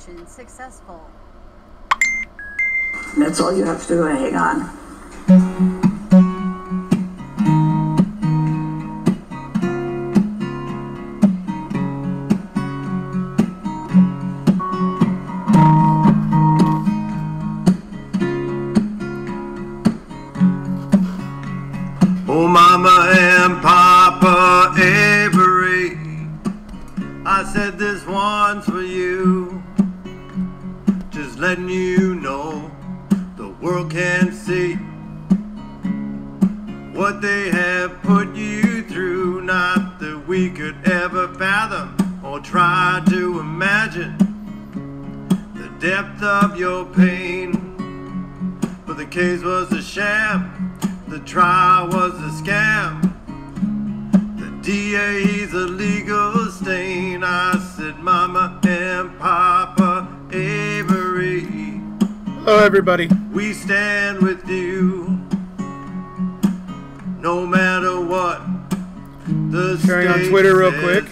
Extraction successful. That's all you have to do. Hang on. Oh, Mama and Papa Avery, I said this one's for you. Just letting you know the world can see what they have put you through. Not that we could ever fathom or try to imagine the depth of your pain. But the case was a sham. The trial was a scam. The DA's a legal stain. I said, Mama and Papa Avery. Hello, everybody. We stand with you, no matter what the Sharing on state Twitter real says. quick.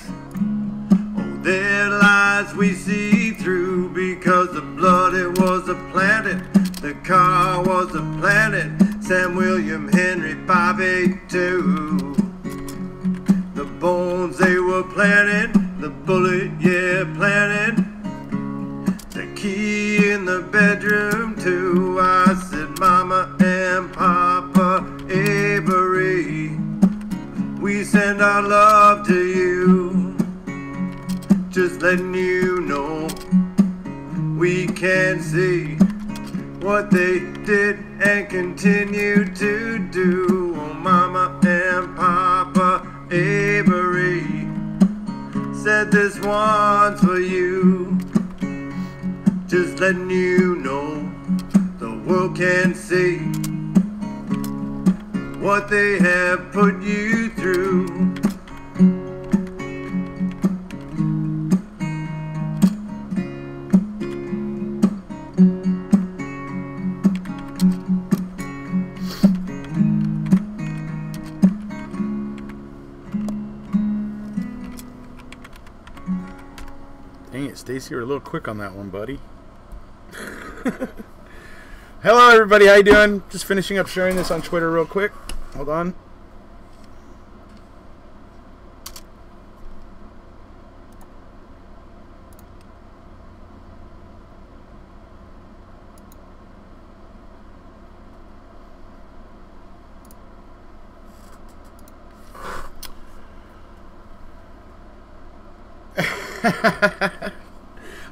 Oh, their lies we see through, because the blood, it was a planet. The car was a planet. Sam William Henry 582. The bones they were planted, the bullet, yeah, planted. The key in the bedroom too. I said, Mama and Papa Avery, we send our love to you. Just letting you know we can see what they did and continue to do. Oh, Mama and Papa Avery, said this one's for you. Just letting you know the world can see what they have put you through. Dang it, Stacy, you're a little quick on that one, buddy. Hello, everybody. How you doing? Just finishing up sharing this on Twitter real quick. Hold on.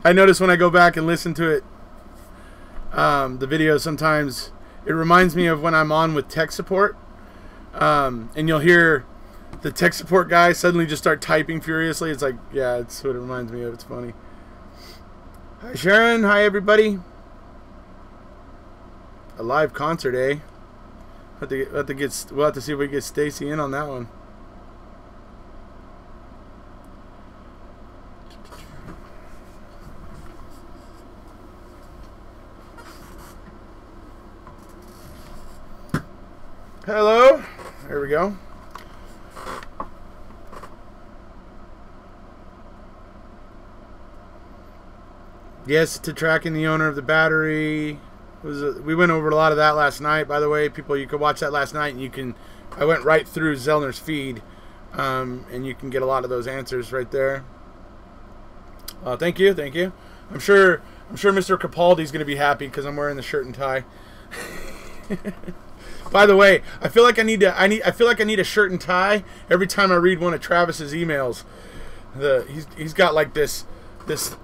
I notice when I go back and listen to it, the video, sometimes it reminds me of when I'm on with tech support, and you'll hear the tech support guy suddenly just start typing furiously. It's like, yeah, it's what it reminds me of. It's funny. Hi, Sharon. Hi, everybody. A live concert, eh? We'll have to see if we get Stacy in on that one. Hello. There we go. Yes, to tracking the owner of the battery. We went over a lot of that last night. By the way, people, you could watch that last night, and I went right through Zellner's feed, and you can get a lot of those answers right there. Thank you. I'm sure Mr. Capaldi's going to be happy because I'm wearing the shirt and tie. By the way, I feel like I need a shirt and tie every time I read one of Travis's emails. He's got like this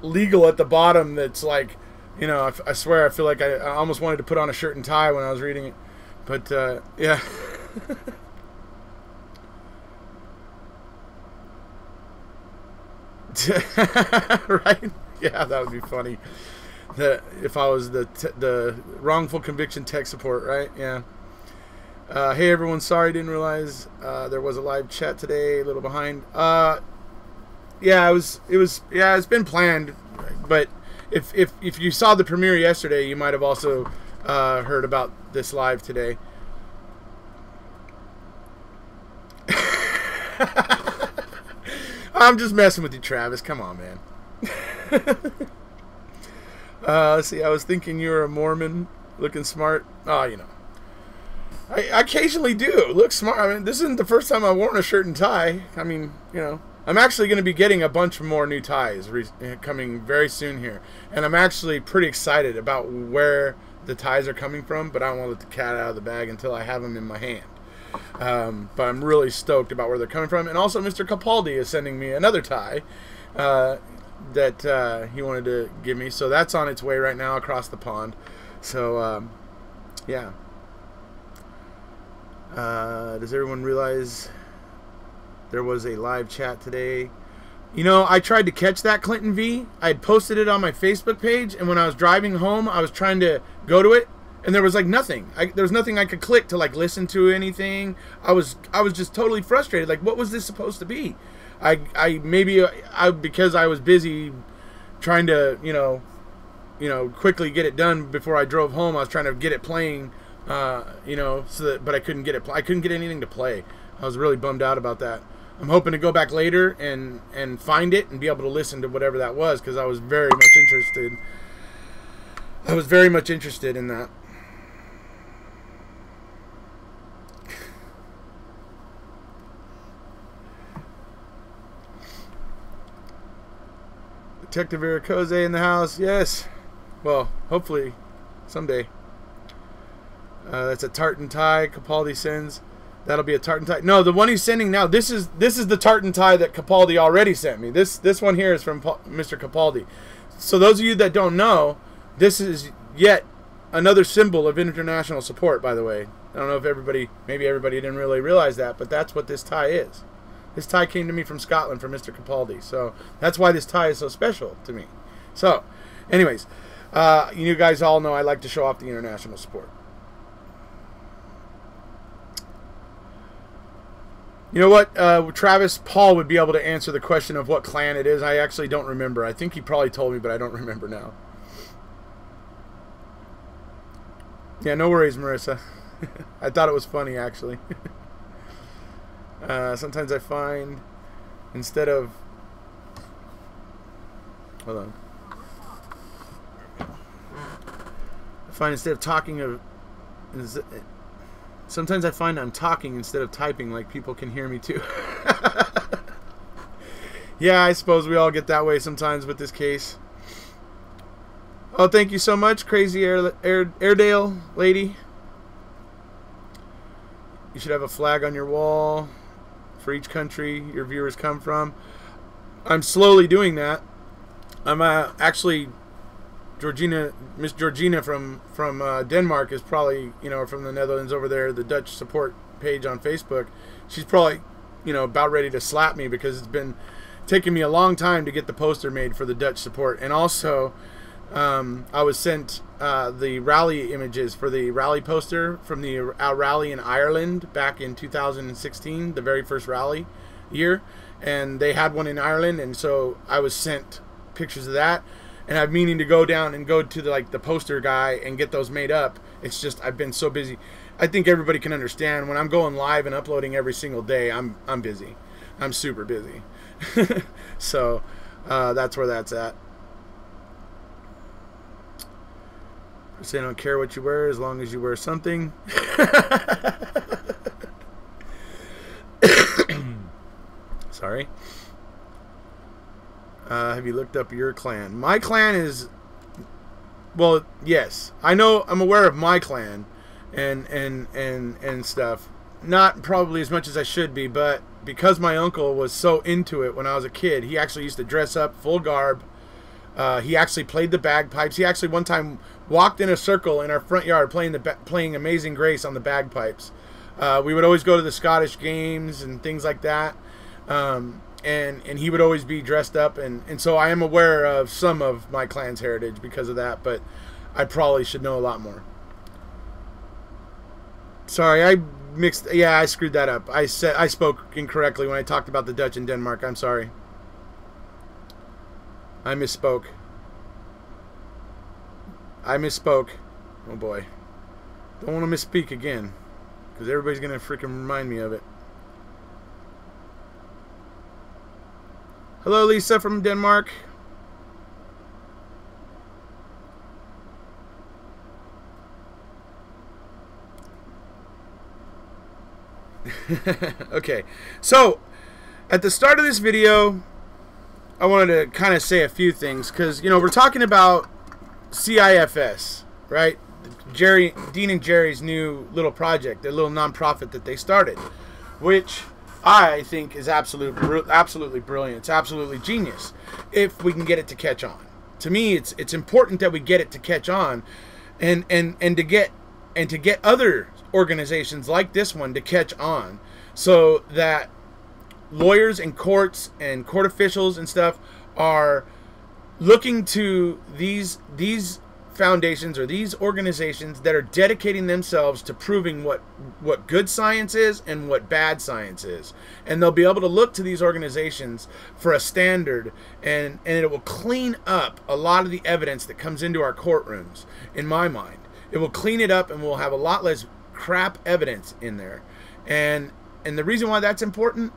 legal at the bottom that's like, you know, I swear I feel like I almost wanted to put on a shirt and tie when I was reading it. But yeah. Right? Yeah, that would be funny. If I was the wrongful conviction tech support, right? Yeah. Hey everyone, sorry, didn't realize there was a live chat today, a little behind. Yeah, it's been planned, but if you saw the premiere yesterday, you might have also heard about this live today. I'm just messing with you, Travis. Come on, man. Let's see. I was thinking you were a Mormon, looking smart. Oh, you know. I occasionally do look smart. I mean, this isn't the first time I've worn a shirt and tie. I mean, you know, I'm actually going to be getting a bunch more new ties coming very soon here. And I'm actually pretty excited about where the ties are coming from, but I don't want to let the cat out of the bag until I have them in my hand. But I'm really stoked about where they're coming from. And also Mr. Capaldi is sending me another tie that he wanted to give me. So that's on its way right now across the pond. So, yeah. Does everyone realize there was a live chat today? You know, I tried to catch that, Clinton V. I had posted it on my Facebook page, and when I was driving home, I was trying to go to it, and there was like nothing. There was nothing I could click to like listen to anything. I was just totally frustrated. Like, what was this supposed to be? Because I was busy trying to, you know, quickly get it done before I drove home. I was trying to get it playing. You know, but I couldn't get it. I couldn't get anything to play. I was really bummed out about that. I'm hoping to go back later and find it and be able to listen to whatever that was, because I was very much interested. I was very much interested in that. Detective Erekose in the house. Yes. Well, hopefully someday. That's a tartan tie Capaldi sends. That'll be a tartan tie. No, the one he's sending now. This is the tartan tie that Capaldi already sent me. This one here is from Mr. Capaldi. So those of you that don't know, this is yet another symbol of international support. By the way, I don't know if maybe everybody didn't really realize that, but that's what this tie is. This tie came to me from Scotland from Mr. Capaldi. So that's why this tie is so special to me. So, anyways, you guys all know I like to show off the international support. You know what? Travis Paul would be able to answer the question of what clan it is. I actually don't remember. I think he probably told me, but I don't remember now. Yeah, no worries, Marissa. I thought it was funny, actually. Sometimes I find instead of... Hold on. I find instead of talking of... Sometimes I find I'm talking instead of typing, like people can hear me too. Yeah, I suppose we all get that way sometimes with this case. Oh, thank you so much, Crazy Airedale lady. You should have a flag on your wall for each country your viewers come from. I'm slowly doing that. I'm actually... Miss Georgina from Denmark is probably, you know, from the Netherlands over there, the Dutch support page on Facebook. She's probably, you know, about ready to slap me because it's been taking me a long time to get the poster made for the Dutch support. And also, I was sent the rally images for the rally poster from the rally in Ireland back in 2016, the very first rally year. And they had one in Ireland, and so I was sent pictures of that. And I'm meaning to go down and go to the poster guy and get those made up. It's just I've been so busy. I think everybody can understand when I'm going live and uploading every single day. I'm busy. I'm super busy. So that's where that's at. I say I don't care what you wear as long as you wear something. Sorry. Have you looked up your clan? My clan is, well, yes. I know, I'm aware of my clan and stuff. Not probably as much as I should be, but because my uncle was so into it when I was a kid, he actually used to dress up full garb. He actually played the bagpipes. He actually one time walked in a circle in our front yard playing Amazing Grace on the bagpipes. We would always go to the Scottish games and things like that. And he would always be dressed up, and so I am aware of some of my clan's heritage because of that, but I probably should know a lot more. Sorry, I screwed that up. I spoke incorrectly when I talked about the Dutch in Denmark. I'm sorry. I misspoke. Oh boy. Don't want to misspeak again, because everybody's going to freaking remind me of it. Hello, Lisa from Denmark. Okay, so at the start of this video, I wanted to kind of say a few things because, you know, we're talking about CIFS, right? Dean and Jerry's new little project, their little nonprofit that they started, which I think is absolutely brilliant. It's absolutely genius if we can get it to catch on. To me, it's important that we get it to catch on, and to get other organizations like this one to catch on, so that lawyers and courts and court officials and stuff are looking to these foundations or these organizations that are dedicating themselves to proving what good science is and what bad science is. And they'll be able to look to these organizations for a standard, and it will clean up a lot of the evidence that comes into our courtrooms, in my mind. It will clean it up, and we'll have a lot less crap evidence in there. And the reason why that's important,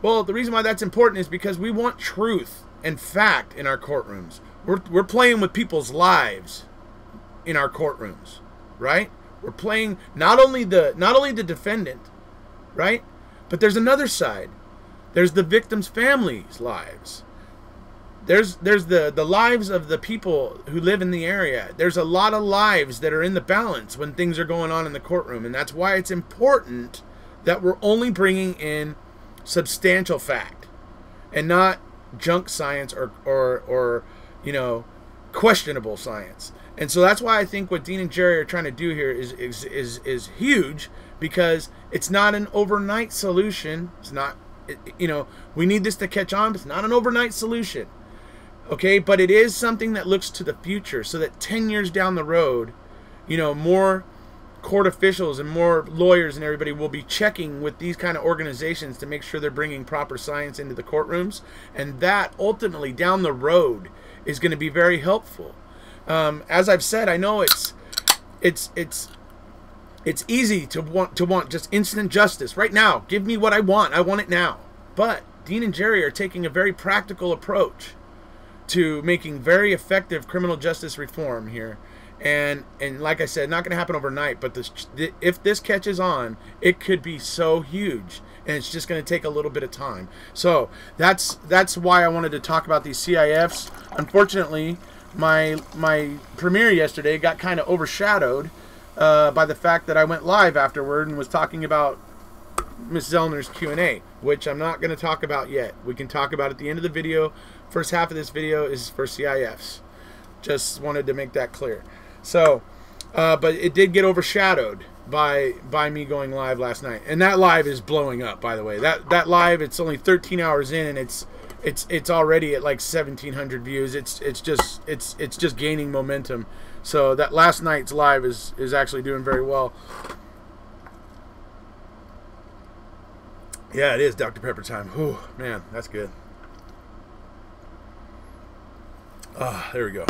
well, the reason why that's important is because we want truth and fact in our courtrooms. We're playing with people's lives in our courtrooms, right? We're playing not only the defendant, right? But there's another side. There's the victims' families' lives. There's the lives of the people who live in the area. There's a lot of lives that are in the balance when things are going on in the courtroom, and that's why it's important that we're only bringing in substantial fact and not junk science or you know, questionable science. And so that's why I think what Dean and Jerry are trying to do here is huge, because it's not an overnight solution. It's not, you know, we need this to catch on, but it's not an overnight solution. Okay, but it is something that looks to the future, so that 10 years down the road, you know, more court officials and more lawyers and everybody will be checking with these kind of organizations to make sure they're bringing proper science into the courtrooms, and that ultimately down the road is going to be very helpful. As I've said, I know it's easy to want just instant justice right now. Give me what I want. I want it now. But Dean and Jerry are taking a very practical approach to making very effective criminal justice reform here. And like I said, not going to happen overnight, but if this catches on, it could be so huge, and it's just going to take a little bit of time. So that's why I wanted to talk about these CIFs. Unfortunately, my premiere yesterday got kind of overshadowed by the fact that I went live afterward and was talking about Miss Zellner's Q&A, which I'm not going to talk about yet. We can talk about at the end of the video. First half of this video is for CIFs. Just wanted to make that clear. So, but it did get overshadowed by me going live last night, and that live is blowing up. By the way, that live, it's only 13 hours in, and it's already at like 1,700 views. It's just gaining momentum. So that last night's live is actually doing very well. Yeah, it is Dr. Pepper time. Whew, man, that's good. Ah, there we go.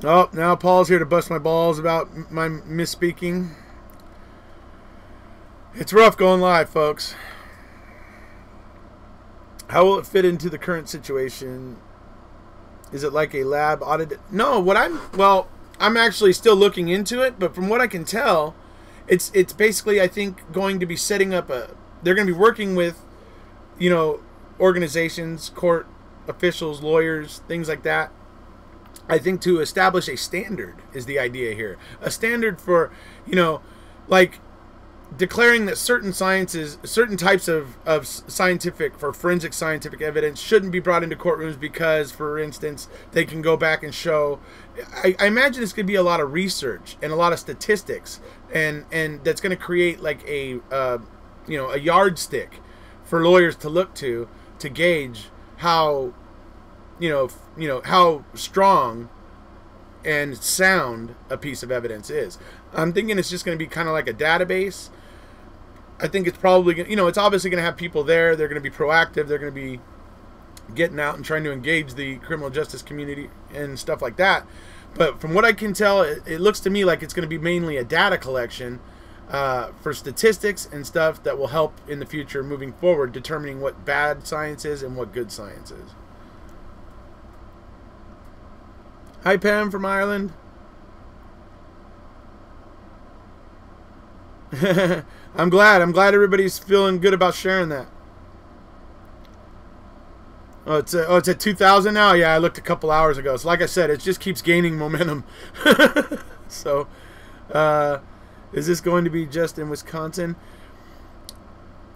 Oh, now Paul's here to bust my balls about my misspeaking. It's rough going live, folks. How will it fit into the current situation? Is it like a lab audit? No, I'm actually still looking into it, but from what I can tell, it's basically, I think, going to be setting up they're going to be working with, you know, organizations, court officials, lawyers, things like that. I think to establish a standard is the idea here. A standard for, you know, like declaring that certain sciences, certain types of forensic scientific evidence shouldn't be brought into courtrooms because, for instance, they can go back and show. I imagine it's going to be a lot of research and a lot of statistics, and that's going to create like a yardstick for lawyers to look to gauge how, you know how strong and sound a piece of evidence is. I'm thinking it's just going to be kind of like a database. I think it's probably, you know, it's obviously going to have people there. They're going to be proactive. They're going to be getting out and trying to engage the criminal justice community and stuff like that. But from what I can tell, it looks to me like it's going to be mainly a data collection for statistics and stuff that will help in the future moving forward, determining what bad science is and what good science is. Hi, Pam from Ireland. I'm glad everybody's feeling good about sharing that. Oh, it's at 2,000 now. Yeah, I looked a couple hours ago. So like I said, it just keeps gaining momentum. So, is this going to be just in Wisconsin?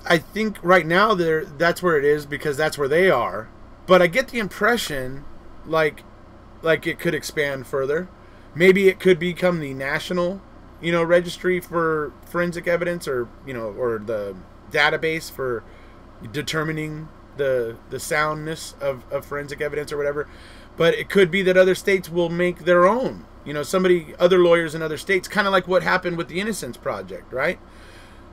I think right now that's where it is because that's where they are. But I get the impression like it could expand further. Maybe it could become the national, registry for forensic evidence, or or the database for determining the soundness of forensic evidence or whatever. But it could be that other states will make their own. Other lawyers in other states, kind of like what happened with the Innocence Project, right?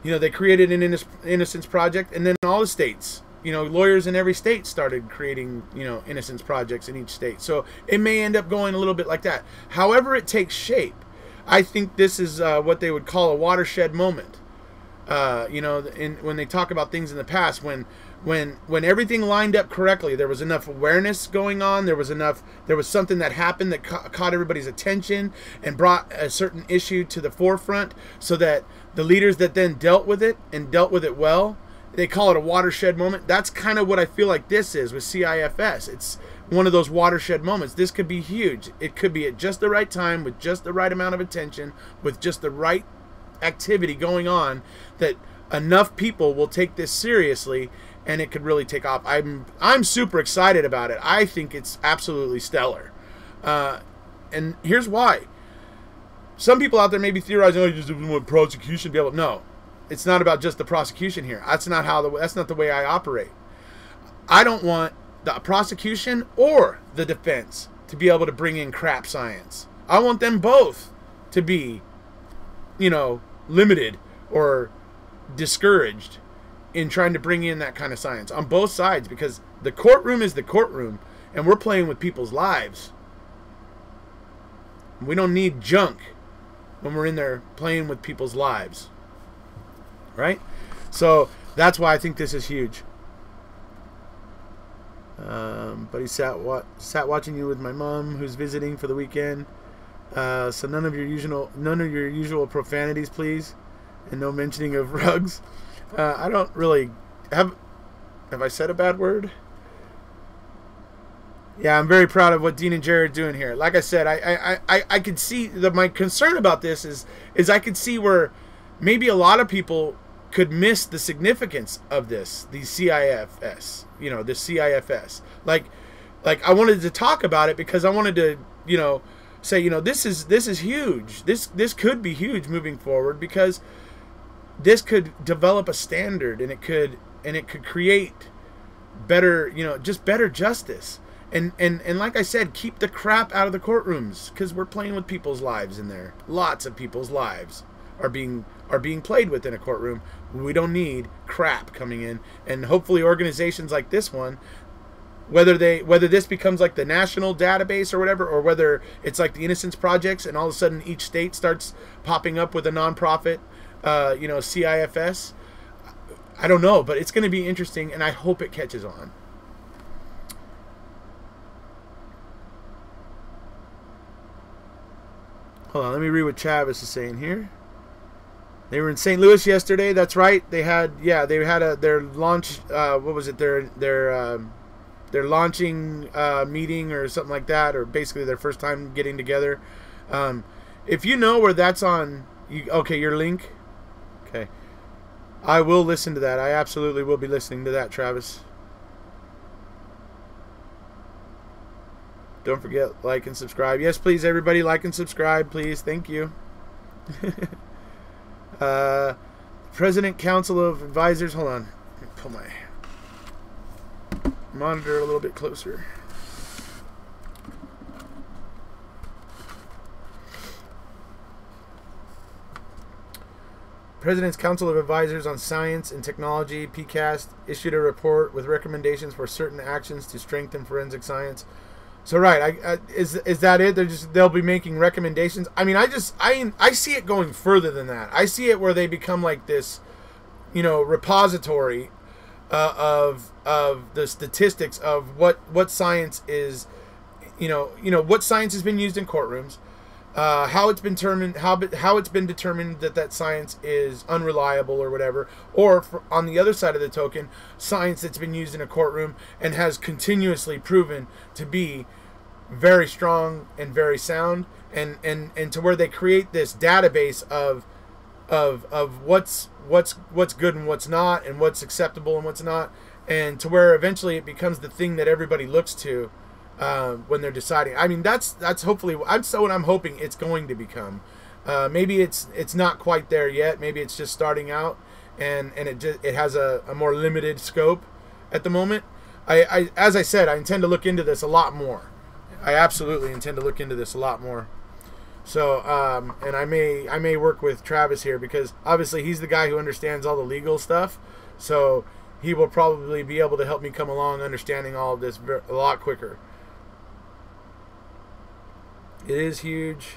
They created an Innocence Project, and then all the states, lawyers in every state started creating, Innocence Projects in each state. So it may end up going a little bit like that. However it takes shape, I think this is what they would call a watershed moment. When they talk about things in the past, when everything lined up correctly, there was enough awareness going on, there was something that happened that caught everybody's attention and brought a certain issue to the forefront, so that the leaders that then dealt with it well, they call it a watershed moment. That's kind of what I feel like this is with CIFS. It's one of those watershed moments. This could be huge. It could be at just the right time, with just the right amount of attention, with just the right activity going on, that enough people will take this seriously and it could really take off. I'm super excited about it. I think it's absolutely stellar. And here's why. Some people out there may be theorizing, you just want prosecution to be able. No, it's not about just the prosecution here. That's not the way I operate. I don't want the prosecution or the defense to be able to bring in crap science. I want them both to be, limited or discouraged in trying to bring in that kind of science on both sides, because the courtroom is the courtroom and we're playing with people's lives. We don't need junk when we're in there playing with people's lives, right? So that's why I think this is huge. But he sat watching you with my mom, who's visiting for the weekend. So none of your usual profanities, please, and no mentioning of rugs. I don't really have I said a bad word? Yeah, I'm very proud of what Dean and Jared are doing here. Like I said, I could see my concern about this is I could see where maybe a lot of people could miss the significance of these CIFS, the CIFS. Like I wanted to talk about it because I wanted to, say, this is huge. This could be huge moving forward, because this could develop a standard, and it could create better, just better justice. And like I said, keep the crap out of the courtrooms, because we're playing with people's lives in there. Lots of people's lives are being played with in a courtroom. We don't need crap coming in. And hopefully organizations like this one, whether this becomes like the national database or whatever, or whether it's like the Innocence Projects and all of a sudden each state starts popping up with a nonprofit, CIFS. I don't know, but it's going to be interesting, and I hope it catches on. Hold on, let me read what Travis is saying here. They were in St. Louis yesterday. That's right. They had their launch. What was it? Their launching meeting or something like that, or basically their first time getting together. If you know where that's on, your link. Okay, I will listen to that. I absolutely will be listening to that, Travis. Don't forget, like and subscribe. Yes, please, everybody, like and subscribe, please. Thank you. President Council of Advisors. Hold on. Let me pull my monitor a little bit closer. President's Council of Advisors on Science and Technology, PCAST, issued a report with recommendations for certain actions to strengthen forensic science. So right, is that it? They'll be making recommendations. I mean, I see it going further than that. I see it where they become like this, repository of the statistics of what science is, what science has been used in courtrooms, how it's been determined, how it's been determined that science is unreliable or whatever, or on the other side of the token, science that's been used in a courtroom and has continuously proven to be very strong and very sound, and to where they create this database of what's good and what's not, and what's acceptable and what's not, and to where eventually it becomes the thing that everybody looks to when they're deciding. I mean, that's hopefully what I'm hoping it's going to become. Maybe it's not quite there yet. Maybe it's just starting out, and it has a more limited scope at the moment. As I said, I intend to look into this a lot more. I absolutely intend to look into this a lot more. So, and I may work with Travis here, because obviously he's the guy who understands all the legal stuff. So he will probably be able to help me come along understanding all of this a lot quicker. It is huge.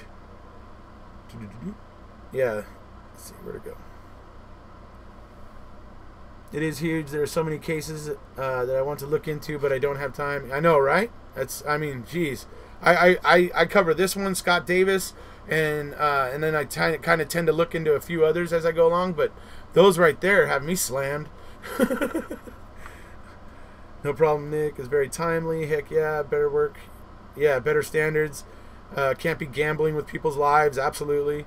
Yeah. Let's see where to go. It is huge. There are so many cases that I want to look into, but I don't have time. I know, right? I mean, geez. I cover this one, Scott Davis, and then I kind of tend to look into a few others as I go along, but those right there have me slammed. No problem, Nick. It's very timely. Heck yeah, better work. Yeah, better standards. Can't be gambling with people's lives. Absolutely.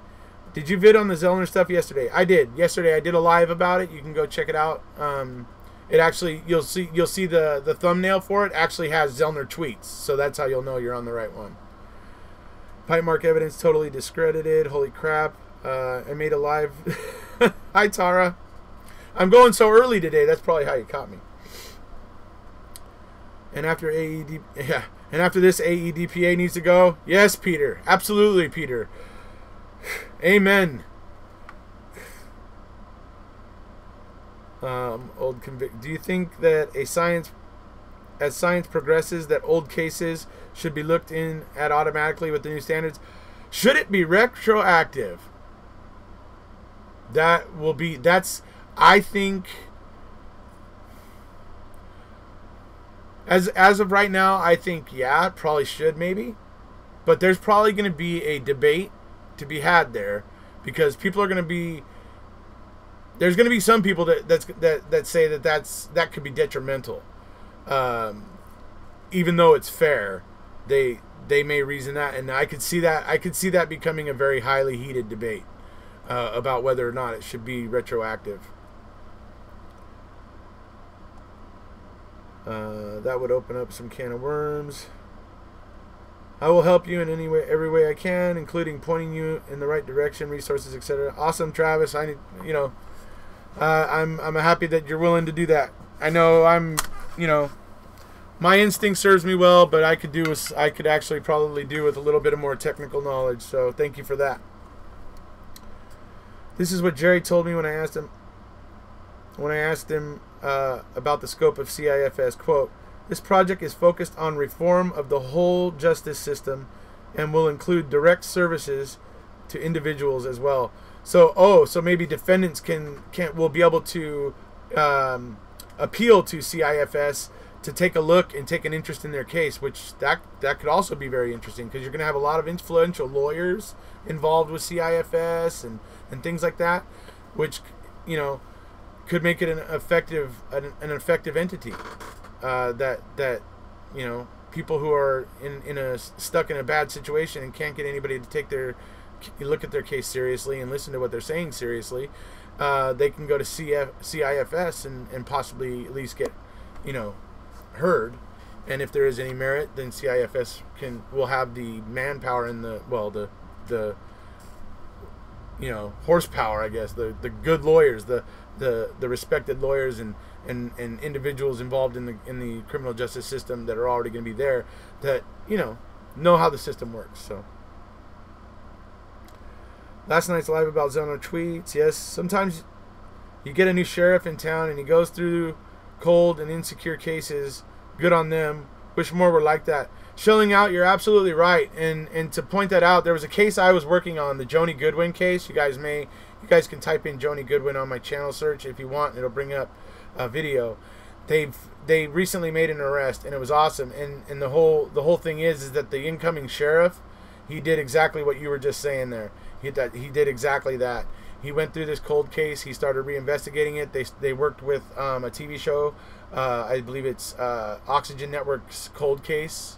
Did you vid on the Zellner stuff yesterday? I did. Yesterday I did a live about it. You can go check it out. It actually, you'll see the thumbnail for it actually has Zellner tweets, so that's how you'll know you're on the right one. Pipe mark evidence totally discredited. Holy crap! I made a live. Hi Tara. I'm going so early today. That's probably how you caught me. And after AED, yeah, and after this, AEDPA needs to go. Yes, Peter. Absolutely, Peter. Amen. Do you think that as science progresses, that old cases should be looked in at automatically with the new standards? Should it be retroactive? I think, as of right now, I think, yeah, it probably should, maybe. But there's probably going to be a debate to be had there, because people are going to be, there's going to be some people that say that could be detrimental, even though it's fair. They may reason that, and I could see that becoming a very highly heated debate about whether or not it should be retroactive. That would open up some can of worms. I will help you in every way I can, including pointing you in the right direction, resources, etc. Awesome, Travis. I'm happy that you're willing to do that. I know my instinct serves me well, but I could actually probably do with a little bit of more technical knowledge. So thank you for that. This is what Jerry told me when I asked him. About the scope of CIFS, quote, "This project is focused on reform of the whole justice system and will include direct services to individuals as well." So maybe defendants will be able to appeal to CIFS to take a look and take an interest in their case, which that could also be very interesting, because you're going to have a lot of influential lawyers involved with CIFS and things like that, which could make it an effective entity. That people who are stuck in a bad situation and can't get anybody to look at their case seriously and listen to what they're saying seriously, they can go to CIFS and possibly at least get heard. And if there is any merit, then CIFS will have the manpower and the horsepower, I guess, the good lawyers, the respected lawyers and individuals involved in the criminal justice system that are already going to be there, that know how the system works. So last night's live about Zellner tweets. Yes, sometimes you get a new sheriff in town and he goes through cold and insecure cases. Good on them. Wish more were like that. Shelling out, you're absolutely right. And to point that out, there was a case I was working on, the Joni Goodwin case. You guys can type in Joni Goodwin on my channel search if you want. It'll bring up a video. They recently made an arrest, and it was awesome. And the whole thing is that the incoming sheriff he did exactly what you were just saying there. He did exactly that. He went through this cold case. He started reinvestigating it. They worked with a TV show. I believe it's Oxygen Network's Cold Case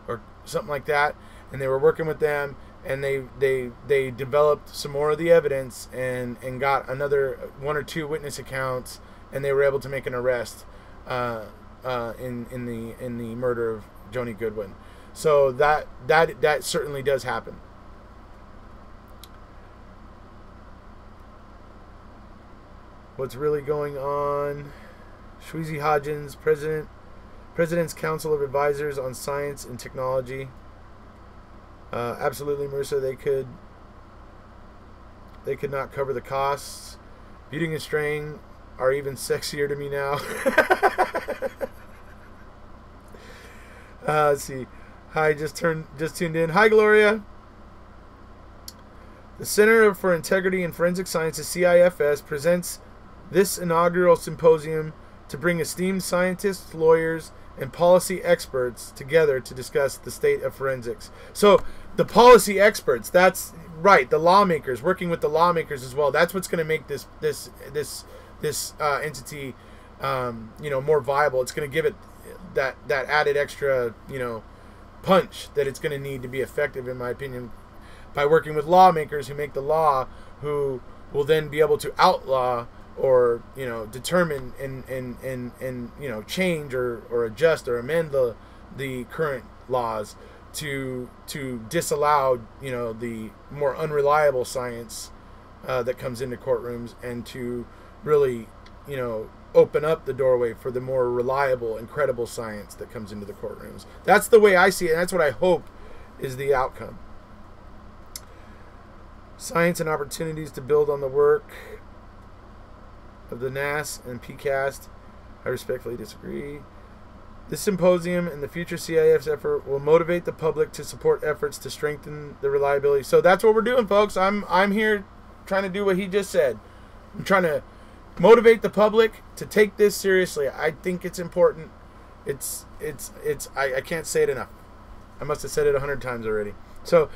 or something like that. And they were working with them, and they developed some more of the evidence and got another 1 or 2 witness accounts, and they were able to make an arrest in the murder of Joni Goodwin. So that certainly does happen. What's really going on? Shweezy Hodgins, President's Council of Advisors on Science and Technology. Absolutely, Marissa. They could not cover the costs. Beauty and straying are even sexier to me now. Let's see. Hi, just tuned in. Hi, Gloria. The Center for Integrity in Forensic Sciences, CIFS, presents this inaugural symposium to bring esteemed scientists, lawyers, and policy experts together to discuss the state of forensics. So the policy experts, that's right, the lawmakers, working with the lawmakers as well. That's what's going to make this entity, more viable. It's going to give it that added extra, punch that it's going to need to be effective, in my opinion, by working with lawmakers who make the law, who will then be able to outlaw or determine and change or adjust or amend the current laws to disallow the more unreliable science that comes into courtrooms, and to really open up the doorway for the more reliable and credible science that comes into the courtrooms. That's the way I see it, and that's what I hope is the outcome. Science and opportunities to build on the work of the NAS and PCAST. I respectfully disagree. This symposium and the future CIF's effort will motivate the public to support efforts to strengthen the reliability. So that's what we're doing, folks. I'm here trying to do what he just said. I'm trying to motivate the public to take this seriously. I think it's important. I can't say it enough. I must have said it 100 times already. So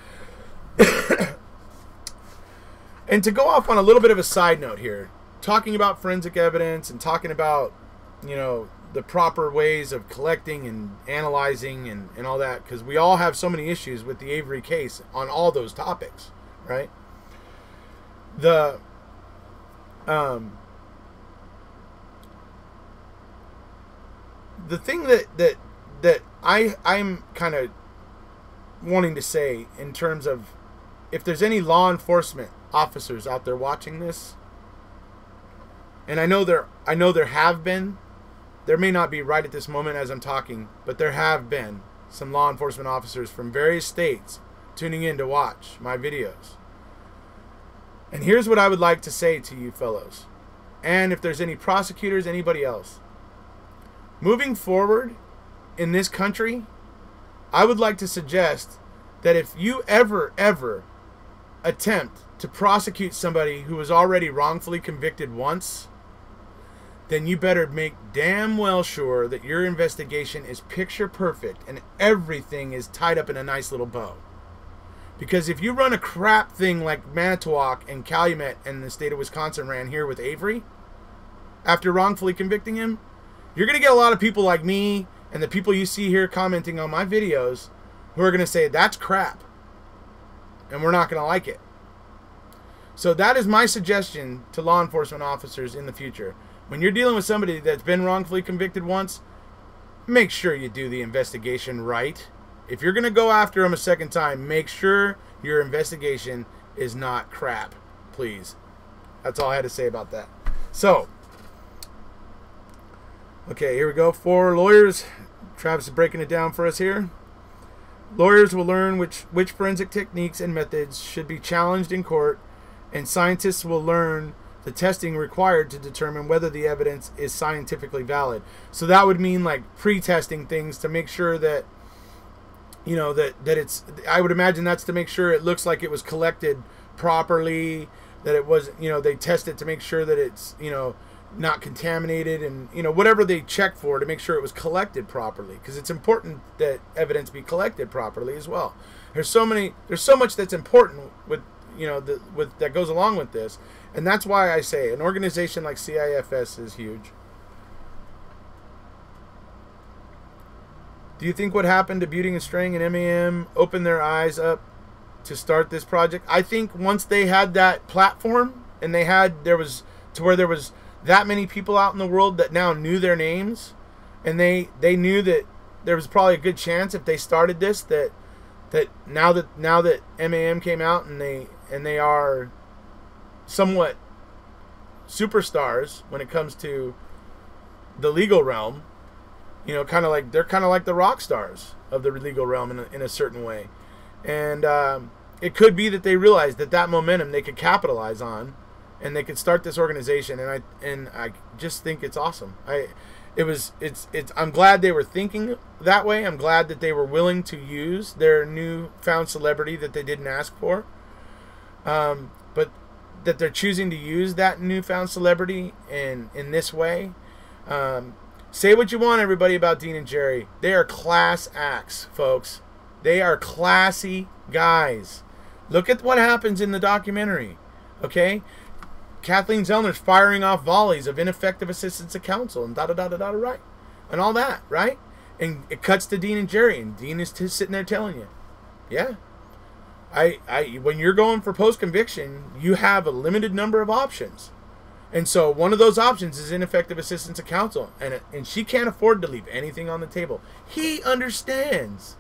and to go off on a little bit of a side note here, talking about forensic evidence and talking about, the proper ways of collecting and analyzing and all that, because we all have so many issues with the Avery case on all those topics, right? The thing that I'm kind of wanting to say in terms of, if there's any law enforcement officers out there watching this, and I know there have been, there may not be right at this moment as I'm talking, but there have been some law enforcement officers from various states tuning in to watch my videos. And here's what I would like to say to you fellows, and if there's any prosecutors, anybody else, moving forward in this country, I would like to suggest that if you ever attempt to prosecute somebody who was already wrongfully convicted once, then you better make damn well sure that your investigation is picture perfect and everything is tied up in a nice little bow. Because if you run a crap thing like Manitowoc and Calumet and the state of Wisconsin ran here with Avery, after wrongfully convicting him, you're going to get a lot of people like me and the people you see here commenting on my videos who are going to say, that's crap. And we're not going to like it. So that is my suggestion to law enforcement officers in the future. When you're dealing with somebody that's been wrongfully convicted once, make sure you do the investigation right. If you're going to go after them a second time, make sure your investigation is not crap, please. That's all I had to say about that. So, okay, here we go. For lawyers, Travis is breaking it down for us here. Lawyers will learn which forensic techniques and methods should be challenged in court, and scientists will learn the testing required to determine whether the evidence is scientifically valid. So that would mean like pre-testing things to make sure that, that it's, I would imagine that's to make sure it looks like it was collected properly, that it was, they test it to make sure that it's, not contaminated, and whatever they check for to make sure it was collected properly, because it's important that evidence be collected properly as well. There's so much that's important with that goes along with this, and that's why I say an organization like CIFS is huge. Do you think what happened to Buting and Strang and MAM opened their eyes up to start this project? I think once they had that platform and there was that many people out in the world that now knew their names, and they knew that there was probably a good chance if they started this that now that MAM came out and they are somewhat superstars when it comes to the legal realm, they're kind of like the rock stars of the legal realm in a certain way, and it could be that they realized that momentum they could capitalize on, and they could start this organization, and I just think it's awesome. I'm glad they were thinking that way. I'm glad that they were willing to use their newfound celebrity that they didn't ask for, but that they're choosing to use that newfound celebrity in this way. Say what you want, everybody, about Dean and Jerry. They are class acts, folks. They are classy guys. Look at what happens in the documentary, okay? Kathleen Zellner's firing off volleys of ineffective assistance of counsel and da-da-da-da-da, right? And all that, right? And it cuts to Dean and Jerry, and Dean is sitting there telling you, yeah, when you're going for post-conviction, you have a limited number of options. And so one of those options is ineffective assistance of counsel, and she can't afford to leave anything on the table. He understands.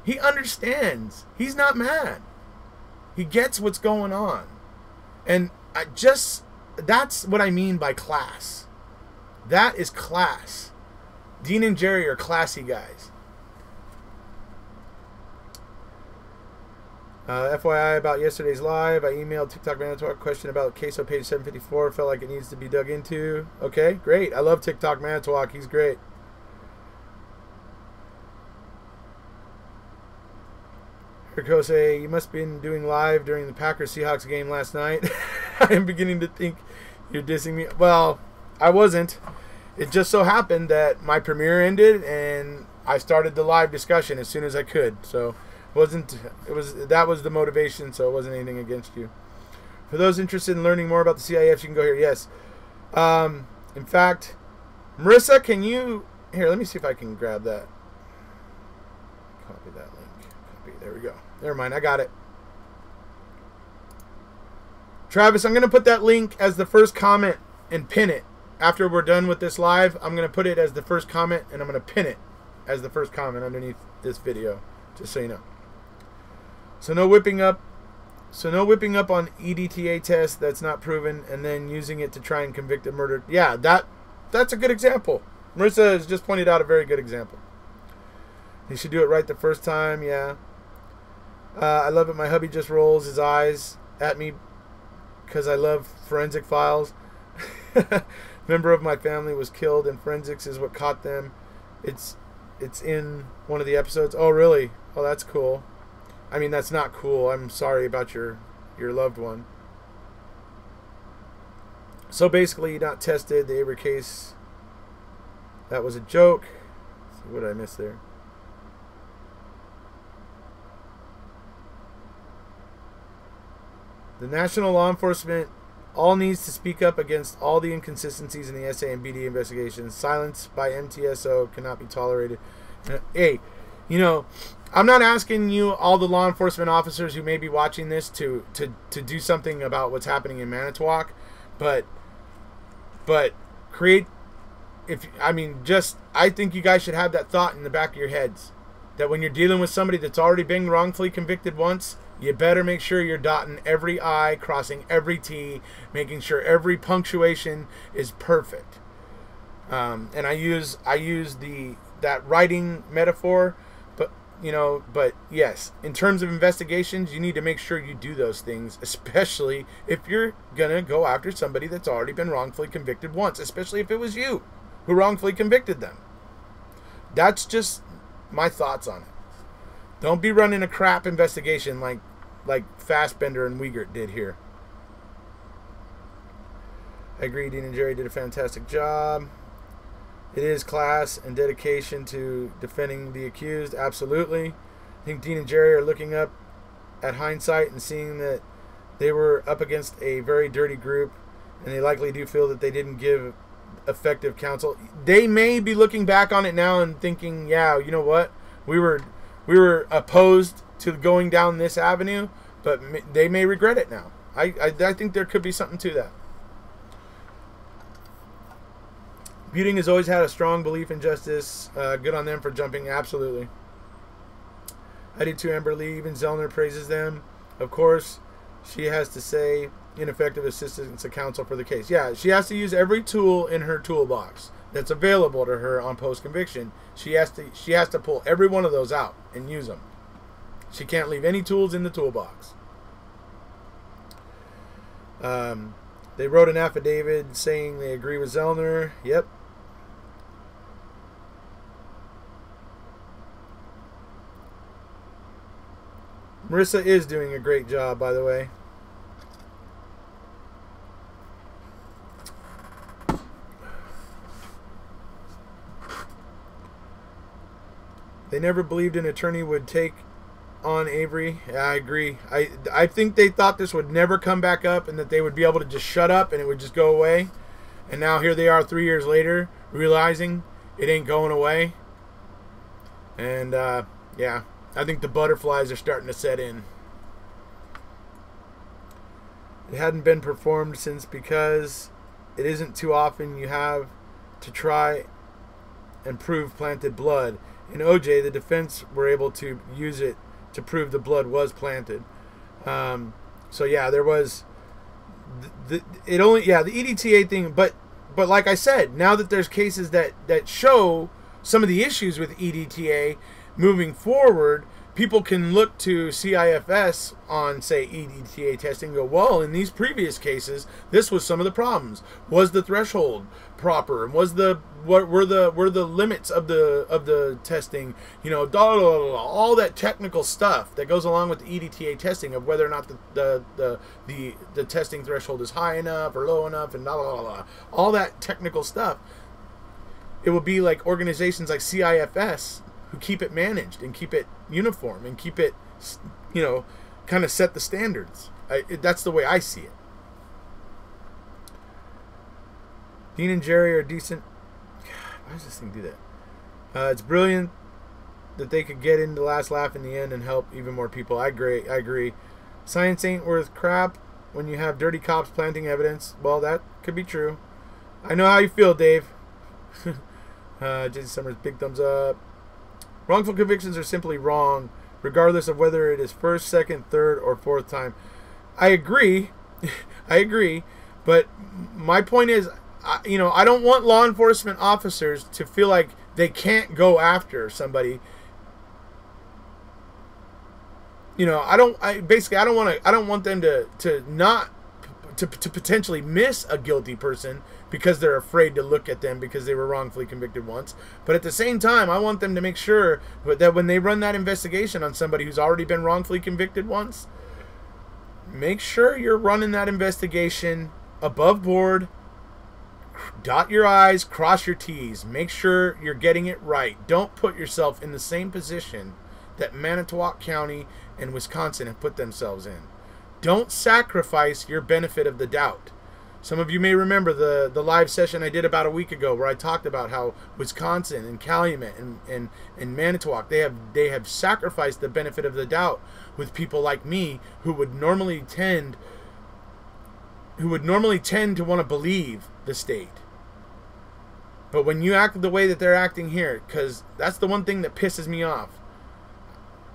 He understands. He's not mad. He gets what's going on. And that's what I mean by class. That is class. Dean and Jerry are classy guys. FYI about yesterday's live, I emailed TikTok Manitowoc a question about case on page 754. Felt like it needs to be dug into. Okay, great. I love TikTok Manitowoc. He's great. Erekose, you must have been doing live during the Packers-Seahawks game last night. I am beginning to think you're dissing me. Well, I wasn't. It just so happened that my premiere ended and I started the live discussion as soon as I could. So that was the motivation, so it wasn't anything against you. For those interested in learning more about the CIFs, you can go here. Yes. In fact, Marissa, can you... Here, let me see if I can grab that. Copy that link. Copy. There we go. Never mind. I got it. Travis, I'm going to put that link as the first comment and pin it. After we're done with this live, I'm going to put it as the first comment, and I'm going to pin it as the first comment underneath this video, just so you know. So no whipping up on EDTA test that's not proven, and then using it to try and convict a murder. Yeah, that's a good example. Marissa has just pointed out a very good example. You should do it right the first time. Yeah. I love it. My hubby just rolls his eyes at me because I love forensic files. Member of my family was killed, and forensics is what caught them. It's in one of the episodes. Oh, really? Oh, that's cool. I mean, that's not cool. I'm sorry about your loved one. So basically, not tested. The Avery case, that was a joke. Let's see, what did I miss there? The national law enforcement all needs to speak up against all the inconsistencies in the SA and BD investigations. Silence by MTSO cannot be tolerated. Hey, I'm not asking you, all the law enforcement officers who may be watching this, to do something about what's happening in Manitowoc, but create. I think you guys should have that thought in the back of your heads that when you're dealing with somebody that's already been wrongfully convicted once, you better make sure you're dotting every I, crossing every T, making sure every punctuation is perfect. And I use that writing metaphor, but yes, in terms of investigations, you need to make sure you do those things, especially if you're gonna go after somebody that's already been wrongfully convicted once, especially if it was you who wrongfully convicted them. That's just my thoughts on it. Don't be running a crap investigation like Fassbender and Wiegert did here. I agree, Dean and Jerry did a fantastic job. It is class and dedication to defending the accused, absolutely. I think Dean and Jerry are looking up at hindsight and seeing that they were up against a very dirty group, and they likely do feel that they didn't give effective counsel. They may be looking back on it now and thinking, yeah, you know what? We were opposed to going down this avenue, but they may regret it now. I think there could be something to that. Buting has always had a strong belief in justice. Good on them for jumping, absolutely. I do too, Amber Lee. Even Zellner praises them. Of course, she has to say ineffective assistance of counsel for the case. Yeah, she has to use every tool in her toolbox that's available to her on post-conviction. She has to pull every one of those out and use them. She can't leave any tools in the toolbox. They wrote an affidavit saying they agree with Zellner. Yep. Marissa is doing a great job, by the way. They never believed an attorney would take on Avery. Yeah, I agree. I think they thought this would never come back up and that they would be able to just shut up and it would just go away. And now here they are 3 years later realizing it ain't going away. And, yeah, I think the butterflies are starting to set in. It hadn't been performed since because it isn't too often you have to try and prove planted blood. In OJ, the defense were able to use it to prove the blood was planted. So yeah, there was the EDTA thing, but like I said, now that there's cases that show some of the issues with EDTA moving forward, people can look to CIFS on, say, EDTA testing and go, well, in these previous cases, this was some of the problems. Was the threshold proper? Was what were the limits of the testing? You know, all that technical stuff that goes along with the EDTA testing of whether or not the testing threshold is high enough or low enough, and all that technical stuff. It would be like organizations like CIFS who keep it managed and keep it uniform and keep it, you know, kind of set the standards. That's the way I see it. Dean and Jerry are decent. Why does this thing do that? It's brilliant that they could get in the last laugh in the end and help even more people. I agree. Science ain't worth crap when you have dirty cops planting evidence. Well, that could be true. I know how you feel, Dave. Jason Summers, big thumbs up. Wrongful convictions are simply wrong, regardless of whether it is first, second, third, or fourth time. I agree. I agree. But my point is, I don't want law enforcement officers to feel like they can't go after somebody. You know, I don't want them to potentially miss a guilty person because they're afraid to look at them because they were wrongfully convicted once. But at the same time, I want them to make sure that when they run that investigation on somebody who's already been wrongfully convicted once, make sure you're running that investigation above board. Dot your I's, cross your T's. Make sure you're getting it right. Don't put yourself in the same position that Manitowoc County and Wisconsin have put themselves in. Don't sacrifice your benefit of the doubt. Some of you may remember the live session I did about a week ago where I talked about how Wisconsin and Calumet and Manitowoc, they have sacrificed the benefit of the doubt with people like me who would normally tend to want to believe the state. But when you act the way that they're acting here, because that's the one thing that pisses me off.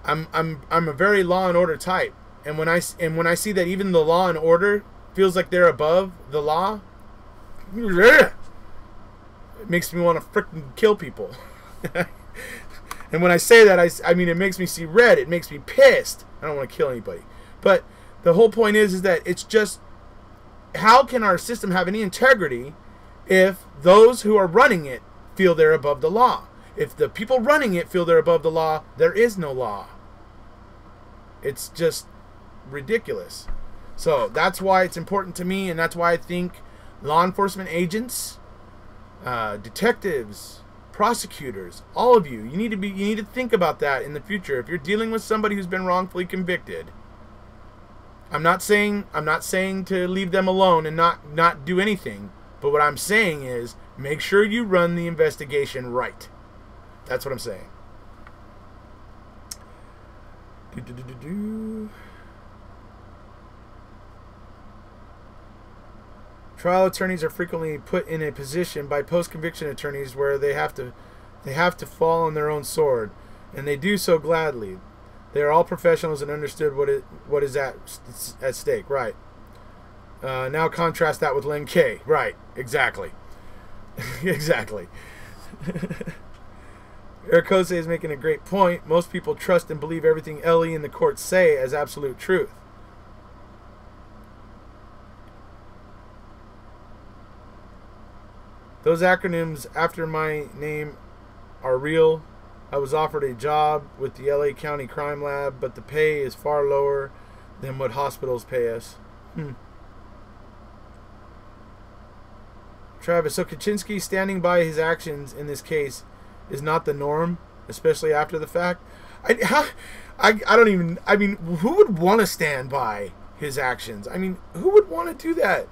I'm a very law and order type. And when I see that even the law and order feels like they're above the law, it makes me want to freaking kill people. And when I say that, I mean it makes me see red. It makes me pissed. I don't want to kill anybody. But the whole point is that it's just, how can our system have any integrity if those who are running it feel they're above the law? If the people running it feel they're above the law, there is no law. It's just ridiculous. So that's why it's important to me, and that's why I think law enforcement agents, detectives, prosecutors, all of you, you need to think about that in the future. If you're dealing with somebody who's been wrongfully convicted, I'm not saying to leave them alone and not do anything, but what I'm saying is make sure you run the investigation right. That's what I'm saying. Trial attorneys are frequently put in a position by post-conviction attorneys where they have to fall on their own sword, and they do so gladly. They are all professionals and understood what is at stake. Right. Now contrast that with Len K. Right. Exactly. Exactly. Erekose is making a great point. Most people trust and believe everything Ellie and the courts say as absolute truth. Those acronyms after my name are real. I was offered a job with the LA County Crime Lab, but the pay is far lower than what hospitals pay us. Travis, so Kaczynski standing by his actions in this case is not the norm, especially after the fact. I mean, who would want to stand by his actions? I mean, who would want to do that?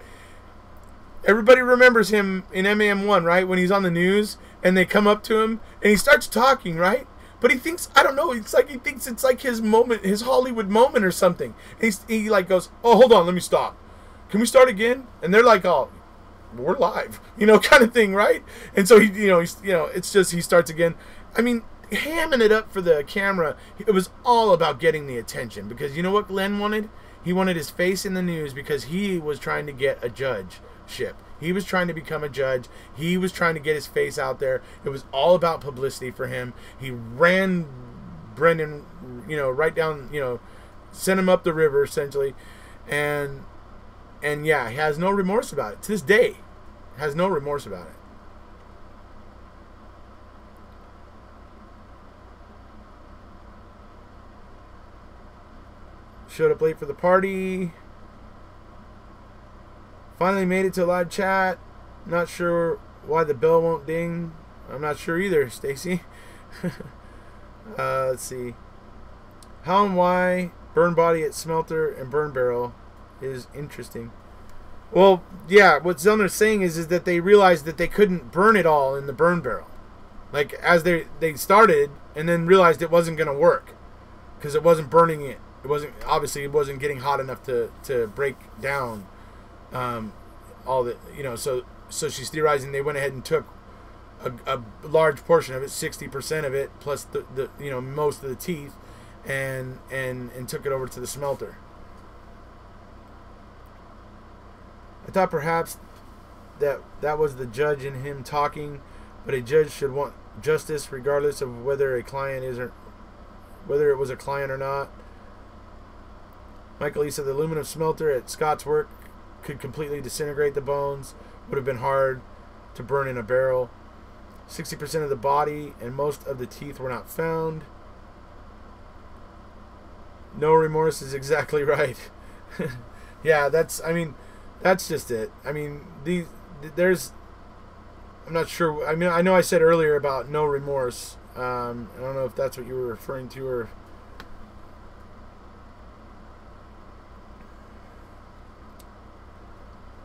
Everybody remembers him in MAM1, right? When he's on the news and they come up to him and he starts talking, right? But he thinks, I don't know, it's like he thinks it's like his moment, his Hollywood moment or something. And he like goes, oh, hold on, let me stop. Can we start again? And they're like, oh, we're live, kind of thing, right? And so it's just he starts again. I mean, hamming it up for the camera. It was all about getting the attention because you know what Glenn wanted? He wanted his face in the news because he was trying to get a judgeship. He was trying to become a judge. He was trying to get his face out there. It was all about publicity for him. He ran Brendan, right down, sent him up the river essentially, and yeah, he has no remorse about it to this day. Has no remorse about it. Showed up late for the party. Finally made it to live chat. Not sure why the bell won't ding. I'm not sure either, Stacy. Let's see. How and why burn body at smelter and burn barrel is interesting. Well, yeah, what Zellner's saying is that they realized that they couldn't burn it all in the burn barrel. Like, as they started and then realized it wasn't going to work because it wasn't burning it. It wasn't getting hot enough to break down all the, so she's theorizing they went ahead and took a large portion of it, 60% of it, plus the most of the teeth, and took it over to the smelter. I thought perhaps that was the judge in him talking, but a judge should want justice regardless of whether a client is or whether it was a client or not. Michael, he said the aluminum smelter at Scott's work could completely disintegrate the bones. Would have been hard to burn in a barrel. 60% of the body and most of the teeth were not found. No remorse is exactly right. Yeah, that's just it. I mean, I'm not sure. I mean, I know I said earlier about no remorse. I don't know if that's what you were referring to or.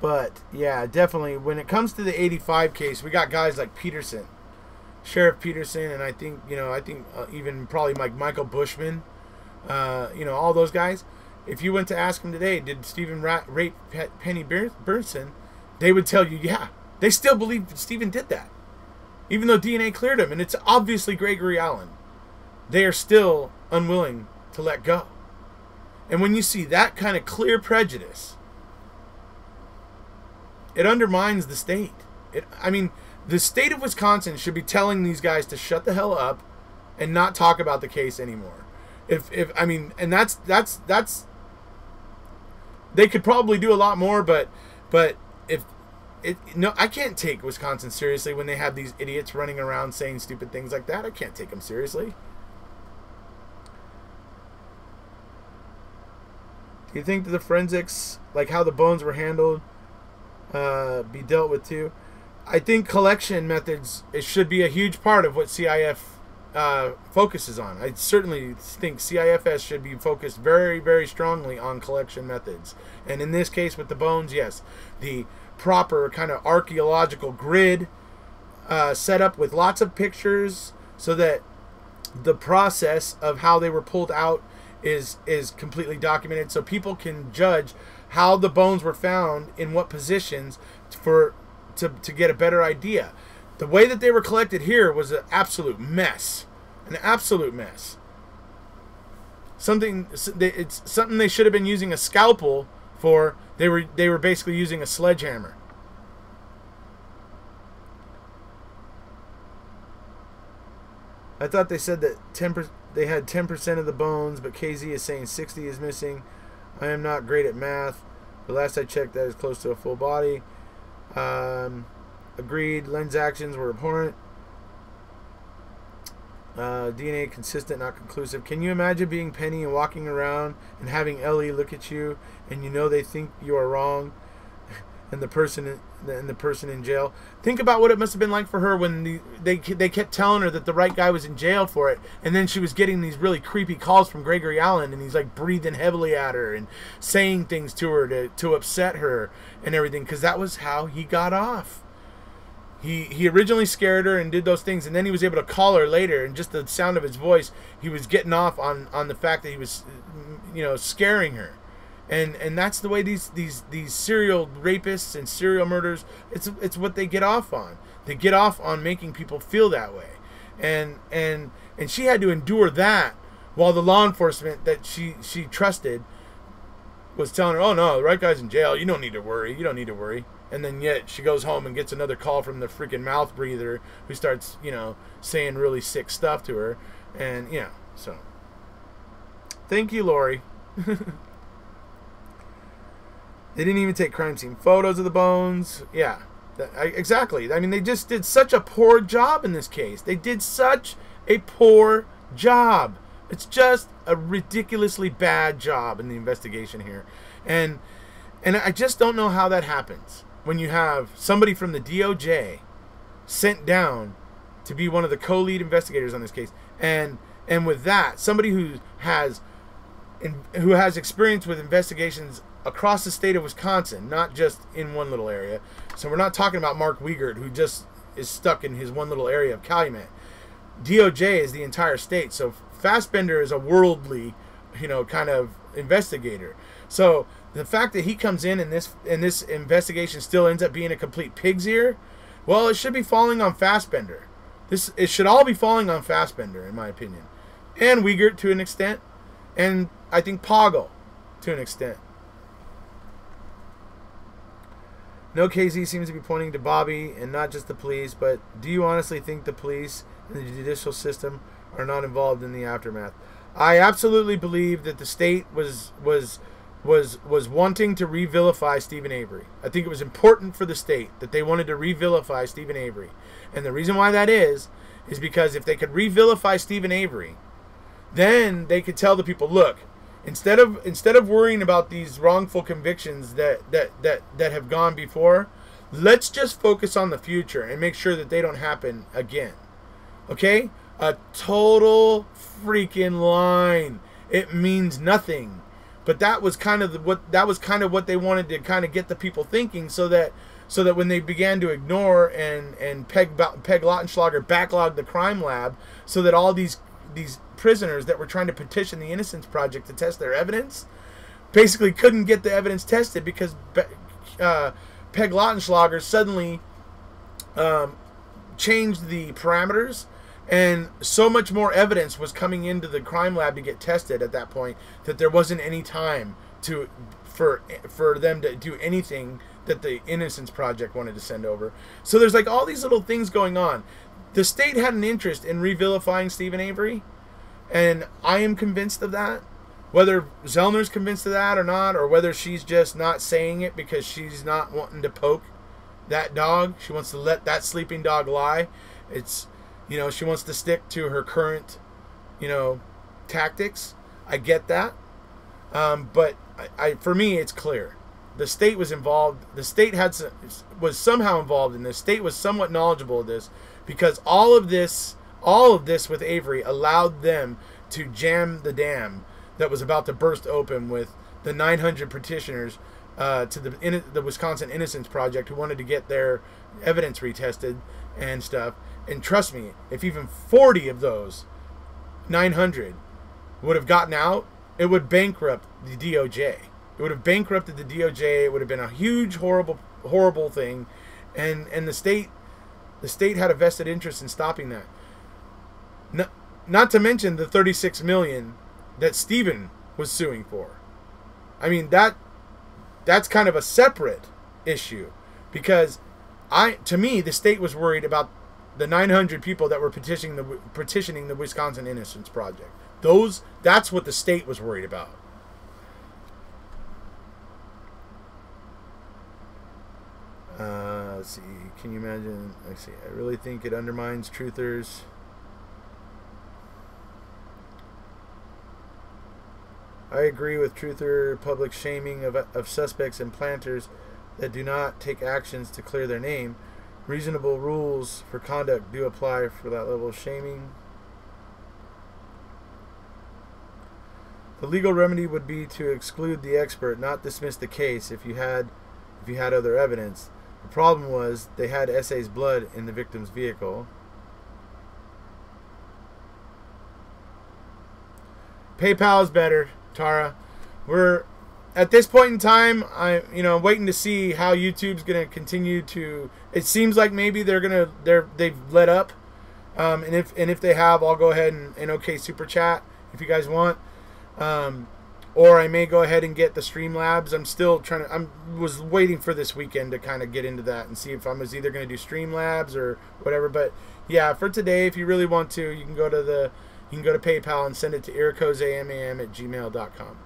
But yeah, definitely when it comes to the 85 case, we got guys like Peterson, Sheriff Peterson, and I think even probably like Michael Bushman, all those guys. If you went to ask them today, did Stephen rape Penny Burnson, they would tell you, yeah, they still believe Stephen did that, even though DNA cleared him, and it's obviously Gregory Allen. They are still unwilling to let go. And when you see that kind of clear prejudice, it undermines the state. The state of Wisconsin should be telling these guys to shut the hell up and not talk about the case anymore. And that's they could probably do a lot more, but I can't take Wisconsin seriously when they have these idiots running around saying stupid things like that. I can't take them seriously. Do you think that the forensics, like how the bones were handled, be dealt with too. I think collection methods, it should be a huge part of what CIF focuses on. I certainly think CIFS should be focused very, very strongly on collection methods. And in this case with the bones, yes, the proper kind of archaeological grid set up with lots of pictures so that the process of how they were pulled out is completely documented, so people can judge how the bones were found in what positions to get a better idea. The way that they were collected here was an absolute mess. An absolute mess. It's something they should have been using a scalpel for. They were basically using a sledgehammer. I thought they said that they had 10% of the bones, but KZ is saying 60 is missing. I am not great at math, but last I checked, that is close to a full body. Agreed. Lens actions were abhorrent. DNA consistent, not conclusive. Can you imagine being Penny and walking around and having Ellie look at you, and you know they think you are wrong, and the person in jail? Think about what it must have been like for her when they kept telling her that the right guy was in jail for it, and then she was getting these really creepy calls from Gregory Allen, and he's like breathing heavily at her and saying things to her to upset her and everything, because that was how he got off. He originally scared her and did those things, and then he was able to call her later, and just the sound of his voice, he was getting off on the fact that he was, scaring her. And that's the way these serial rapists and serial murderers, it's what they get off on. They get off on making people feel that way. And she had to endure that while the law enforcement that she trusted was telling her, "Oh no, the right guy's in jail. You don't need to worry. You don't need to worry." And then yet she goes home and gets another call from the freaking mouth breather who starts, saying really sick stuff to her. And, so. Thank you, Lori. They didn't even take crime scene photos of the bones. Yeah, exactly. I mean, they just did such a poor job in this case. They did such a poor job. It's just a ridiculously bad job in the investigation here. And I just don't know how that happens. When you have somebody from the DOJ sent down to be one of the co-lead investigators on this case, and with that, somebody who has experience with investigations across the state of Wisconsin, not just in one little area. So we're not talking about Mark Wiegert, who just is stuck in his one little area of Calumet. DOJ is the entire state, so Fassbender is a worldly, kind of investigator. So the fact that he comes in and this investigation still ends up being a complete pig's ear, well, it should be falling on Fassbender. It should all be falling on Fassbender, in my opinion, and Wiegert to an extent, and I think Poggle to an extent. No, KZ seems to be pointing to Bobby and not just the police, but do you honestly think the police and the judicial system are not involved in the aftermath? I absolutely believe that the state was wanting to re-vilify Stephen Avery. I think it was important for the state that they wanted to re-vilify Stephen Avery. And the reason why that is because if they could re-vilify Stephen Avery, then they could tell the people, look, instead of worrying about these wrongful convictions that have gone before, let's just focus on the future and make sure that they don't happen again. Okay? A total freaking line. It means nothing. But that was kind of what they wanted to kind of get the people thinking, so that when they began to ignore and Peg Lautenschlager backlogged the crime lab, so that all these prisoners that were trying to petition the Innocence Project to test their evidence basically couldn't get the evidence tested because Peg Lautenschlager suddenly changed the parameters, and so much more evidence was coming into the crime lab to get tested at that point that there wasn't any time for them to do anything that the Innocence Project wanted to send over. So there's like all these little things going on. The state had an interest in revilifying Stephen Avery, and I am convinced of that. Whether Zellner's convinced of that or not, or whether she's just not saying it because she's not wanting to poke that dog. She wants to let that sleeping dog lie. It's, she wants to stick to her current, tactics. I get that. But for me, it's clear. the state was involved. The state was somehow involved in this. The state was somewhat knowledgeable of this, because all of this with Avery allowed them to jam the dam that was about to burst open with the 900 petitioners to the Wisconsin Innocence Project, who wanted to get their evidence retested and stuff. And trust me, if even 40 of those 900 would have gotten out, it would bankrupt the DOJ. It would have bankrupted the DOJ. It would have been a huge, horrible thing, and the state had a vested interest in stopping that. Not to mention the $36 million that Stephen was suing for. I mean, that's kind of a separate issue, because to me the state was worried about the 900 people that were petitioning the Wisconsin Innocence Project. That's what the state was worried about. Let's see. Can you imagine? Let's see. I really think it undermines truthers. I agree with truther public shaming of suspects and planters that do not take actions to clear their name. Reasonable rules for conduct do apply for that level of shaming. The legal remedy would be to exclude the expert, not dismiss the case if you had other evidence. The problem was they had S.A.'s blood in the victim's vehicle. PayPal is better, Tara. We're at this point in time, I'm waiting to see how YouTube's gonna continue to. It seems like maybe they've let up, and if they have, I'll go ahead and okay super chat if you guys want, or I may go ahead and get the Streamlabs. I'm still trying to. Was waiting for this weekend to kind of get into that and see if I was either gonna do Streamlabs or whatever. But yeah, for today, if you really want to, you can go to PayPal and send it to erekosemam@gmail.com.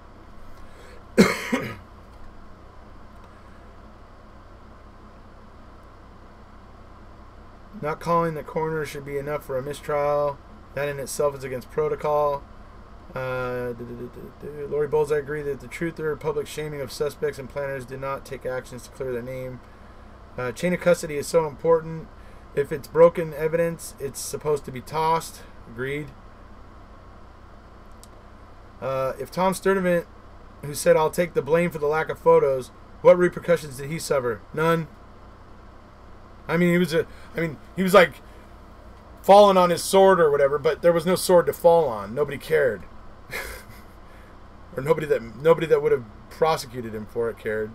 Not calling the coroner should be enough for a mistrial. That in itself is against protocol. Lori Bowles, I agree that the truther public shaming of suspects and planners did not take actions to clear their name. Chain of custody is so important. If it's broken evidence, it's supposed to be tossed. Agreed. If Tom Sturdivant, who said I'll take the blame for the lack of photos, what repercussions did he suffer? None. I mean, he was like falling on his sword or whatever, but there was no sword to fall on. Nobody cared. Or nobody that would have prosecuted him for it cared.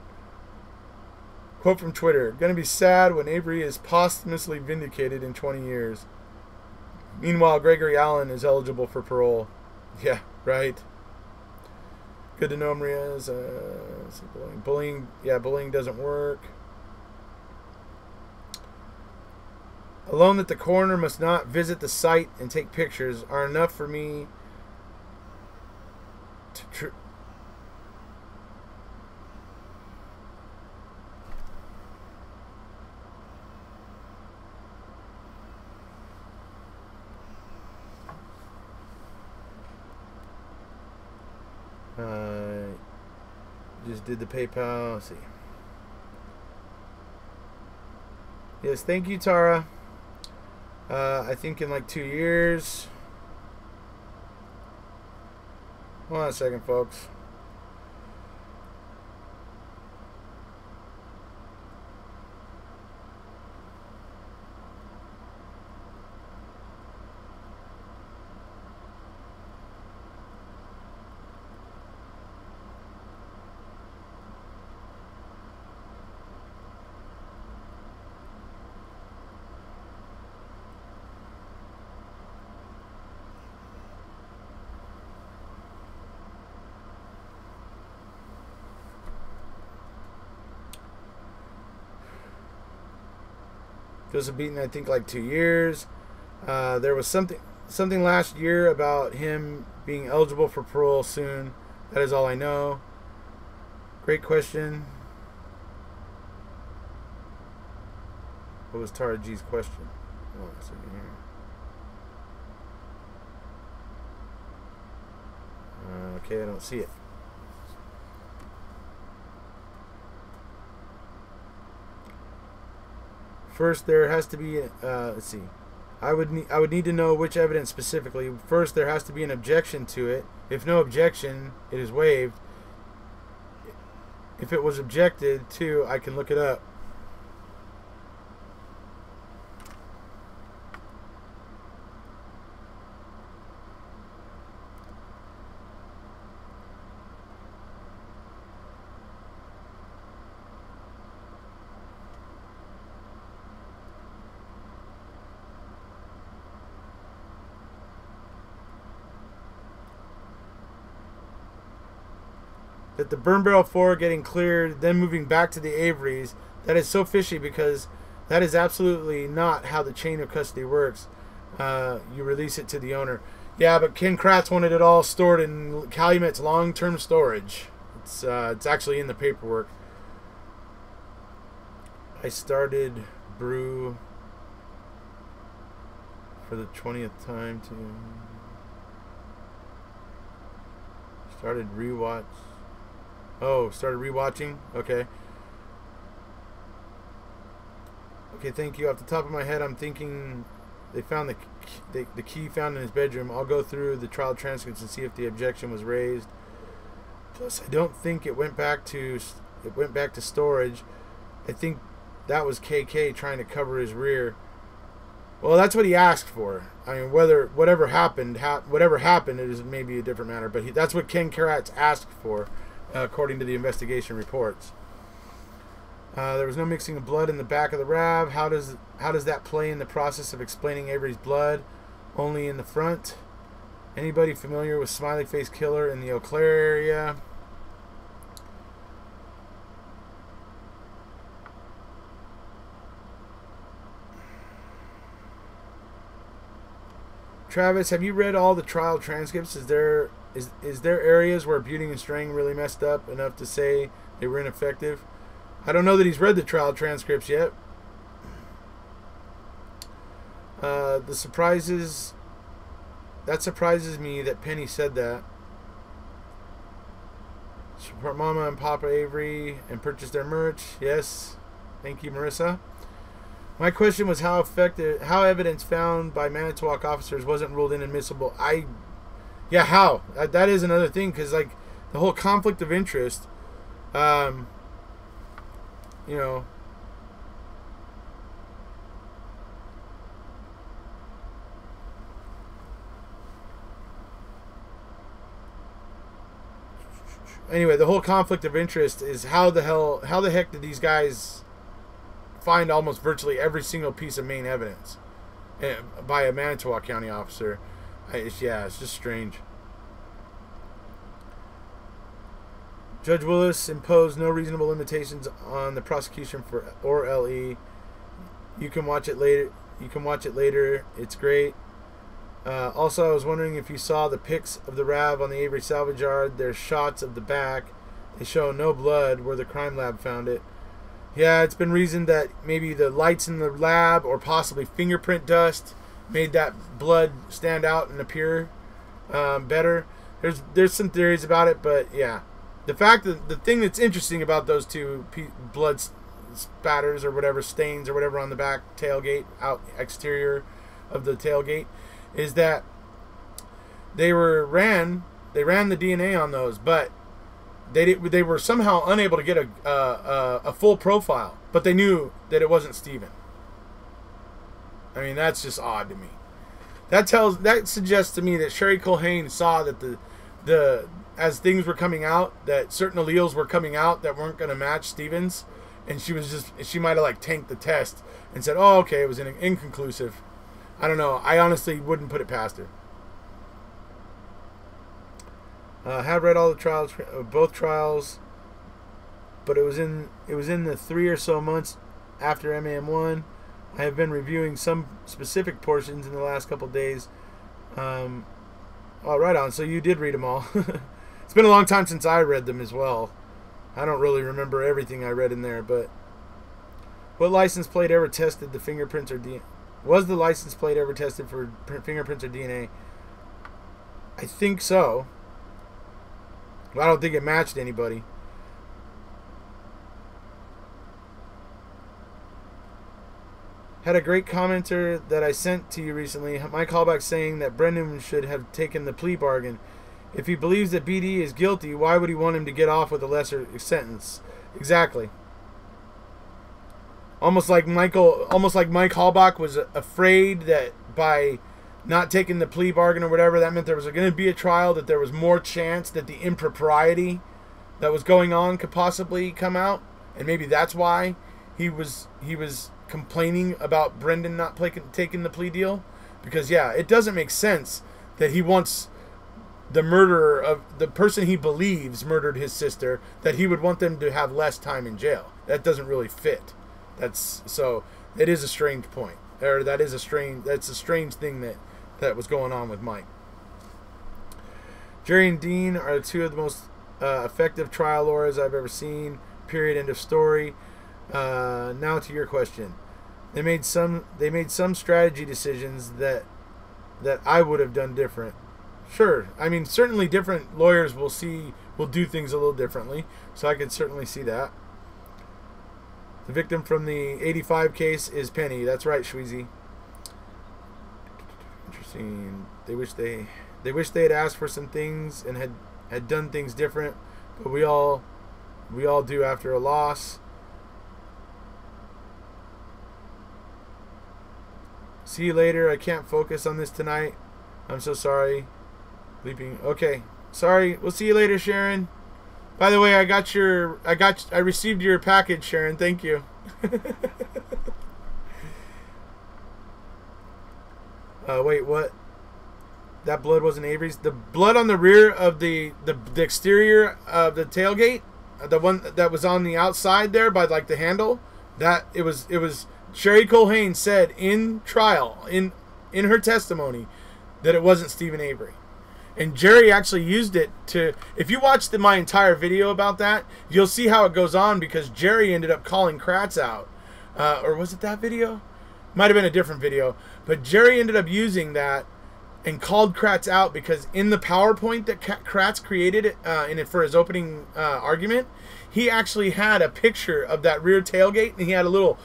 Quote from Twitter: "Gonna be sad when Avery is posthumously vindicated in 20 years. Meanwhile, Gregory Allen is eligible for parole." Yeah, right. Good to know, Maria's. Bullying. Yeah, bullying doesn't work. Alone that the coroner must not visit the site and take pictures are enough for me to just did the PayPal. Let's see. Yes, thank you, Tara. I think in like 2 years. Hold on a second, folks. Joseph Beaton, I think like 2 years. There was something last year about him being eligible for parole soon. That is all I know. Great question. What was Tara G's question? Hold on a second here. Okay, I don't see it. First, there has to be. Let's see. I would need to know which evidence specifically. First, there has to be an objection to it. If no objection, it is waived. If it was objected to, I can look it up. That the burn barrel 4 getting cleared, then moving back to the Averys, that is so fishy because that is absolutely not how the chain of custody works. You release it to the owner. Yeah, but Ken Kratz wanted it all stored in Calumet's long-term storage. It's actually in the paperwork. I started brew for the 20th time to started rewatch. Oh, started rewatching? Okay. Okay, thank you. Off the top of my head, I'm thinking they found the key found in his bedroom. I'll go through the trial transcripts and see if the objection was raised. Plus, I don't think it went back to storage. I think that was KK trying to cover his rear. Well, that's what he asked for. I mean, whatever happened, it is maybe a different matter. But that's what Ken Kratz asked for. According to the investigation reports, there was no mixing of blood in the back of the RAV. How does that play in the process of explaining Avery's blood? Only in the front. Anybody familiar with Smiley Face Killer in the Eau Claire area? Travis, have you read all the trial transcripts? Is there areas where Buting and Strang really messed up enough to say they were ineffective? I don't know that he's read the trial transcripts yet. That surprises me that Penny said that. Support Mama and Papa Avery and purchase their merch. Yes. Thank you, Marissa. My question was how evidence found by Manitowoc officers wasn't ruled inadmissible. Yeah, how? That is another thing, because, like, the whole conflict of interest, you know, anyway, the whole conflict of interest is how the heck did these guys find almost virtually every single piece of main evidence by a Manitowoc County officer? It's just strange. Judge Willis imposed no reasonable limitations on the prosecution or LE. You can watch it later. It's great. Also, I was wondering if you saw the pics of the RAV on the Avery salvage yard. There's shots of the back. They show no blood where the crime lab found it. Yeah, it's been reasoned that maybe the lights in the lab or possibly fingerprint dust made that blood stand out and appear better. There's some theories about it, but yeah. The thing that's interesting about those two blood spatters or whatever, stains or whatever on the back tailgate, exterior of the tailgate, is that they ran the DNA on those, but they were somehow unable to get a full profile, but they knew that it wasn't Steven. I mean, that's just odd to me. That suggests to me that Sherry Culhane saw that as things were coming out, that certain alleles were coming out that weren't going to match Steven's, and she might have like tanked the test and said, "Oh, okay, it was inconclusive." I don't know. I honestly wouldn't put it past her. Have read all the trials, both trials, but it was in the 3 or so months after MAM1. I have been reviewing some specific portions in the last couple of days. Oh, right on. So you did read them all. It's been a long time since I read them as well. I don't really remember everything I read in there, but what license plate ever tested the fingerprints or DNA? Was the license plate ever tested for fingerprints or DNA? I think so. Well, I don't think it matched anybody. Had a great commenter that I sent to you recently. My callback saying that Brendan should have taken the plea bargain. If he believes that BD is guilty, why would he want him to get off with a lesser sentence? Exactly. Almost like Mike Halbach was afraid that by not taking the plea bargain or whatever, that meant there was going to be a trial, that there was more chance that the impropriety that was going on could possibly come out, and maybe that's why he was complaining about Brendan not taking the plea deal. Because yeah, it doesn't make sense that he wants the murderer of the person he believes murdered his sister, that he would want them to have less time in jail. That doesn't really fit. So it is a strange point, or that's a strange thing that was going on with Mike. Jerry and Dean are two of the most effective trial lawyers I've ever seen. Period. End of story. Now to your question. They made some strategy decisions that I would have done different. Sure. I mean, certainly different lawyers will do things a little differently. So I could certainly see that. The victim from the 85 case is Penny. That's right, Shweezy. Interesting. They wish they had asked for some things and had done things different, but we all do after a loss. See you later. I can't focus on this tonight. I'm so sorry. Bleeping. Okay. Sorry. We'll see you later, Sharon. By the way, I received your package, Sharon. Thank you. Wait, what? That blood wasn't Avery's? The blood on the rear of the exterior of the tailgate, the one that was on the outside there by like the handle, that it was Sherry Colhane said in trial, in her testimony, that it wasn't Stephen Avery. And Jerry actually used it to, if you watch my entire video about that, you'll see how it goes on, because Jerry ended up calling Kratz out. Or was it that video? Might have been a different video. But Jerry ended up using that and called Kratz out, because in the PowerPoint that Kratz created for his opening argument, he actually had a picture of that rear tailgate, and he had a little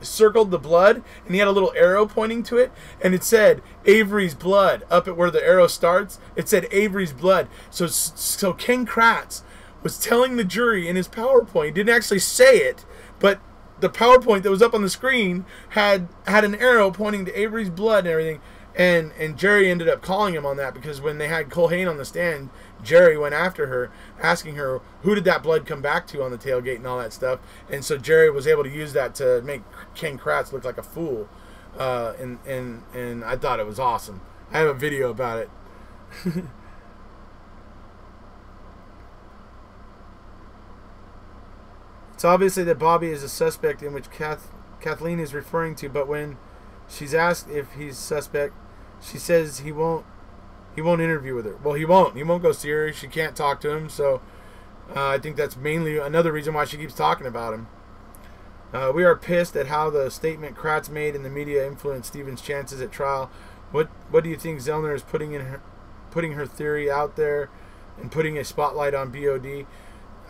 circled the blood, and he had a little arrow pointing to it, and it said Avery's blood up at where the arrow starts. It said Avery's blood. So Ken Kratz was telling the jury in his PowerPoint, didn't actually say it, but the PowerPoint that was up on the screen had an arrow pointing to Avery's blood and everything. And Jerry ended up calling him on that, because when they had Colhane on the stand, Jerry went after her, asking her, who did that blood come back to on the tailgate and all that stuff. And so Jerry was able to use that to make Ken Kratz look like a fool. And I thought it was awesome. I have a video about it. It's obviously that Bobby is a suspect in which Kathleen is referring to, but when she's asked if he's suspect, she says he won't interview with her. Well, he won't go see her. She can't talk to him. So I think that's mainly another reason why she keeps talking about him. We are pissed at how the statement Kratz made in the media influenced Stephen's chances at trial. What do you think Zellner is putting her theory out there and putting a spotlight on BOD?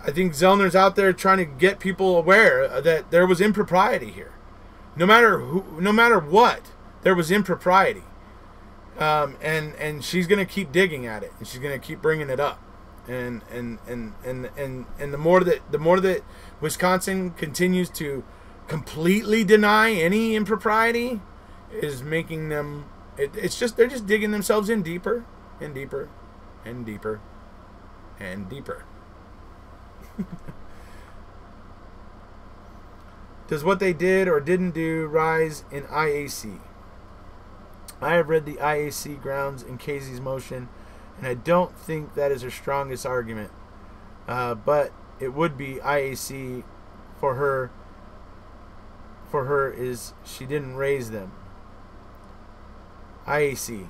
I think Zellner's out there trying to get people aware that there was impropriety here. No matter what, there was impropriety. And she's gonna keep digging at it, and she's gonna keep bringing it up, and the more that Wisconsin continues to completely deny any impropriety, is making them. They're just digging themselves in deeper and deeper and deeper and deeper. Does what they did or didn't do rise in IAC? I have read the IAC grounds in Casey's motion, and I don't think that is her strongest argument. But it would be IAC for her. For her is she didn't raise them. IAC.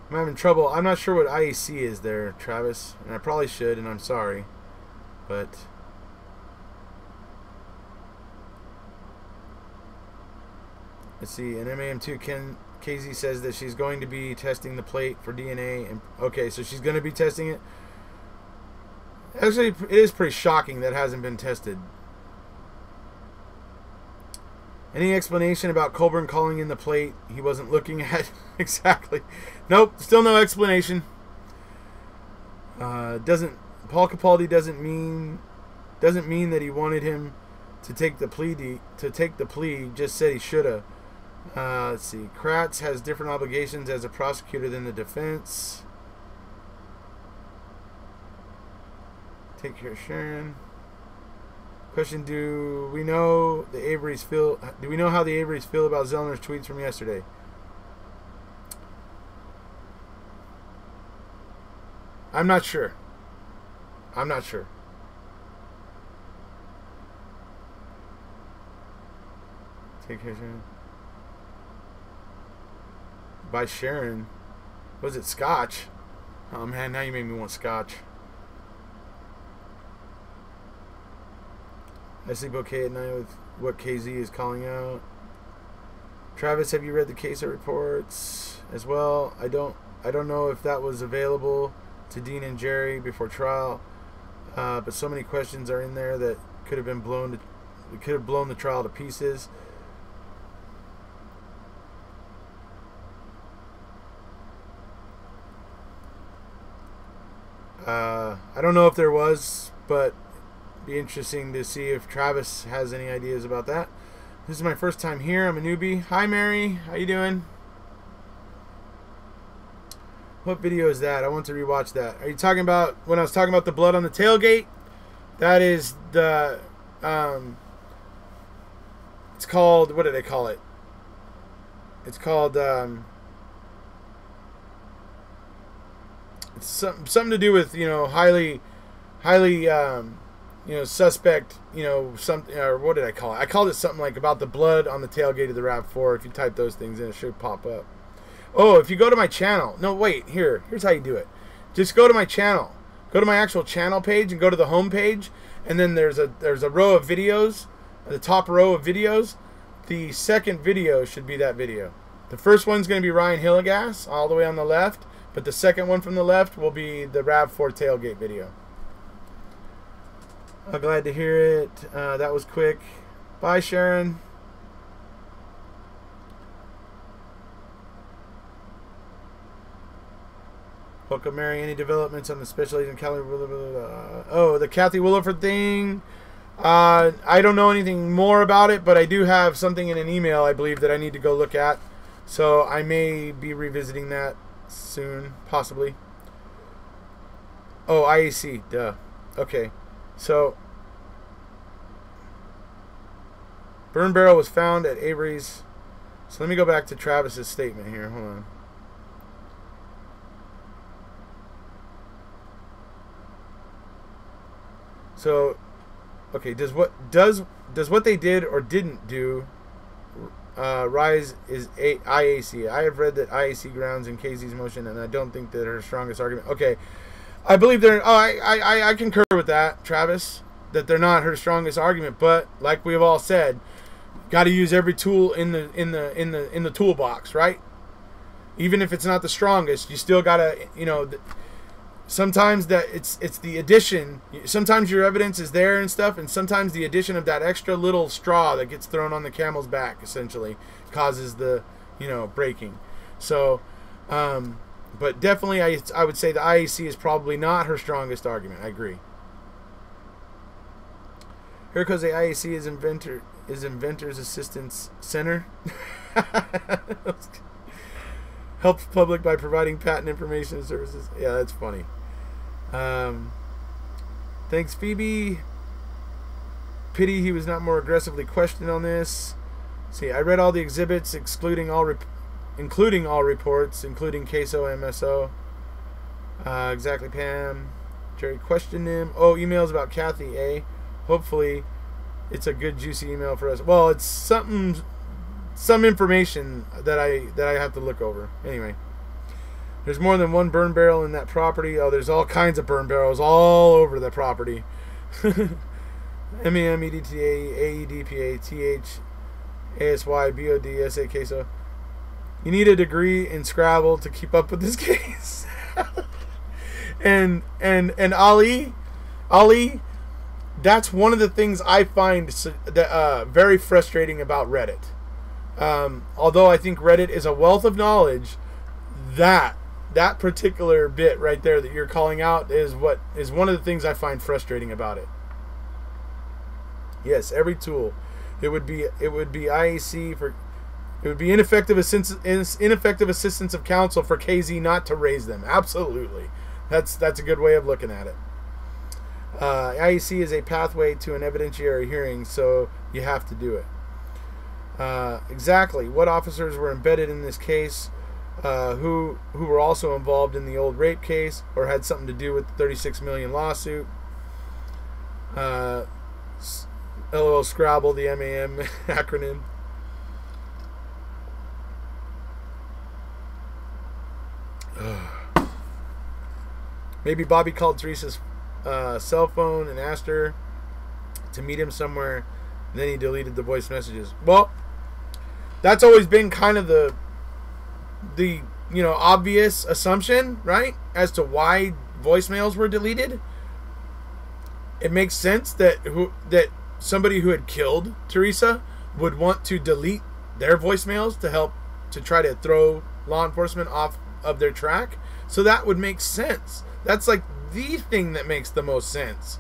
I'm having trouble. I'm not sure what IAC is there, Travis, and I probably should, and I'm sorry, but let's see. An MAM2 KZ says that she's going to be testing the plate for DNA. And okay, so she's going to be testing it. Actually, it is pretty shocking that it hasn't been tested. Any explanation about Colburn calling in the plate he wasn't looking at? Exactly. Nope, still no explanation. Paul Capaldi doesn't mean that he wanted him to take the plea. Just said he shoulda. Let's see. Kratz has different obligations as a prosecutor than the defense. Take care, Sharon. Question: Do we know how the Averys feel about Zellner's tweets from yesterday? I'm not sure. Take care, Sharon. By Sharon. Was it Scotch? Oh man, now you made me want Scotch. I sleep okay at night with what KZ is calling out. Travis, have you read the case reports as well? I don't know if that was available to Dean and Jerry before trial, but so many questions are in there that could have blown the trial to pieces. I don't know if there was, but be interesting to see if Travis has any ideas about that. This is my first time here. I'm a newbie. Hi, Mary. How you doing? What video is that? I want to rewatch that. Are you talking about when I was talking about the blood on the tailgate? That is the it's called, what do they call it? It's called it's something to do with, highly suspect, something, or what did I call it? I called it something like about the blood on the tailgate of the RAV4. If you type those things in, it should pop up. Oh, if you go to my channel. No, wait, here's how you do it. Just go to my channel. Go to my actual channel page and go to the home page, and then there's a row of videos, the top row of videos. The second video should be that video. The first one's going to be Ryan Hillegas, all the way on the left, but the second one from the left will be the RAV4 tailgate video. I'm glad to hear it. That was quick. Bye, Sharon. Welcome, Mary. Any developments on the special agent Kelly? Oh, the Kathy Williford thing. I don't know anything more about it, but I do have something in an email, I believe, that I need to go look at. So I may be revisiting that soon, possibly. Oh, IAC. Duh. Okay. So, burn barrel was found at Avery's. So let me go back to Travis's statement here. Hold on. So, okay, does what they did or didn't do rise is IAC? I have read that IAC grounds in KZ's motion, and I don't think that her strongest argument. Okay, I believe they're. Oh, I concur with that, Travis. That they're not her strongest argument, but like we've all said, got to use every tool in the toolbox, right? Even if it's not the strongest, you still gotta, sometimes that it's the addition. Sometimes your evidence is there and stuff, and sometimes the addition of that extra little straw that gets thrown on the camel's back essentially causes the breaking. So, but definitely I would say the IAC is probably not her strongest argument. I agree. Erekose IAC is Inventors Assistance Center. Helps public by providing patent information and services. Yeah, that's funny. Thanks, Phoebe. Pity he was not more aggressively questioned on this. See, I read all the exhibits, including all reports, including CASO, MSO. Exactly, Pam. Jerry questioned him. Oh, emails about Kathy, eh? Hopefully, it's a good, juicy email for us. Well, it's some information that I have to look over. Anyway, there's more than one burn barrel in that property. Oh, there's all kinds of burn barrels all over the property. MEM, EDTA, AEDPA, TH, ASY, BOD, SA, queso. You need a degree in Scrabble to keep up with this case. and Ali, that's one of the things I find very frustrating about Reddit. Although I think Reddit is a wealth of knowledge, that particular bit right there that you're calling out is one of the things I find frustrating about it. Yes, every tool. It would be IAC for. It would be ineffective assistance of counsel for KZ not to raise them. Absolutely, that's a good way of looking at it. IAC is a pathway to an evidentiary hearing, so you have to do it. Exactly. What officers were embedded in this case? Who were also involved in the old rape case or had something to do with the 36 million lawsuit? LOL Scrabble, the MAM acronym. Maybe Bobby called Teresa's cell phone and asked her to meet him somewhere, and then he deleted the voice messages. Well, that's always been kind of the obvious assumption, right, as to why voicemails were deleted. It makes sense that somebody who had killed Teresa would want to delete their voicemails to try to throw law enforcement off of their track. So that would make sense. That's like the thing that makes the most sense.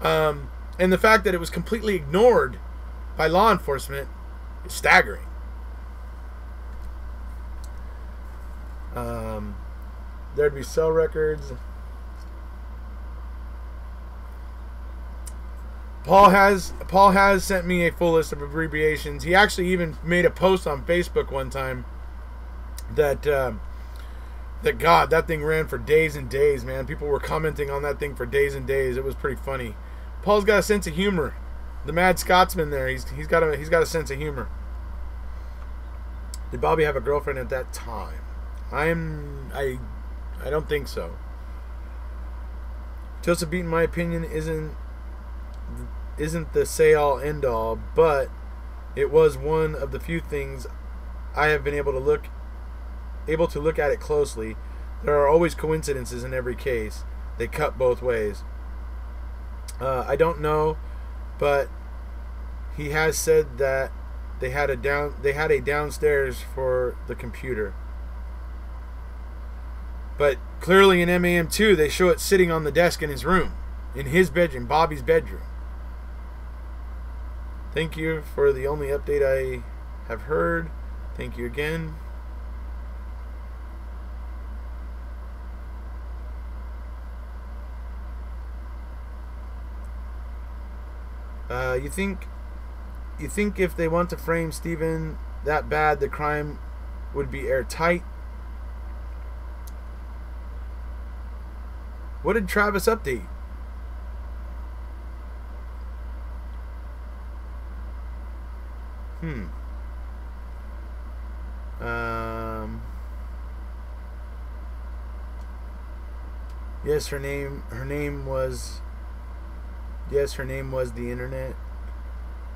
And the fact that it was completely ignored by law enforcement is staggering. There'd be cell records. Paul has sent me a full list of abbreviations. He actually even made a post on Facebook one time that God, that thing ran for days and days, man. People were commenting on that thing for days and days. It was pretty funny. Paul's got a sense of humor. The Mad Scotsman there. He's got a sense of humor. Did Bobby have a girlfriend at that time? I don't think so. Joseph Beat, in my opinion, isn't the say-all, end-all, but it was one of the few things I have been able to look at it closely. There are always coincidences in every case. They cut both ways. I don't know, but he has said that they had a downstairs for the computer. But clearly in MAM 2, they show it sitting on the desk in his room, in his bedroom, Bobby's bedroom. Thank you for the only update I have heard. Thank you again. You think if they want to frame Stephen that bad, the crime would be airtight? What did Travis update? Yes, her name was the internet.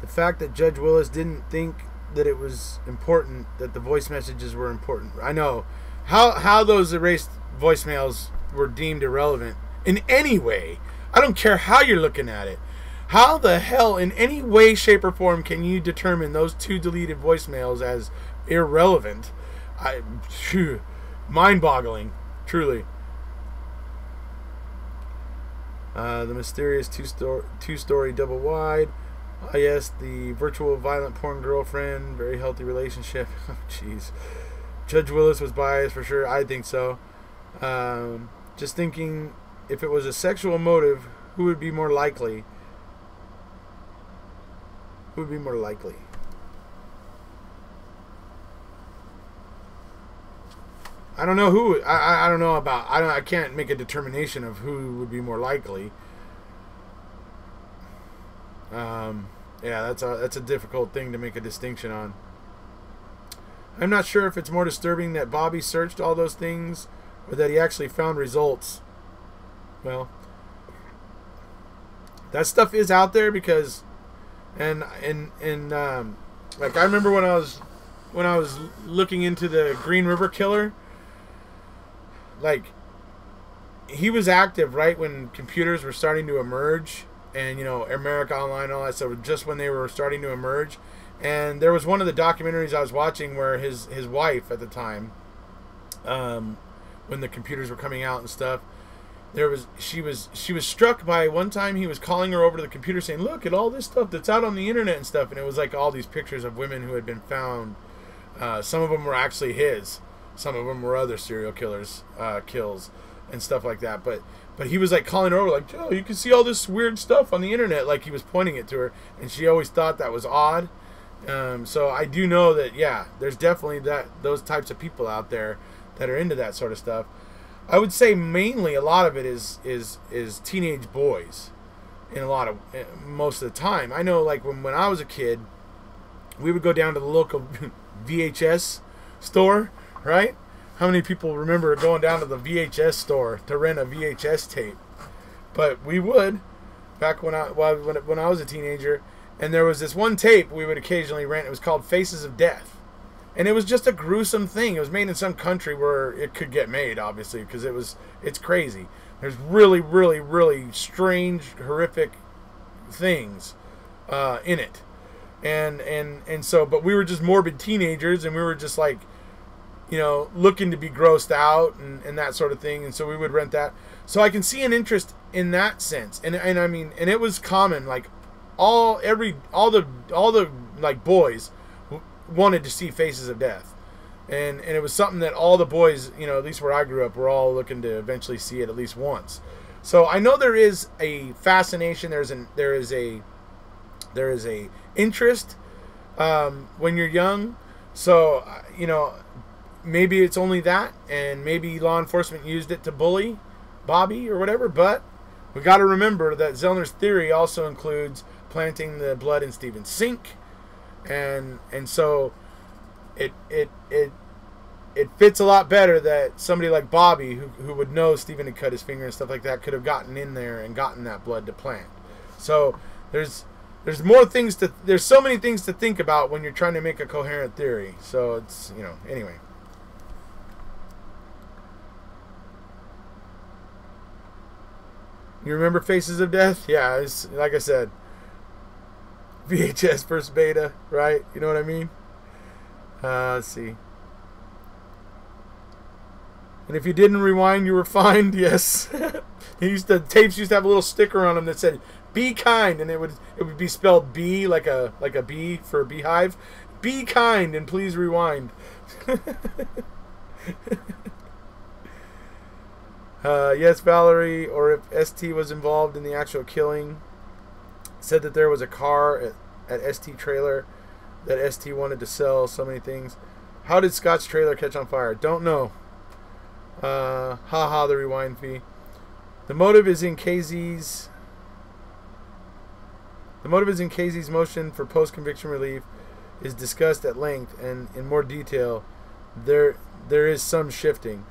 The fact that Judge Willis didn't think that it was important, that the voice messages were important. I know how those erased voicemails were deemed irrelevant in any way. I don't care how you're looking at it. How the hell, in any way, shape, or form, can you determine those two deleted voicemails as irrelevant? Mind-boggling, truly. The mysterious two-story double wide. Yes, the virtual violent porn girlfriend. Very healthy relationship. Oh, jeez. Judge Willis was biased for sure. I think so. Just thinking, if it was a sexual motive, who would be more likely? Who would be more likely? I don't know who. I don't know about. I can't make a determination of who would be more likely. Yeah, that's a difficult thing to make a distinction on. I'm not sure if it's more disturbing that Bobby searched all those things or that he actually found results. Well, that stuff is out there because, and like I remember when I was when I was looking into the Green River Killer, like, he was active right when computers were starting to emerge, and, you know, America Online and all that stuff, just when they were starting to emerge. And there was one of the documentaries I was watching where his wife at the time, when the computers were coming out and stuff, she was struck by one time he was calling her over to the computer saying, look at all this stuff that's out on the internet and stuff, and it was like all these pictures of women who had been found. Some of them were actually his, some of them were other serial killers kills and stuff like that, but he was like calling her over like, Joe, you can see all this weird stuff on the internet, like he was pointing it to her, and she always thought that was odd. So I do know that, yeah, there's definitely those types of people out there that are into that sort of stuff. I would say mainly a lot of it is teenage boys, in most of the time. I know, like, when I was a kid, we would go down to the local VHS store, right? How many people remember going down to the VHS store to rent a VHS tape? But we would, back when I was a teenager, and there was this one tape we would occasionally rent. It was called Faces of Death. And it was just a gruesome thing. It was made in some country where it could get made, obviously, because it's crazy. There's really, really, really strange, horrific things in it. And so, but we were just morbid teenagers, and we were just like, you know, looking to be grossed out and that sort of thing. And so we would rent that. So I can see an interest in that sense. And I mean, and it was common, like all the like boys wanted to see Faces of Death, and it was something that all the boys, you know, at least where I grew up, were all looking to eventually see it at least once. So I know there is a fascination, there is a interest when you're young. So you know, maybe it's only that, and maybe law enforcement used it to bully Bobby or whatever. But we got to remember that Zellner's theory also includes planting the blood in Stephen's sink. And so it fits a lot better that somebody like Bobby, who would know Stephen had cut his finger and stuff like that, could have gotten in there and gotten that blood to plant. So there's more things there's so many things to think about when you're trying to make a coherent theory. So it's, you know, anyway. You remember Faces of Death? Yeah, it's, like I said, VHS first beta, right? You know what I mean? Let's see. And if you didn't rewind, you were fined. Yes. Tapes used to have a little sticker on them that said "Be kind," and it would be spelled "B" like a bee for a beehive. Be kind and please rewind. Yes, Valerie, or if ST was involved in the actual killing. Said that there was a car at ST trailer that ST wanted to sell so many things. How did Scott's trailer catch on fire? Don't know. The rewind fee. The motive is in KZ's motion for post-conviction relief is discussed at length and in more detail. There is some shifting.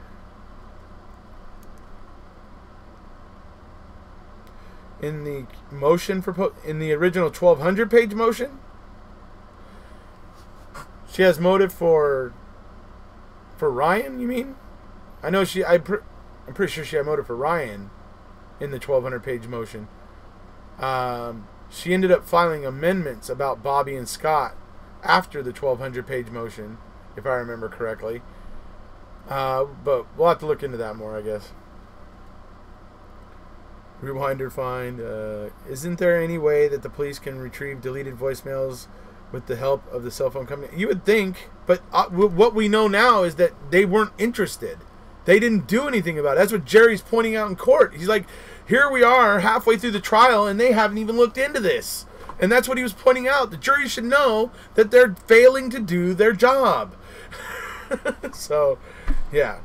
In the motion for in the original 1200 page motion, she has motive for Ryan, you mean? I know I'm pretty sure she had motive for Ryan in the 1200 page motion. She ended up filing amendments about Bobby and Scott after the 1200 page motion, if I remember correctly. But we'll have to look into that more, I guess. Rewind or find. Isn't there any way that the police can retrieve deleted voicemails with the help of the cell phone company? You would think, but what we know now is that they weren't interested. They didn't do anything about it. That's what Jerry's pointing out in court. He's like, here we are halfway through the trial and they haven't even looked into this. And that's what he was pointing out. The jury should know that they're failing to do their job. So, yeah.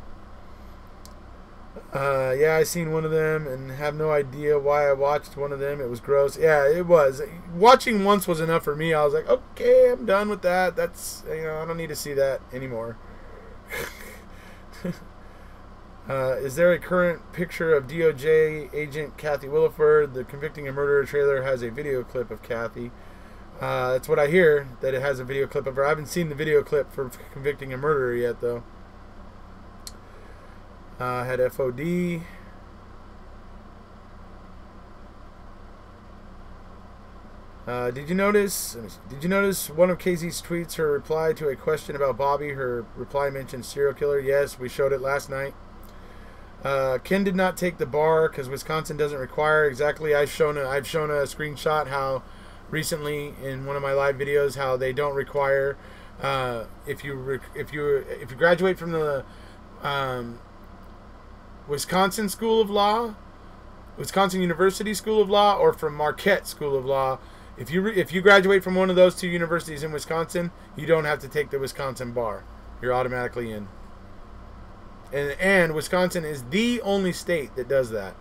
Yeah, I seen one of them and have no idea why I watched one of them. It was gross. Yeah, it was. Watching once was enough for me. I was like, okay, I'm done with that. That's, you know, I don't need to see that anymore. Is there a current picture of DOJ agent Kathy Williford? The Convicting a Murderer trailer has a video clip of Kathy. That's what I hear, that it has a video clip of her. I haven't seen the video clip for convicting a murderer yet, though. Had FOD. Did you notice one of Casey's tweets, her reply to a question about Bobby? Her reply mentioned serial killer. Yes, we showed it last night. Ken did not take the bar because Wisconsin doesn't require. Exactly. I've shown a screenshot how recently in one of my live videos how they don't require if you graduate from the Wisconsin School of Law, Wisconsin University School of Law, or from Marquette School of Law. If you graduate from one of those two universities in Wisconsin, you don't have to take the Wisconsin bar. You're automatically in. And Wisconsin is the only state that does that.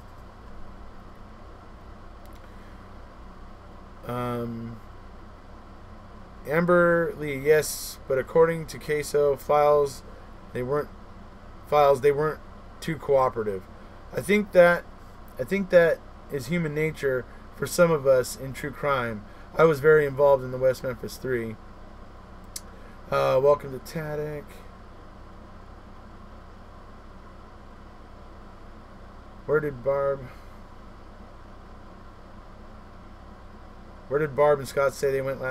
Amber Lee, yes, but according to Queso files, they weren't too cooperative. I think that is human nature for some of us in true crime. I was very involved in the West Memphis 3. Welcome to Tadek. Where did Barb and Scott say they went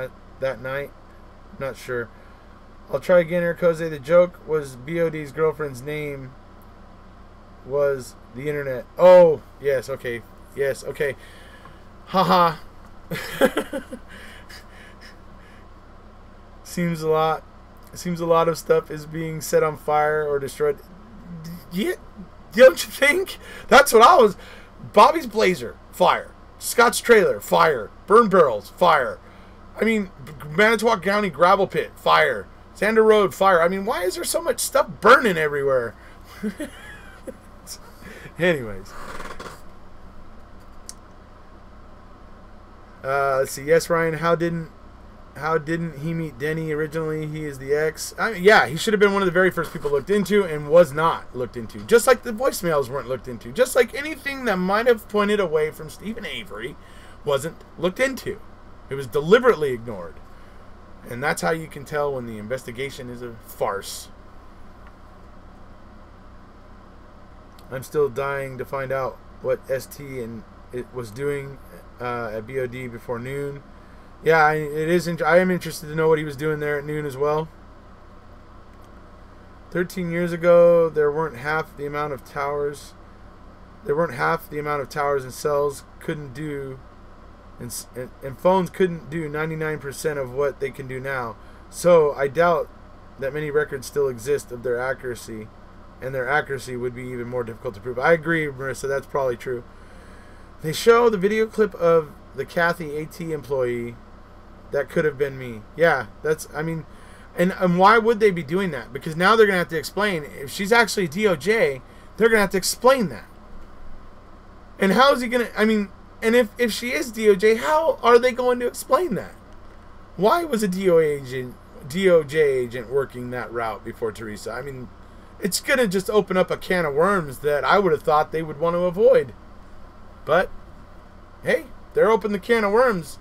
that night? I'm not sure. I'll try again, Erekose. The joke was BOD's girlfriend's name was the internet. Oh, yes, okay. Yes, okay. Haha. Seems a lot of stuff is being set on fire or destroyed. Yeah, don't you think? That's what I was. Bobby's Blazer, fire. Scott's trailer, fire. Burn barrels, fire. I mean, Manitowoc County gravel pit, fire. Sander Road, fire. I mean, why is there so much stuff burning everywhere? Anyways. Let's see. Yes, Ryan. How didn't he meet Denny originally? He is the ex. Yeah, he should have been one of the very first people looked into and was not looked into. Just like the voicemails weren't looked into. Just like anything that might have pointed away from Stephen Avery wasn't looked into. It was deliberately ignored. And that's how you can tell when the investigation is a farce. I'm still dying to find out what ST and it was doing at BOD before noon. Yeah, I am interested to know what he was doing there at noon as well. 13 years ago, there weren't half the amount of towers. And cells couldn't do, and phones couldn't do 99% of what they can do now. So I doubt that many records still exist of their accuracy, and their accuracy would be even more difficult to prove. I agree, Marissa. That's probably true. They show the video clip of the Kathy AT employee. That could have been me. Yeah, and why would they be doing that? Because now they're going to have to explain. If she's actually DOJ, they're going to have to explain that. And how is he going to, and if she is DOJ, how are they going to explain that? Why was a DOJ agent working that route before Teresa? It's going to just open up a can of worms that I would have thought they would want to avoid. But, hey, they're opening the can of worms.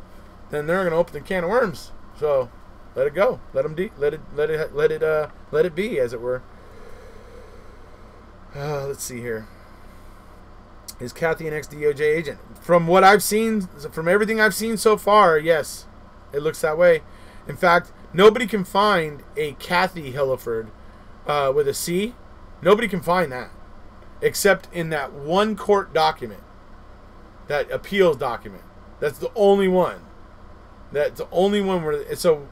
Then they're going to open the can of worms. So let it go. Let it be, as it were. Let's see here. Is Kathy an ex-DOJ agent? From what I've seen, from everything I've seen so far, yes, it looks that way. In fact, nobody can find a Kathy Hilliford with a C. Nobody can find that, except in that one court document, that appeals document. That's the only one. That's the only one where. So,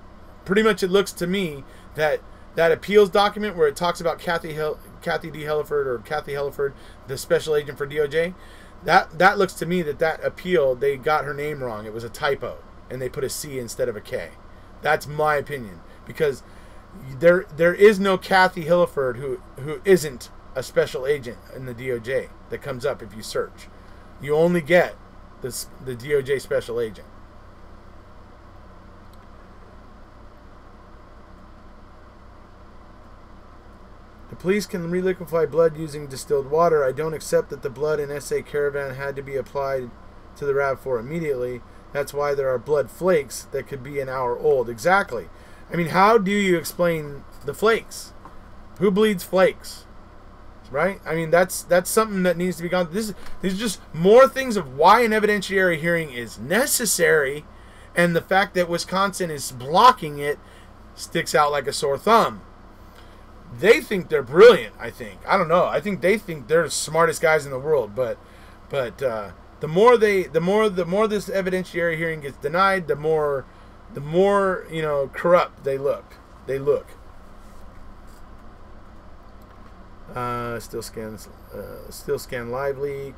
pretty much, it looks to me that appeals document where it talks about Kathy D. Hilliford or Kathy Hilliford, the special agent for DOJ. That looks to me that appeal, they got her name wrong. It was a typo, and they put a C instead of a K. That's my opinion, because there is no Kathy Hilliford who isn't a special agent in the DOJ that comes up if you search. You only get the DOJ special agent. The police can reliquefy blood using distilled water. I don't accept that the blood in SA Caravan had to be applied to the RAV4 immediately. That's why there are blood flakes that could be an hour old. Exactly. I mean, how do you explain the flakes? Who bleeds flakes? Right? I mean, that's something that needs to be gone. These are just more things of why an evidentiary hearing is necessary, and the fact that Wisconsin is blocking it sticks out like a sore thumb. They think they're brilliant, I think. I don't know. I think they think they're the smartest guys in the world, but the more this evidentiary hearing gets denied, the more corrupt they look. Still scan live leak.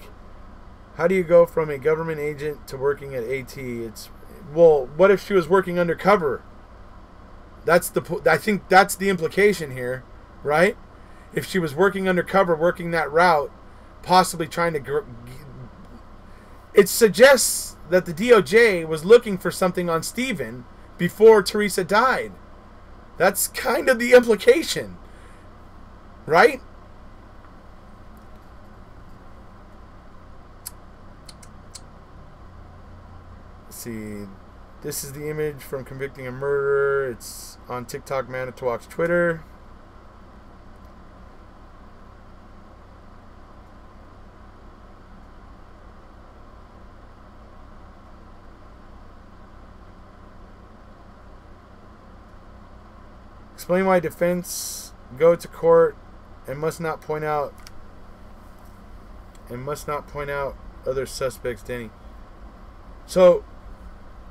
How do you go from a government agent to working at AT? What if she was working undercover? I think that's the implication here, right? If she was working undercover, working that route, possibly trying to... It suggests that the DOJ was looking for something on Stephen before Teresa died. That's kind of the implication, right? See, this is the image from convicting a murderer. It's on TikTok, Manitowoc's Twitter. Explain why defense go to court and must not point out other suspects, Denny. So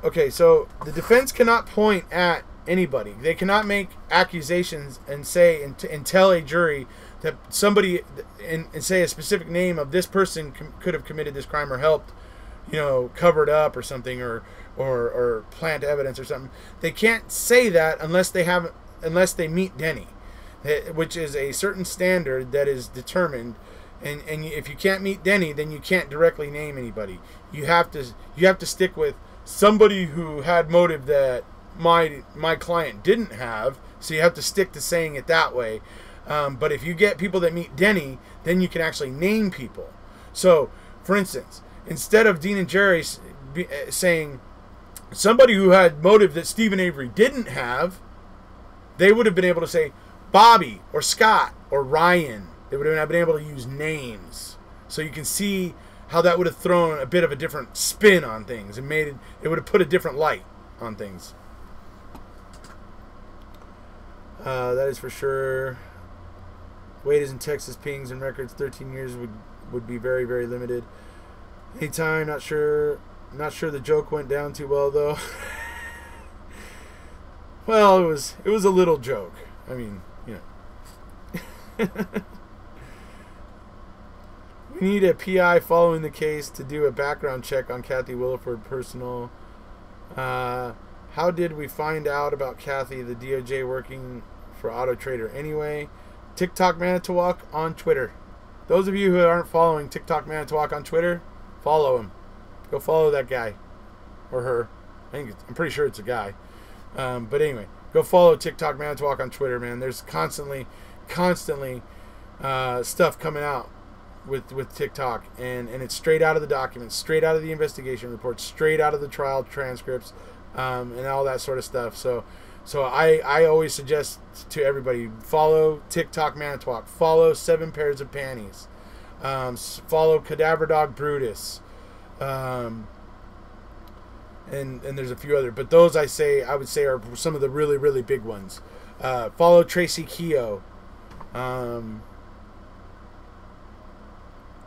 the defense cannot point at anybody. They cannot make accusations and say and tell a jury that somebody and say a specific name of this person could have committed this crime or helped, cover it up or something or plant evidence or something. They can't say that unless they meet Denny, which is a certain standard that is determined. And if you can't meet Denny, then you can't directly name anybody. You have to stick with somebody who had motive that my client didn't have. So you have to stick to saying it that way. But if you get people that meet Denny, then you can actually name people. So, for instance, instead of Dean and Jerry saying somebody who had motive that Stephen Avery didn't have, they would have been able to say Bobby or Scott or Ryan. They would have been able to use names. So you can see how that would have thrown a bit of a different spin on things and it would have put a different light on things. That is for sure. Wages in Texas pings and records 13 years would be very, very limited. Anytime, not sure the joke went down too well though. Well, it was a little joke. I mean, We need a PI following the case to do a background check on Kathy Williford personal. How did we find out about Kathy, the DOJ working for Auto Trader anyway? TikTok Manitowoc on Twitter. Those of you who aren't following TikTok Manitowoc on Twitter, follow him. Go follow that guy or her. I'm pretty sure it's a guy. But anyway, go follow TikTok Manitowoc on Twitter, man. There's constantly stuff coming out with TikTok, and it's straight out of the documents, straight out of the investigation reports, straight out of the trial transcripts, and all that sort of stuff. So I always suggest to everybody, follow TikTok Manitowoc, follow 7 Pairs of Panties, follow Cadaver Dog Brutus, and there's a few other, but those I would say are some of the really, really big ones. Follow Tracy Keogh,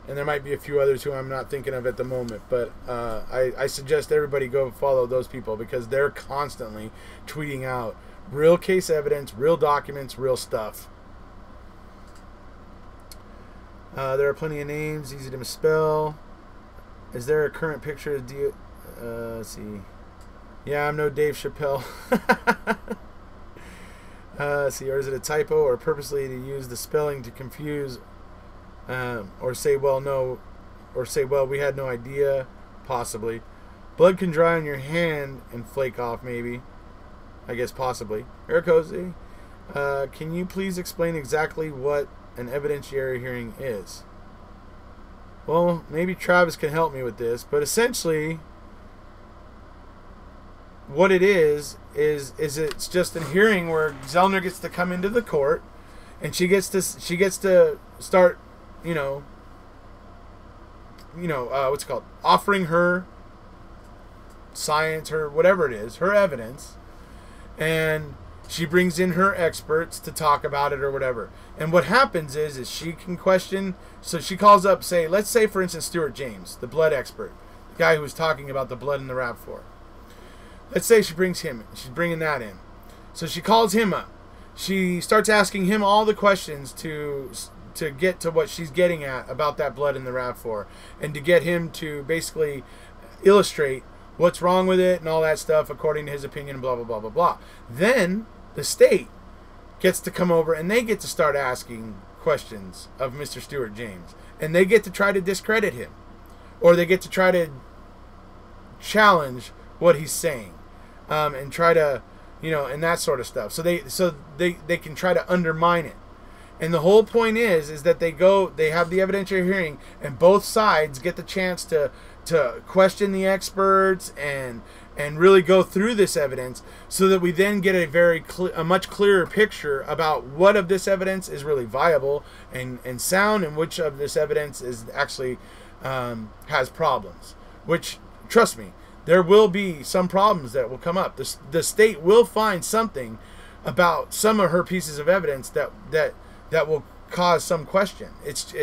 and there might be a few others who I'm not thinking of at the moment, but I suggest everybody go follow those people because they're constantly tweeting out real case evidence, real documents, real stuff. There are plenty of names, easy to misspell. Is there a current picture of let's see. Yeah, I'm no Dave Chappelle. See, or is it a typo or purposely to use the spelling to confuse, or say, well, no, or say, well, we had no idea, possibly. Blood can dry on your hand and flake off, maybe. I guess possibly. Erekose, can you please explain exactly what an evidentiary hearing is? Well, maybe Travis can help me with this, but essentially, what it is it's just a hearing where Zellner gets to come into the court, and she gets to start, what's it called, offering her science, her whatever it is, her evidence, and she brings in her experts to talk about it or whatever. And what happens is she can question. So she calls up, let's say for instance Stuart James, the blood expert, the guy who was talking about the blood in the RAV4. Let's say she brings him. She's bringing that in. So she calls him up. She starts asking him all the questions to get to what she's getting at about that blood in the RAV4, and to get him to basically illustrate what's wrong with it and all that stuff according to his opinion, blah, blah, blah, blah, blah. Then the state gets to come over, and they get to start asking questions of Mr. Stuart James. And they get to try to discredit him. Or they get to try to challenge what he's saying. And try to, and that sort of stuff. So they can try to undermine it. And the whole point is that they have the evidentiary hearing, and both sides get the chance to question the experts and really go through this evidence, so that we then get a much clearer picture about what of this evidence is really viable and sound, and which of this evidence is actually has problems. Which, trust me, there will be some problems that will come up. The state will find something about some of her pieces of evidence that will cause some question. It's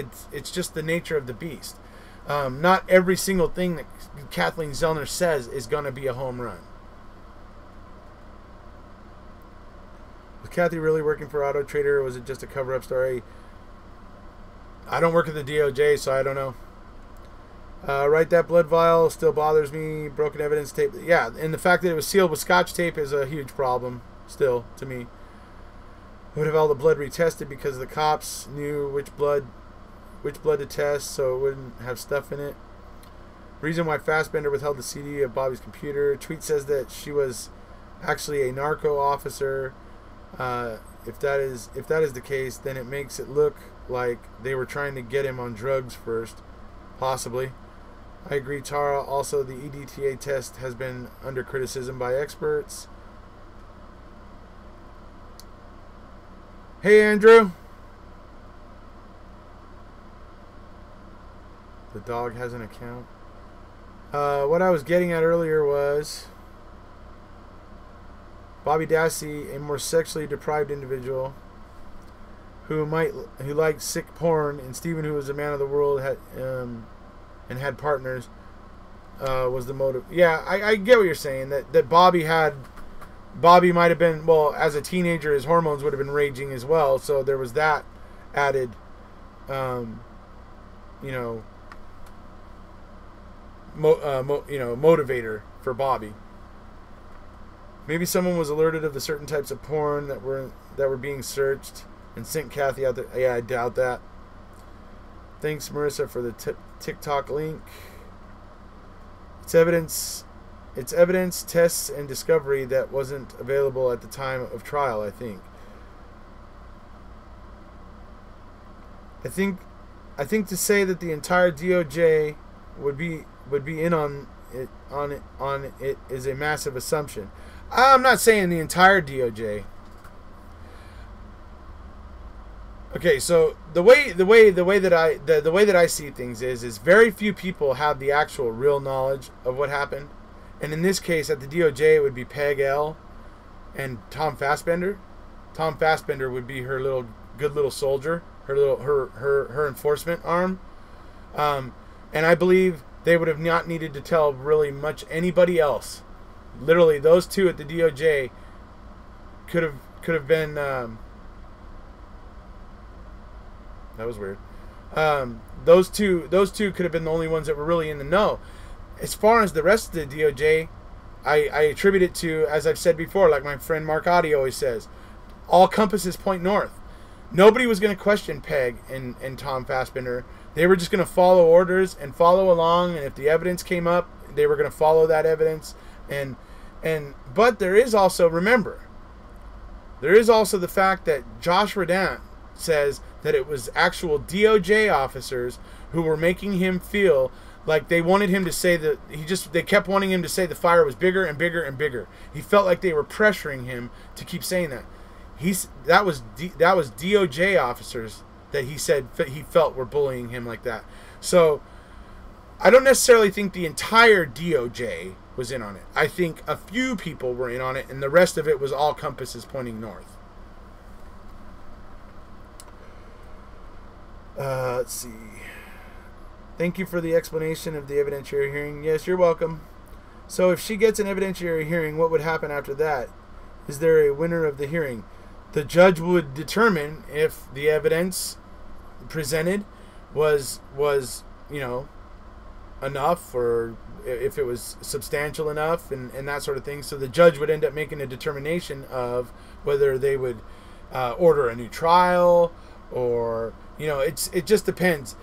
just the nature of the beast. Not every single thing that Kathleen Zellner says is going to be a home run. Was Kathy really working for Auto Trader, or was it just a cover-up story? I don't work at the DOJ, so I don't know. Right, that blood vial still bothers me. Broken evidence tape. Yeah, and the fact that it was sealed with Scotch tape is a huge problem still to me. Would have all the blood retested because the cops knew which blood to test, so it wouldn't have stuff in it. Reason why Fassbender withheld the CD of Bobby's computer. Tweet says that she was actually a narco officer. If that is the case, then it makes it look like they were trying to get him on drugs first, possibly. I agree, Tara. Also, the EDTA test has been under criticism by experts. Hey, Andrew. The dog has an account. What I was getting at earlier was Bobby Dassey, a more sexually deprived individual who liked sick porn, and Stephen, who was a man of the world, and had partners, was the motive. Yeah, I get what you're saying. That Bobby might have been, well, as a teenager, his hormones would have been raging as well. So there was that added, motivator for Bobby. Maybe someone was alerted of the certain types of porn that were being searched and sent Kathy out there. Yeah, I doubt that. Thanks, Marissa, for the TikTok link. It's evidence, tests, and discovery that wasn't available at the time of trial, I think. I think to say that the entire DOJ would be in on it is a massive assumption. I'm not saying the entire DOJ. Okay, so the way that I see things is very few people have the actual real knowledge of what happened, and in this case at the DOJ it would be Peg L and Tom Fassbender. Tom Fassbender would be her good little soldier, her enforcement arm, and I believe they would have not needed to tell really much anybody else. Literally, those two at the DOJ could have been. That was weird. Those two could have been the only ones that were really in the know. As far as the rest of the DOJ, I attribute it to, as I've said before, like my friend Mark Audi always says, all compasses point north. Nobody was going to question Peg and Tom Fassbender. They were just going to follow orders and follow along, and if the evidence came up, they were going to follow that evidence. But there is also, remember, there is also the fact that Josh Redant says that it was actual DOJ officers who were making him feel Like they wanted him to say that they kept wanting him to say the fire was bigger and bigger and bigger. He felt like they were pressuring him to keep saying that. That was DOJ officers that he said he felt were bullying him like that. So I don't necessarily think the entire DOJ was in on it. I think a few people were in on it, and the rest of it was all compasses pointing north. Let's see. Thank you for the explanation of the evidentiary hearing. Yes, you're welcome. So if she gets an evidentiary hearing, what would happen after that? Is there a winner of the hearing? The judge would determine if the evidence presented was enough, or if it was substantial enough, and that sort of thing. So the judge would end up making a determination of whether they would order a new trial, or it just depends.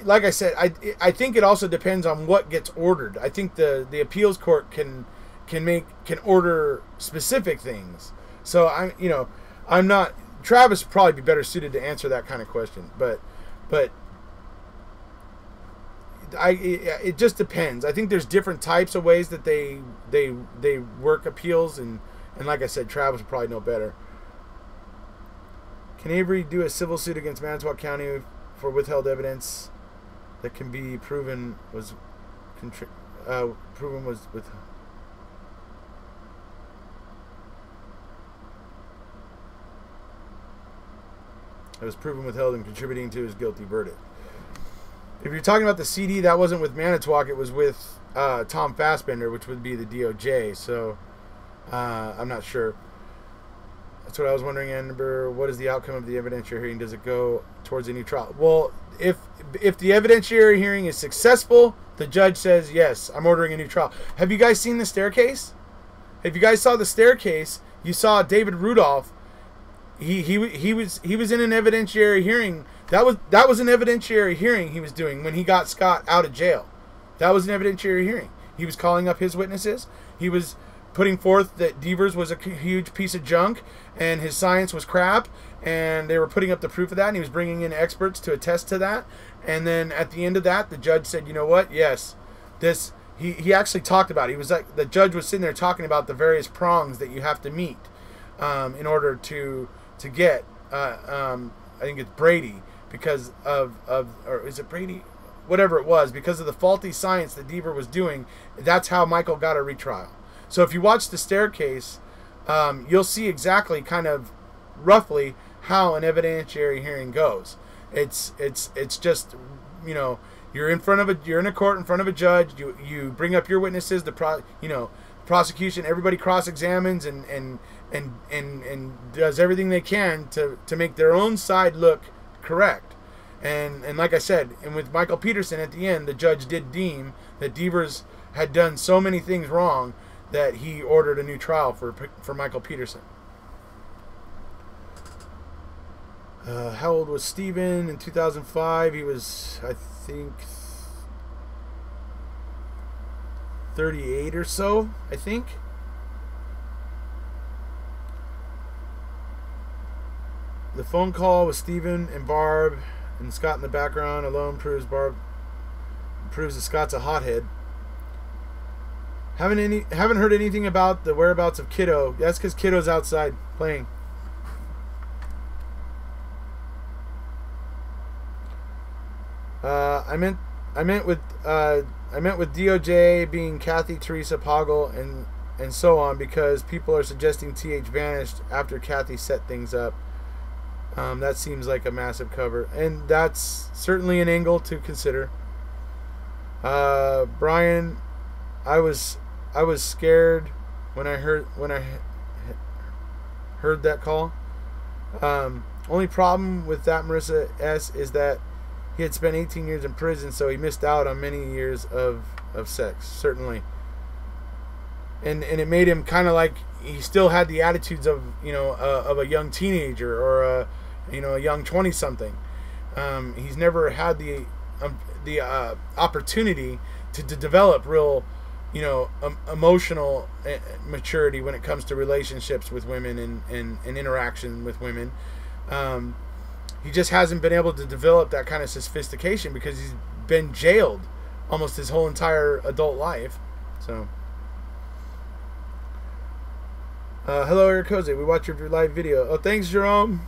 Like I said, I think it also depends on what gets ordered. I think the appeals court can order specific things. So I'm not. Travis would probably be better suited to answer that kind of question, but it just depends. I think there's different types of ways that they work appeals, and like I said, Travis would probably know better. Can Avery do a civil suit against Manitowoc County for withheld evidence that can be proven was with? It was proven withheld and contributing to his guilty verdict. If you're talking about the CD, that wasn't with Manitowoc. It was with Tom Fassbender, which would be the DOJ. So I'm not sure. That's what I was wondering, Amber. What is the outcome of the evidentiary hearing? Does it go towards a new trial? Well, if the evidentiary hearing is successful, the judge says, yes, I'm ordering a new trial. Have you guys seen the staircase? If you guys saw the staircase, you saw David Rudolph. He was in an evidentiary hearing. That was an evidentiary hearing he was doing when he got Scott out of jail. That was an evidentiary hearing. He was calling up his witnesses. He was putting forth that Devers was a huge piece of junk and his science was crap, and they were putting up the proof of that, and he was bringing in experts to attest to that. And then at the end of that, the judge said, you know what? Yes, this. He actually talked about it. He was like, the judge was sitting there talking about the various prongs that you have to meet in order to get I think it's Brady, because of or is it Brady? Whatever it was, because of the faulty science that Deaver was doing. That's how Michael got a retrial. So if you watch the staircase, you'll see exactly kind of roughly how an evidentiary hearing goes. It's just, you're in a court in front of a judge. You bring up your witnesses. Prosecution, everybody cross-examines and does everything they can to make their own side look correct. And like I said, and with Michael Peterson at the end, the judge did deem that Devers had done so many things wrong that he ordered a new trial for Michael Peterson. How old was Steven in 2005? He was, I think, 38 or so, I think. The phone call with Steven and Barb and Scott in the background alone proves that Scott's a hothead. Haven't heard anything about the whereabouts of Kiddo. That's because Kiddo's outside playing. I meant with DOJ being Kathy, Teresa, Poggle, and so on, because people are suggesting TH vanished after Kathy set things up. That seems like a massive cover, and that's certainly an angle to consider. Brian, I was scared when I heard that call. Only problem with that, Marissa S., is that he had spent 18 years in prison, so he missed out on many years of sex, certainly. And it made him kind of like he still had the attitudes of a young teenager or a young 20-something. He's never had the opportunity to develop real emotional maturity when it comes to relationships with women and interaction with women. He just hasn't been able to develop that kind of sophistication because he's been jailed almost his whole entire adult life. So, hello, Erekose. We watched your live video. Oh, thanks, Jerome.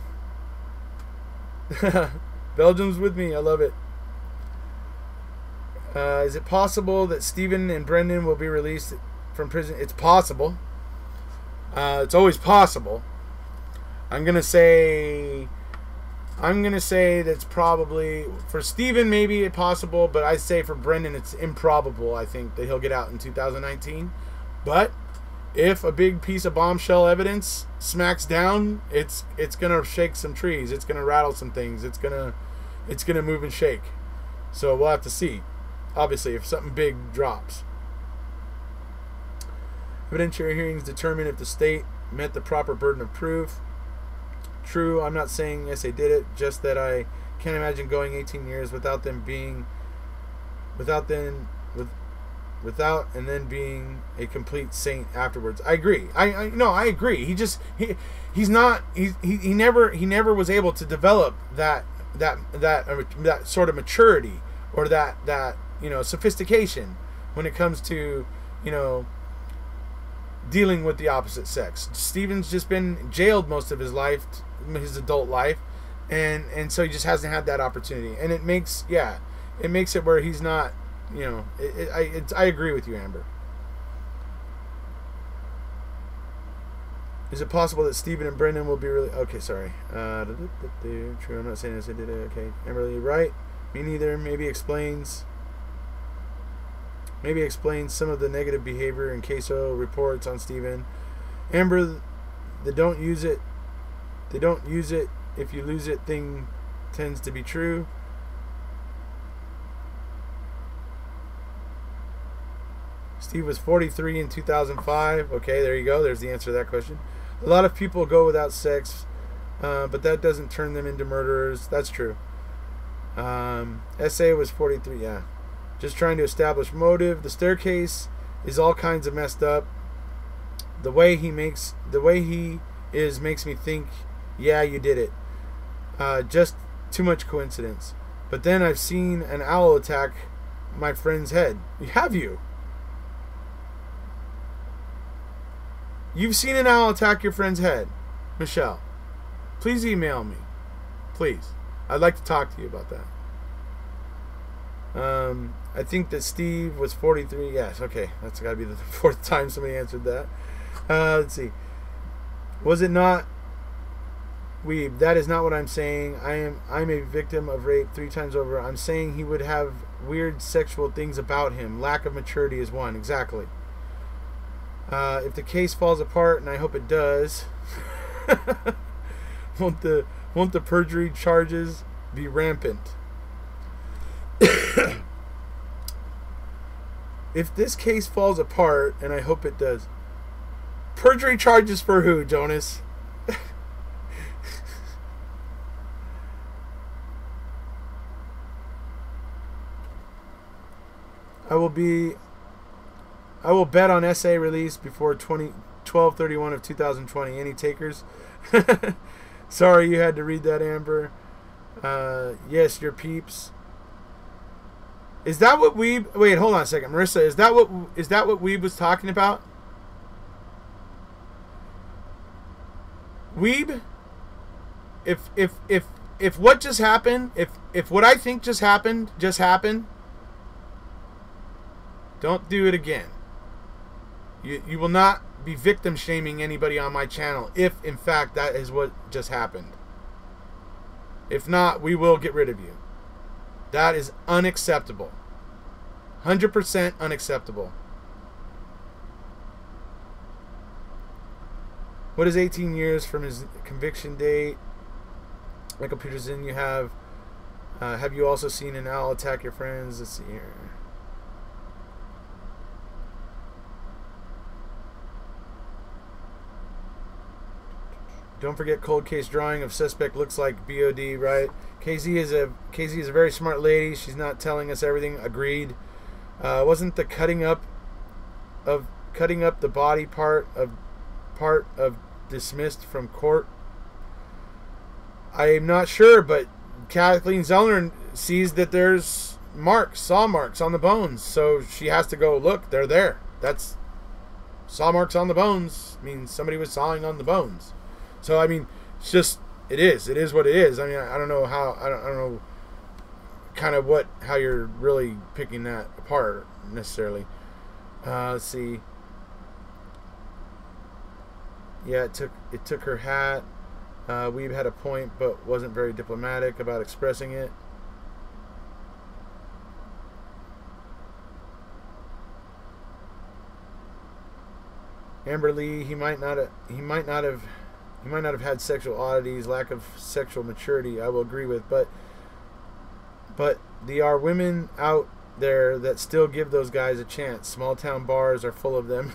Belgium's with me. I love it. Is it possible that Stephen and Brendan will be released from prison? It's possible. It's always possible. I'm gonna say that's probably for Stephen maybe possible, but I say for Brendan it's improbable. I think that he'll get out in 2019. But if a big piece of bombshell evidence smacks down, it's gonna shake some trees. It's gonna rattle some things. It's gonna move and shake. So we'll have to see. Obviously, if something big drops. Evidentiary hearings determine if the state met the proper burden of proof. True, I'm not saying yes they did it, just that I can't imagine going 18 years without and then being a complete saint afterwards. I agree. I agree. He never was able to develop that sort of maturity or that sophistication when it comes to dealing with the opposite sex. Stephen's just been jailed most of his life, his adult life, and so he just hasn't had that opportunity, and it makes it where he's not, I agree with you, Amber. Is it possible that Stephen and Brendan will be really okay? Sorry, true. I'm not saying this. I did it. Okay, Amber, you're right. Me neither. Maybe explains some of the negative behavior in queso reports on Stephen. Amber, they don't use it if you lose it thing tends to be true. Steve was 43 in 2005. Okay, there you go. There's the answer to that question. A lot of people go without sex, but that doesn't turn them into murderers. That's true. SA was 43, yeah. Just trying to establish motive. The staircase is all kinds of messed up. The way he is makes me think, yeah, you did it. Just too much coincidence. But then I've seen an owl attack my friend's head. Have you? You've seen an owl attack your friend's head, Michelle. Please email me. Please. I'd like to talk to you about that. I think that Steve was 43. Yes, okay. That's got to be the fourth time somebody answered that. Let's see. Was it not Weeb? That is not what I'm saying. I'm a victim of rape 3 times over. I'm saying he would have weird sexual things about him. Lack of maturity is one. Exactly. If the case falls apart, and I hope it does, won't the perjury charges be rampant? If this case falls apart, and I hope it does, perjury charges for who, Jonas? I will bet on SA release before 12/31 of 2020. Any takers? Sorry you had to read that, Amber. Yes, your peeps. Is that what Weeb? Wait, hold on a second, Marissa. Is that what Weeb was talking about? Weeb? If what just happened, if what I think just happened, don't do it again. You will not be victim shaming anybody on my channel if in fact that is what just happened. If not, we will get rid of you. That is unacceptable. 100% unacceptable. What is 18 years from his conviction date? Michael Peterson, you have you also seen an owl attack your friends? Let's see here. Don't forget cold case drawing of suspect looks like BOD, right? KZ is a very smart lady. She's not telling us everything. Agreed. Wasn't the cutting up the body part of dismissed from court? I am not sure, but Kathleen Zellner sees that there's saw marks on the bones. So she has to go, look, they're there. That's saw marks on the bones means somebody was sawing on the bones. So, I mean, it's just, it is what it is. I mean, I don't know how, I don't know kind of how you're really picking that apart necessarily. Let's see. Yeah, it took her hat. We've had a point, but wasn't very diplomatic about expressing it. Amber Lee, he might not have had sexual oddities, lack of sexual maturity. I will agree with, but there are women out there that still give those guys a chance. Small town bars are full of them.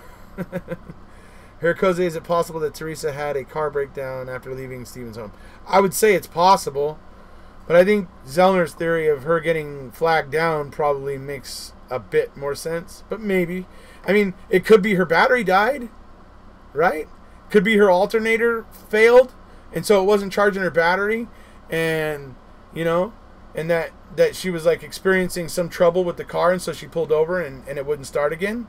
Erekose, is it possible that Teresa had a car breakdown after leaving Steven's home? I would say it's possible, but I think Zellner's theory of her getting flagged down probably makes a bit more sense. But maybe. I mean, it could be her battery died, right? Could be her alternator failed, and so it wasn't charging her battery, and, you know, and that she was, like, experiencing some trouble with the car, and so she pulled over and it wouldn't start again.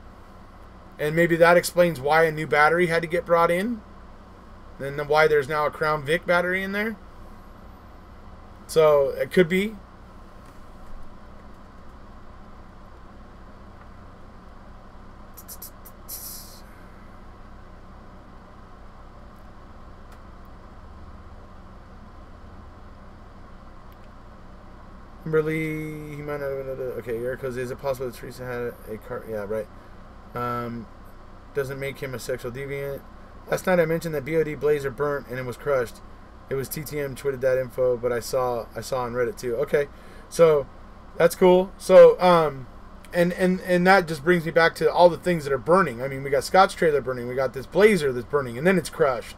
And maybe that explains why a new battery had to get brought in. And why there's now a Crown Vic battery in there. So, it could be. Kimberly, he might not have... Okay, Erekose, is it possible that Teresa had a car... Yeah, right. Doesn't make him a sexual deviant. Last night I mentioned that BOD Blazer burnt and it was crushed. It was TTM tweeted that info, but I saw on Reddit too. Okay, so that's cool. So and that just brings me back to all the things that are burning. I mean, we got Scott's trailer burning, we got this Blazer that's burning, and then it's crushed.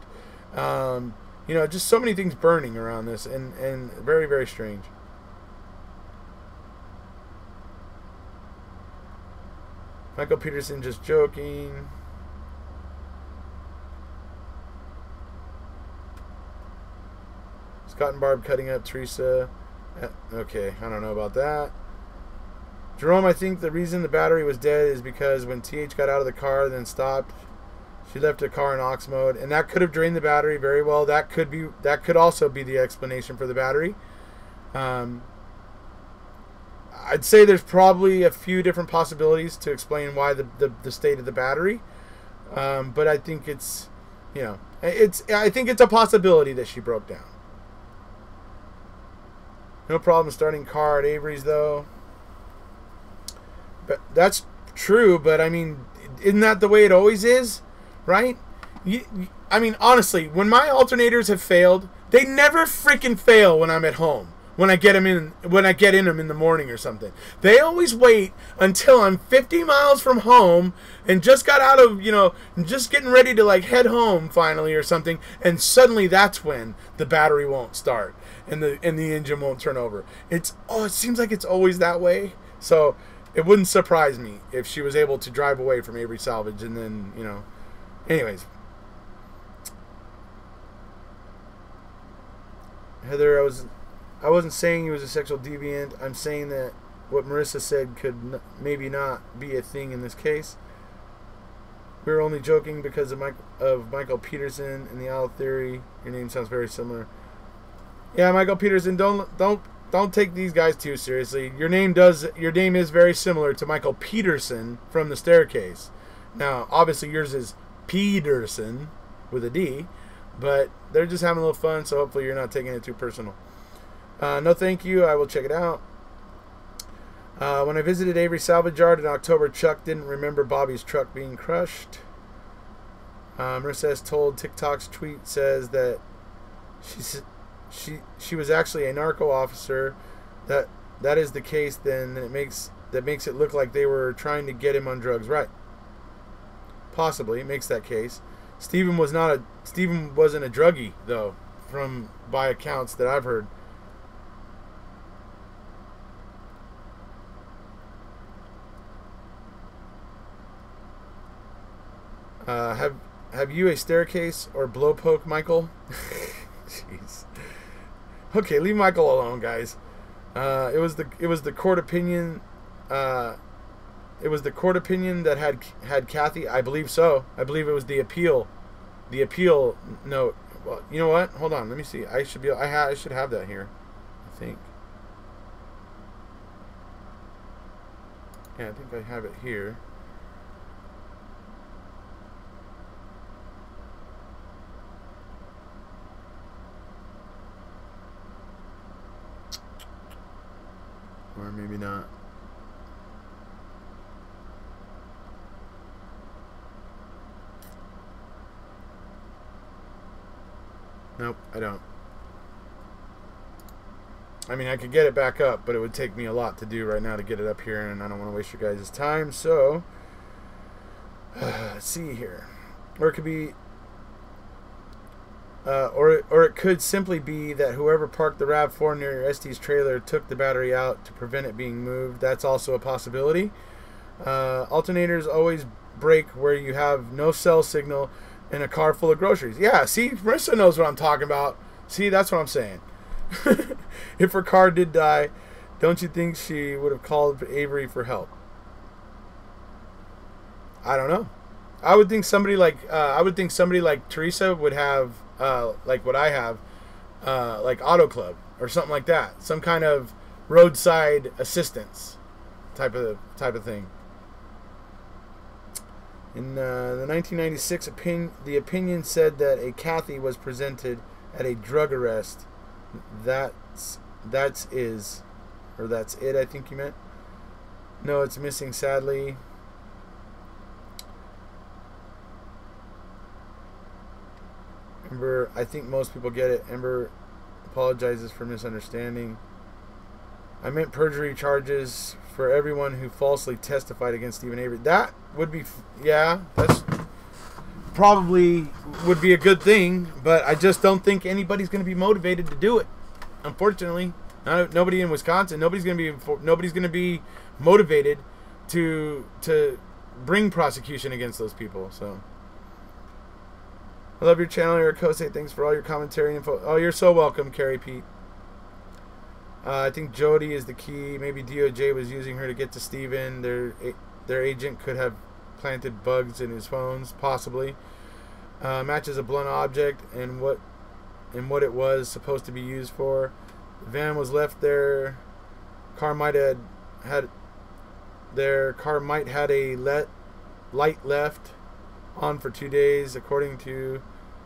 You know, just so many things burning around this, and very, very strange. Michael Peterson just joking. Scott and Barb cutting up Teresa. Okay, I don't know about that. Jerome, I think the reason the battery was dead is because when TH got out of the car, then stopped, she left the car in aux mode, and that could have drained the battery very well. That could also be the explanation for the battery. I'd say there's probably a few different possibilities to explain why the state of the battery, but I think it's, you know, I think it's a possibility that she broke down. No problem starting car at Avery's though. But that's true, but I mean, isn't that the way it always is, right? I mean, honestly, when my alternators have failed, they never freaking fail when I'm at home. When I get in them in the morning or something. They always wait until I'm 50 miles from home and just got out of, you know, just getting ready to like head home finally or something, and suddenly that's when the battery won't start and the engine won't turn over. It seems like it's always that way. So it wouldn't surprise me if she was able to drive away from Avery Salvage and then, you know, anyways. Heather, I wasn't saying he was a sexual deviant. I'm saying that what Marissa said could maybe not be a thing in this case. We were only joking because of Michael Peterson and the owl theory. Your name sounds very similar. Yeah, Michael Peterson, don't take these guys too seriously. Your name is very similar to Michael Peterson from The Staircase. Now, obviously yours is Peterson with a D, but they're just having a little fun, so hopefully you're not taking it too personal. No thank you, I will check it out. When I visited Avery Salvage Yard in October, Chuck didn't remember Bobby's truck being crushed. Marissa has told TikTok's tweet says that she was actually a narco officer. That is the case, then that makes it look like they were trying to get him on drugs, right? Possibly, it makes that case. Steven wasn't a druggie though, by accounts that I've heard. Have you a staircase or blowpoke, Michael? Jeez. Okay, leave Michael alone, guys. It was the court opinion. It was the court opinion that had Kathy. I believe so. I believe it was the appeal. The appeal note. Well, you know what? Hold on. Let me see. I should have that here. I think. Yeah, I think I have it here. Or maybe not. Nope, I don't. I mean, I could get it back up, but it would take me a lot to do right now to get it up here, and I don't want to waste your guys' time, so let's see here. Or it could be or it could simply be that whoever parked the RAV4 near ST's trailer took the battery out to prevent it being moved. That's also a possibility. Alternators always break where you have no cell signal in a car full of groceries. Yeah, see, Marissa knows what I'm talking about. See, that's what I'm saying. If her car did die, don't you think she would have called Avery for help? I don't know. I would think somebody like Teresa would have like what I have, like Auto Club or something like that. Some kind of roadside assistance type of thing. In the 1996 the opinion said that a Kathy was presented at a drug arrest. That's it, I think you meant. No, it's missing, sadly. Ember, I think most people get it. Ember apologizes for misunderstanding. I meant perjury charges for everyone who falsely testified against Stephen Avery. That would be, yeah, that's probably would be a good thing, but I just don't think anybody's going to be motivated to do it. Unfortunately, nobody in Wisconsin, nobody's going to be motivated to bring prosecution against those people. So, I love your channel, Erekose. Thanks for all your commentary and info. Oh, you're so welcome, Carrie Pete. I think Jody is the key. Maybe DOJ was using her to get to Steven. Their agent could have planted bugs in his phones, possibly. Matches a blunt object and what it was supposed to be used for. The van was left there. Car might had a light left on for 2 days, according to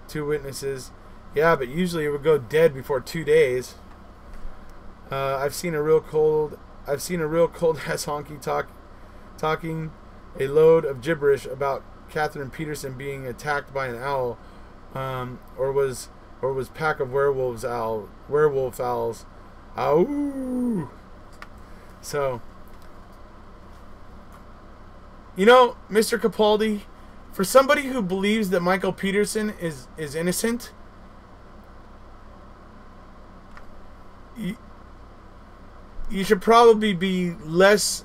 2 witnesses. Yeah, but usually it would go dead before 2 days. I've seen a real cold ass honky talking a load of gibberish about Catherine Peterson being attacked by an owl, or was pack of werewolf owls. Ow! So, you know, Mr. Capaldi, for somebody who believes that Michael Peterson is innocent, you should probably be less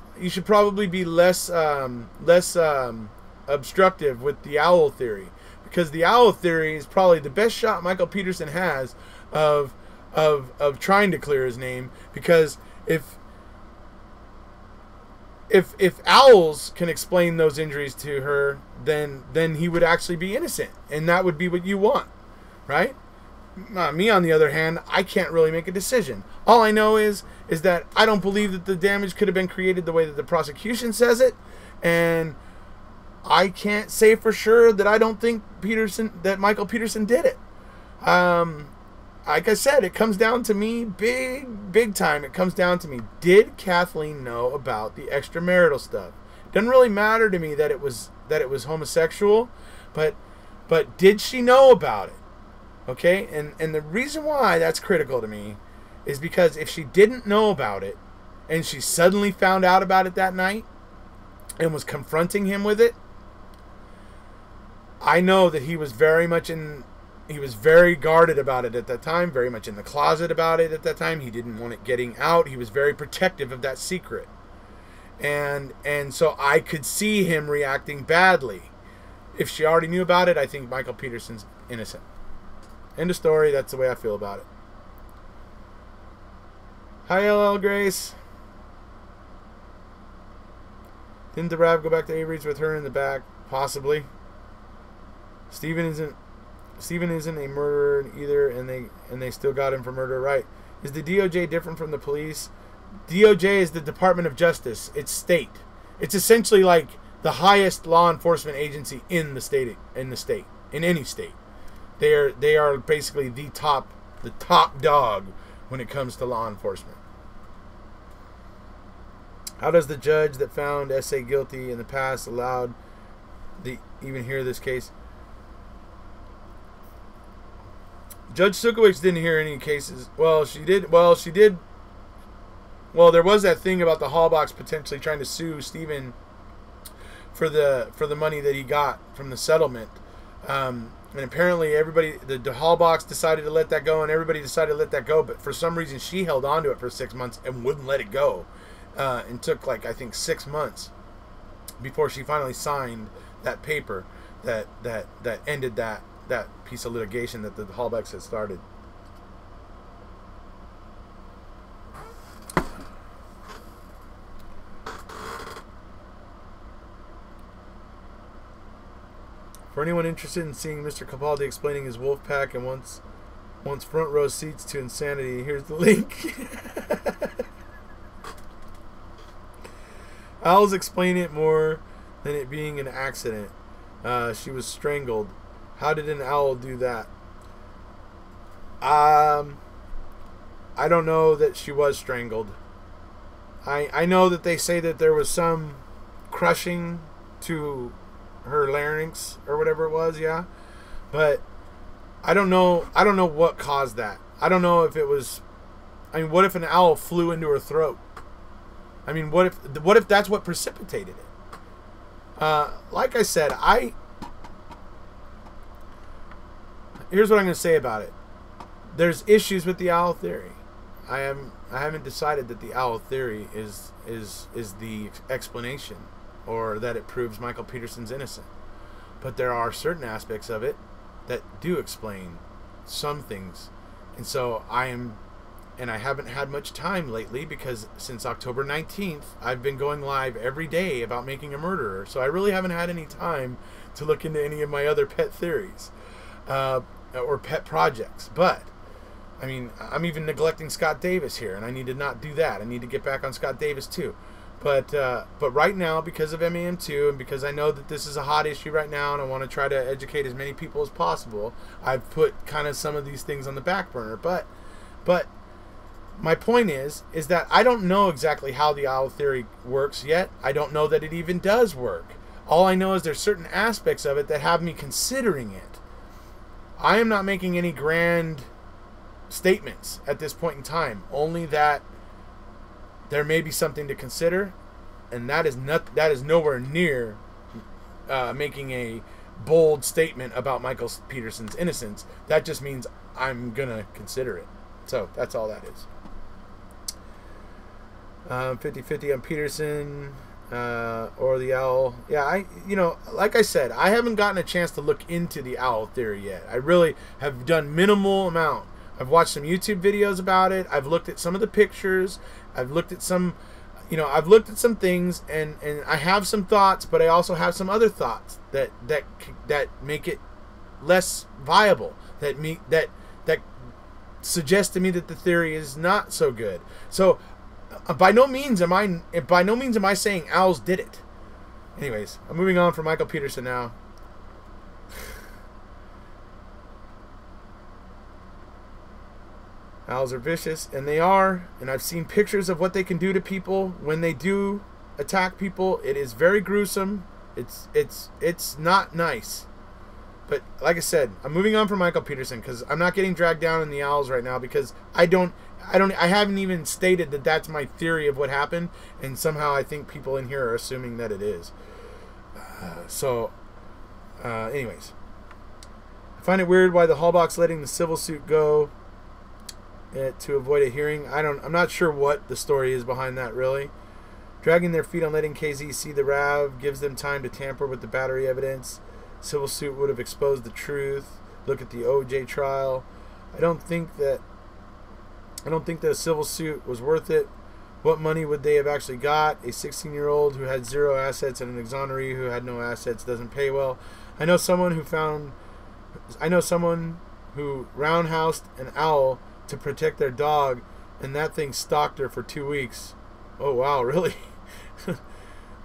obstructive with the owl theory, because the owl theory is probably the best shot Michael Peterson has of trying to clear his name, because if owls can explain those injuries to her, then he would actually be innocent, and that would be what you want, right? Me, on the other hand, I can't really make a decision. All I know is that I don't believe that the damage could have been created the way that the prosecution says it, and I can't say for sure that I don't think that Michael Peterson did it. Like I said, it comes down to me, big time. It comes down to me. Did Kathleen know about the extramarital stuff? Doesn't really matter to me that it was homosexual, but did she know about it? Okay, and the reason why that's critical to me is because if she didn't know about it, and she suddenly found out about it that night, and was confronting him with it, I know that he was very guarded about it at that time, very much in the closet about it at that time. He didn't want it getting out. He was very protective of that secret. And so I could see him reacting badly. If she already knew about it, I think Michael Peterson's innocent. End of story. That's the way I feel about it. Hi, LL Grace. Didn't the Rav go back to Avery's with her in the back? Possibly. Steven isn't a murderer either, and they still got him for murder, right? Is the DOJ different from the police? DOJ is the Department of Justice. It's state. It's essentially like the highest law enforcement agency in the state, in any state. They are basically the top dog when it comes to law enforcement. How does the judge that found S.A. guilty in the past allowed the even hear this case? Judge Sukowicz didn't hear any cases. Well, she did. Well, there was that thing about the Hallbox potentially trying to sue Stephen for the money that he got from the settlement. And apparently the Hallbox decided to let that go, and everybody decided to let that go. But for some reason, she held on to it for 6 months and wouldn't let it go. And took, like, I think 6 months before she finally signed that paper that ended that piece of litigation that the Hallbacks had started. For anyone interested in seeing Mr. Capaldi explaining his wolf pack and wants front row seats to insanity, here's the link. Owls explain it more than it being an accident. She was strangled. How did an owl do that? I don't know that she was strangled. I know that they say that there was some crushing to her larynx or whatever it was, yeah. But I don't know what caused that. I don't know if it was, I mean, what if an owl flew into her throat? I mean, what if that's what precipitated it? Like I said, here's what I'm going to say about it. There's issues with the owl theory. I haven't decided that the owl theory is the explanation, or that it proves Michael Peterson's innocent. But there are certain aspects of it that do explain some things. And so I haven't had much time lately, because since October 19th, I've been going live every day about making a murderer. So I really haven't had any time to look into any of my other pet theories or pet projects. But, I mean, I'm even neglecting Scott Davis here, and I need to not do that. I need to get back on Scott Davis too. But right now, because of MAM2, and because I know that this is a hot issue right now, and I want to try to educate as many people as possible, I've put kind of some of these things on the back burner. But my point is that I don't know exactly how the owl theory works yet. I don't know that it even does work. All I know is there's certain aspects of it that have me considering it. I am not making any grand statements at this point in time, only that there may be something to consider, and that is nowhere near making a bold statement about Michael Peterson's innocence. That just means I'm gonna consider it. So that's all that is. 50-50 on Peterson or the owl. Yeah, like I said, I haven't gotten a chance to look into the owl theory yet. I really have done minimal amount. I've watched some YouTube videos about it. I've looked at some of the pictures. I've looked at some, I've looked at some things, and I have some thoughts, but I also have some other thoughts that make it less viable. That suggest to me that the theory is not so good. So by no means am I saying owls did it. Anyways, I'm moving on from Michael Peterson now. Owls are vicious, and they are, and I've seen pictures of what they can do to people when they do attack people. It is very gruesome. It's not nice. But like I said, I'm moving on from Michael Peterson because I'm not getting dragged down in the owls right now, because I haven't even stated that that's my theory of what happened, and somehow I think people in here are assuming that it is. Anyways, I find it weird why the Hallbox letting the civil suit go to avoid a hearing. I'm not sure what the story is behind that, really. Dragging their feet on letting KZ see the RAV gives them time to tamper with the battery evidence. Civil suit would have exposed the truth. Look at the OJ trial. I don't think that I don't think that a civil suit was worth it. What money would they have actually got? A 16-year-old who had zero assets and an exoneree who had no assets doesn't pay well. I know someone who roundhoused an owl to protect their dog, and that thing stalked her for 2 weeks. Oh, wow, really?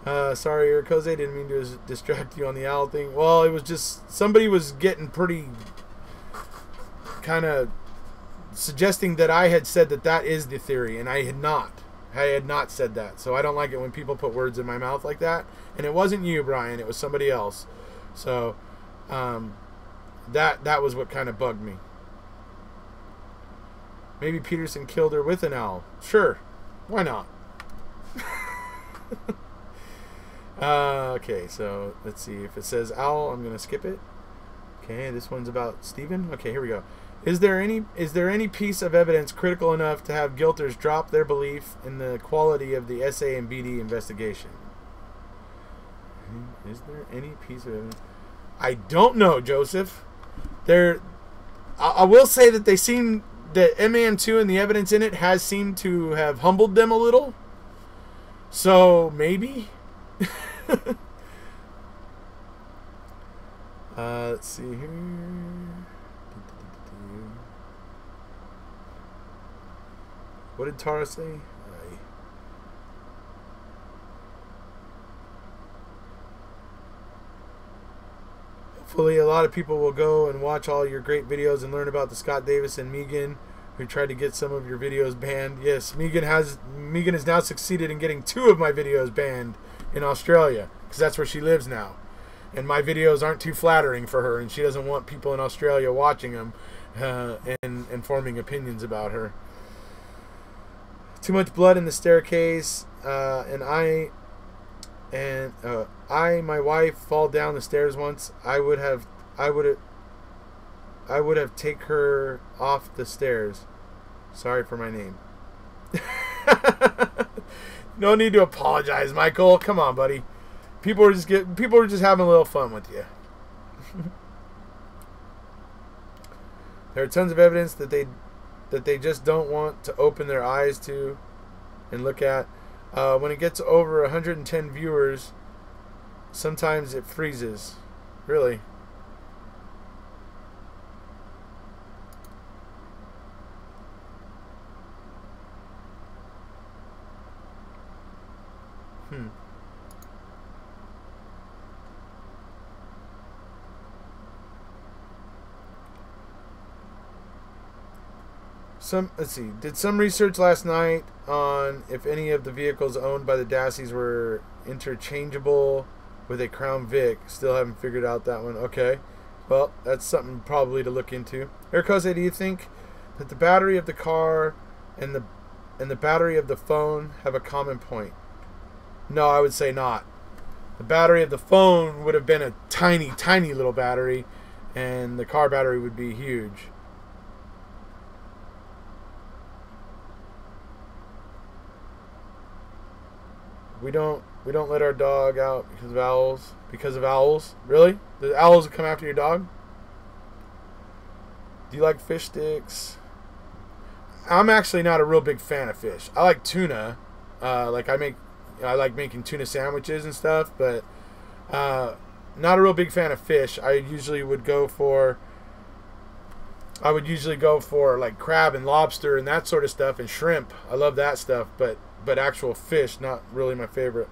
Sorry, Erekose, didn't mean to distract you on the owl thing. Well, it was just, somebody was getting pretty kind of suggesting that I had said that is the theory, and I had not. I had not said that. So I don't like it when people put words in my mouth like that. And it wasn't you, Brian. It was somebody else. So that was what kind of bugged me. Maybe Peterson killed her with an owl. Sure. Why not? Okay, so let's see. If it says owl, I'm going to skip it. Okay, this one's about Stephen. Okay, here we go. Is there any piece of evidence critical enough to have guilters drop their belief in the quality of the SA and BD investigation? Is there any piece of evidence? I don't know, Joseph. I will say that that MAN2 and the evidence in it has seemed to have humbled them a little. So maybe. Let's see here. What did Tara say? Hopefully a lot of people will go and watch all your great videos and learn about the Scott Davis and Megan who tried to get some of your videos banned. Yes, Megan has now succeeded in getting 2 of my videos banned in Australia because that's where she lives now. And my videos aren't too flattering for her, and she doesn't want people in Australia watching them and forming opinions about her. Too much blood in the staircase, and my wife fall down the stairs once. I would have take her off the stairs. Sorry for my name. No need to apologize, Michael. Come on, buddy. People were just having a little fun with you. There are tons of evidence that they just don't want to open their eyes to and look at. When it gets over 110 viewers, sometimes it freezes. Really? Let's see. Did some research last night on if any of the vehicles owned by the Dassies were interchangeable with a Crown Vic. Still haven't figured out that one. Okay. Well, that's something probably to look into. Erekose, do you think that the battery of the car and the battery of the phone have a common point? No, I would say not. The battery of the phone would have been a tiny, tiny little battery, and the car battery would be huge. We don't let our dog out because of owls. Because of owls? Really? The owls will come after your dog? Do you like fish sticks? I'm actually not a real big fan of fish. I like tuna. I like making tuna sandwiches and stuff, but not a real big fan of fish. I would usually go for like crab and lobster and that sort of stuff, and shrimp. I love that stuff, but actual fish, not really my favorite.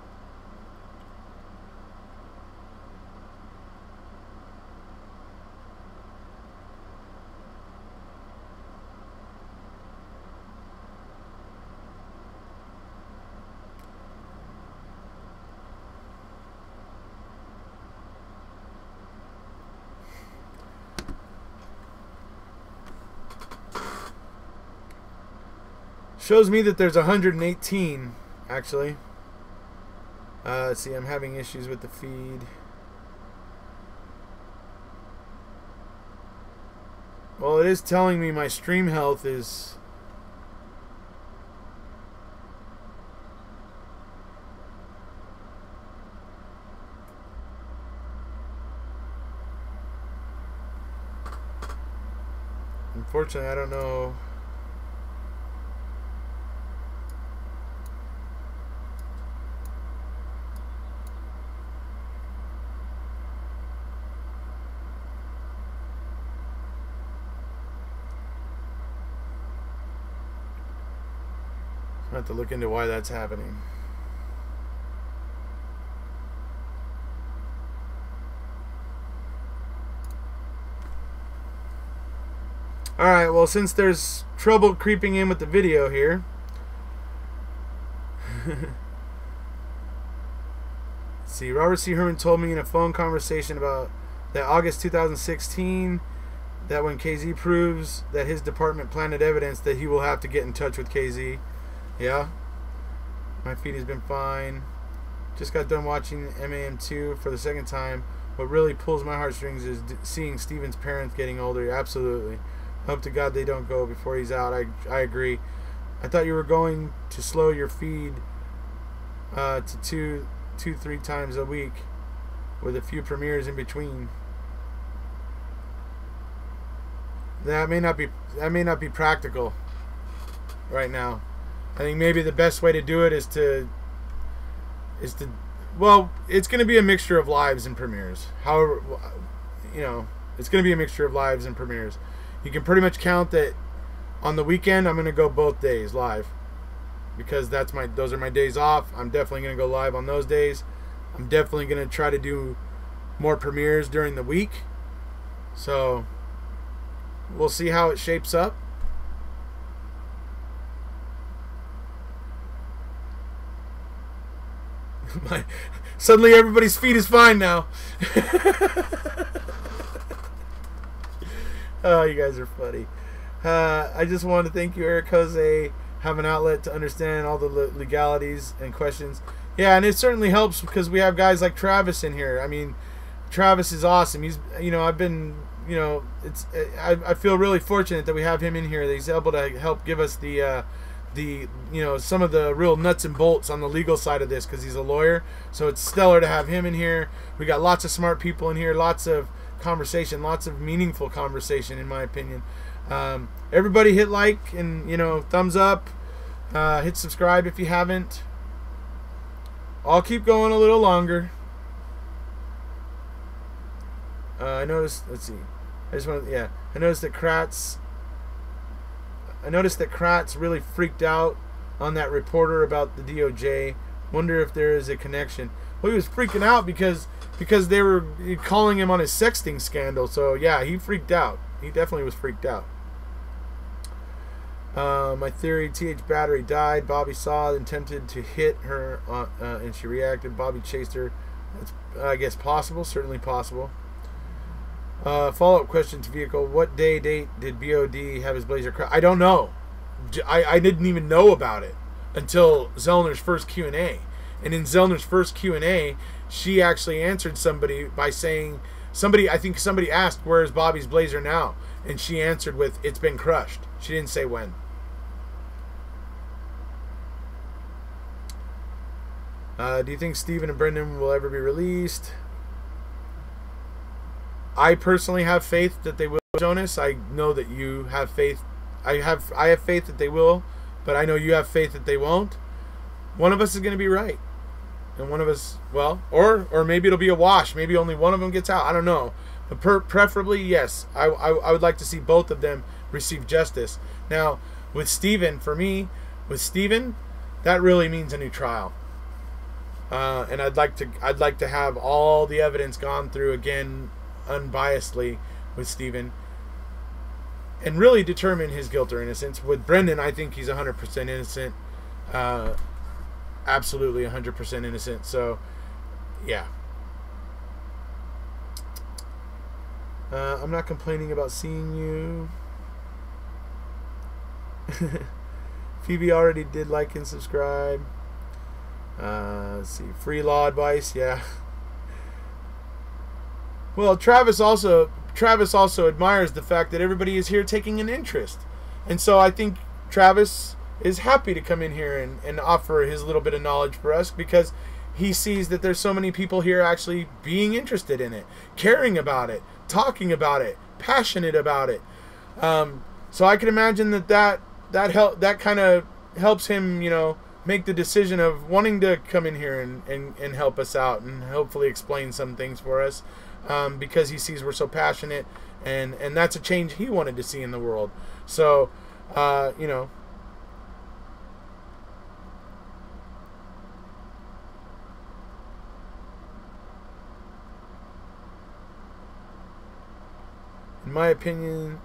Shows me that there's 118, actually. Let's see, I'm having issues with the feed. Well, it is telling me my stream health is... Unfortunately, I don't know... I have to look into why that's happening. Alright, well, since there's trouble creeping in with the video here, let's see, Robert C. Herman told me in a phone conversation about that August 2016 that when KZ proves that his department planted evidence, that he will have to get in touch with KZ. Yeah. My feed has been fine. Just got done watching MAM2 for the second time. What really pulls my heartstrings is seeing Steven's parents getting older. Absolutely. Hope to God they don't go before he's out. I agree. I thought you were going to slow your feed to 2-3 times a week with a few premieres in between. That may not be practical right now. I think maybe the best way to do it is to well, it's going to be a mixture of lives and premieres. However, you know, it's going to be a mixture of lives and premieres. You can pretty much count that on the weekend I'm going to go both days live because those are my days off. I'm definitely going to go live on those days. I'm definitely going to try to do more premieres during the week. So we'll see how it shapes up. Suddenly everybody's feed is fine now. Oh, you guys are funny. I just want to thank you, Erekose. Have an outlet to understand all the legalities and questions. Yeah, and it certainly helps because we have guys like Travis in here. I mean, Travis is awesome. He's, you know, I've been, you know, I feel really fortunate that we have him in here. That he's able to help give us the you know, some of the real nuts and bolts on the legal side of this because he's a lawyer. So it's stellar to have him in here. We got lots of smart people in here, lots of conversation, lots of meaningful conversation, in my opinion. Everybody hit like and, you know, thumbs up. Hit subscribe if you haven't. I'll keep going a little longer. I noticed. Let's see. I noticed that Kratz really freaked out on that reporter about the DOJ. Wonder if there is a connection. Well, he was freaking out because they were calling him on his sexting scandal. So yeah, he freaked out. He definitely was freaked out. My theory: TH battery died. Bobby saw and attempted to hit her, and she reacted. Bobby chased her. That's, I guess, possible. Certainly possible. Follow-up question to vehicle: what date did BOD have his blazer crash? I don't know. I didn't even know about it until Zellner's first Q&A. And in Zellner's first Q&A, she actually answered somebody by saying, I think somebody asked, where is Bobby's blazer now? And she answered with, it's been crushed. She didn't say when. Do you think Steven and Brendan will ever be released? I personally have faith that they will, Jonas. I know that you have faith. I have faith that they will, but I know you have faith that they won't. One of us is going to be right. And one of us, well, or maybe it'll be a wash. Maybe only one of them gets out. I don't know. But preferably, yes. I would like to see both of them receive justice. Now, with Steven, for me, with Steven, that really means a new trial. And I'd like to have all the evidence gone through again unbiasedly with Steven and really determine his guilt or innocence. With Brendan, I think he's 100% innocent. Absolutely 100% innocent. So, yeah. I'm not complaining about seeing you. Phoebe already did like and subscribe. Let's see. Free law advice. Yeah. Well, Travis also admires the fact that everybody is here taking an interest. And so I think Travis is happy to come in here and offer his little bit of knowledge for us because he sees that there's so many people here actually being interested in it, caring about it, talking about it, passionate about it. So I can imagine that kind of helps him, you know, make the decision of wanting to come in here and help us out and hopefully explain some things for us. Because he sees we're so passionate, and that's a change he wanted to see in the world. So, you know, In my opinion,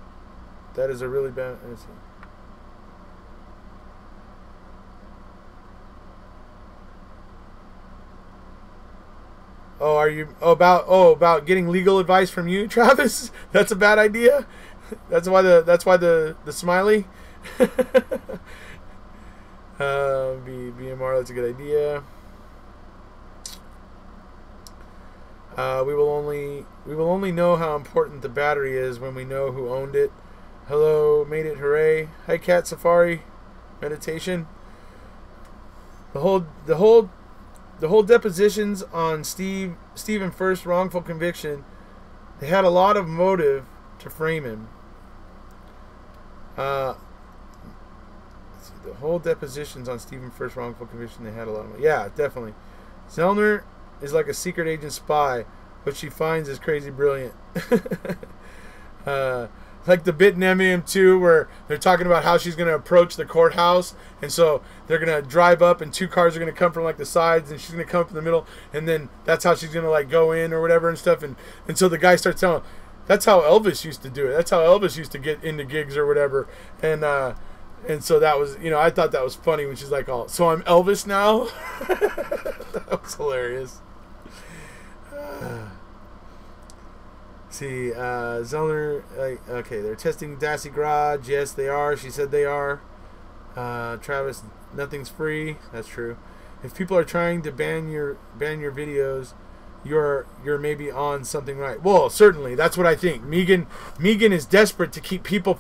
that is a really bad. Let's see. Oh, are you about getting legal advice from you, Travis? That's a bad idea. That's why the smiley. BMR. That's a good idea. We will only know how important the battery is when we know who owned it. Hello, made it, hooray! Hi, Cat Safari. Meditation. The whole depositions on Stephen First's wrongful conviction, they had a lot of motive to frame him. Let's see, the whole depositions on Stephen First's wrongful conviction, they had a lot of motive. Yeah, definitely. Zellner is like a secret agent spy. What she finds is crazy brilliant. Like the bit in MEM2 where they're talking about how she's going to approach the courthouse, and so they're going to drive up and two cars are going to come from like the sides and she's going to come from the middle, and then that's how she's going to like go in or whatever and stuff, and so the guy starts telling, that's how Elvis used to do it. That's how Elvis used to get into gigs or whatever. And so that was, I thought that was funny when she's like, "Oh, so I'm Elvis now?" That was hilarious. See, Zellner, okay, they're testing Dassey Garage. Yes, they are. She said they are. Travis, nothing's free. That's true. If people are trying to ban your videos, you're maybe on something right. Well, certainly, that's what I think. Megan is desperate to keep people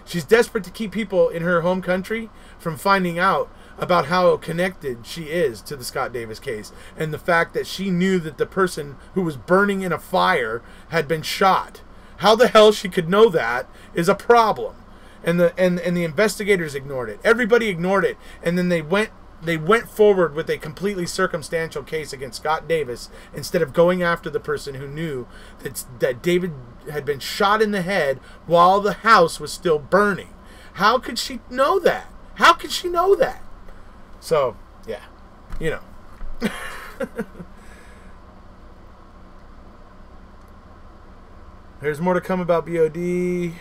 she's desperate to keep people in her home country from finding out about how connected she is to the Scott Davis case, and the fact that she knew that the person who was burning in a fire had been shot. How the hell she could know that is a problem. And the investigators ignored it. Everybody ignored it, and then they went forward with a completely circumstantial case against Scott Davis instead of going after the person who knew that David had been shot in the head while the house was still burning. How could she know that? How could she know that? So, yeah, There's more to come about BOD,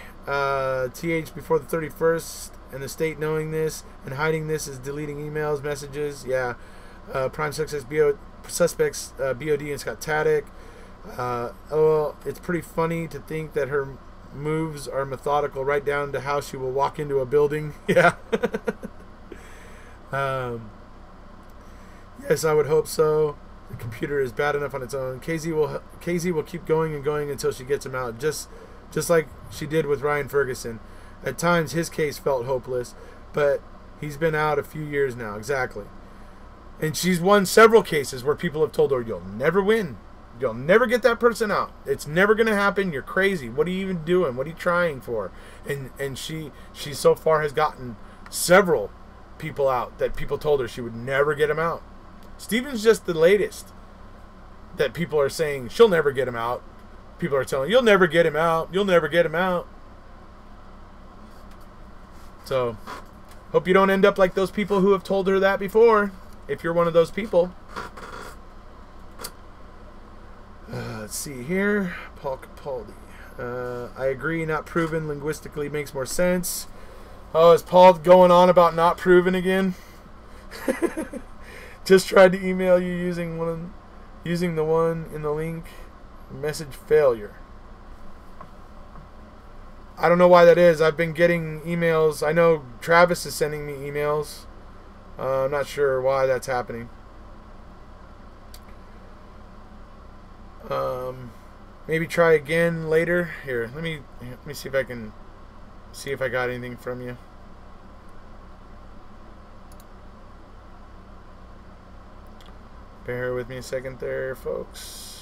TH before the 31st, and the state knowing this and hiding this is deleting emails, messages. Yeah, prime suspects, BOD and Scott Taddick. It's pretty funny to think that her moves are methodical right down to how she will walk into a building. Yeah. Yes, I would hope so. The computer is bad enough on its own. KZ will keep going and going until she gets him out, just like she did with Ryan Ferguson. At times, his case felt hopeless, but he's been out a few years now. Exactly. And she's won several cases where people have told her, "You'll never win. You'll never get that person out. It's never going to happen. You're crazy. What are you even doing? What are you trying for?" And she so far has gotten several people out that people told her she would never get him out. Stephen's just the latest that people are saying she'll never get him out. People are telling, "You'll never get him out. You'll never get him out." So, hope you don't end up like those people who have told her that before, if you're one of those people. Let's see here. Paul Capaldi. I agree, not proven linguistically makes more sense. Oh, is Paul going on about not proven again? Just tried to email you using the one in the link. Message failure. I don't know why that is. I've been getting emails. I know Travis is sending me emails. I'm not sure why that's happening. Maybe try again later. Here, let me see if I can see if I got anything from you. Bear with me a second there, folks.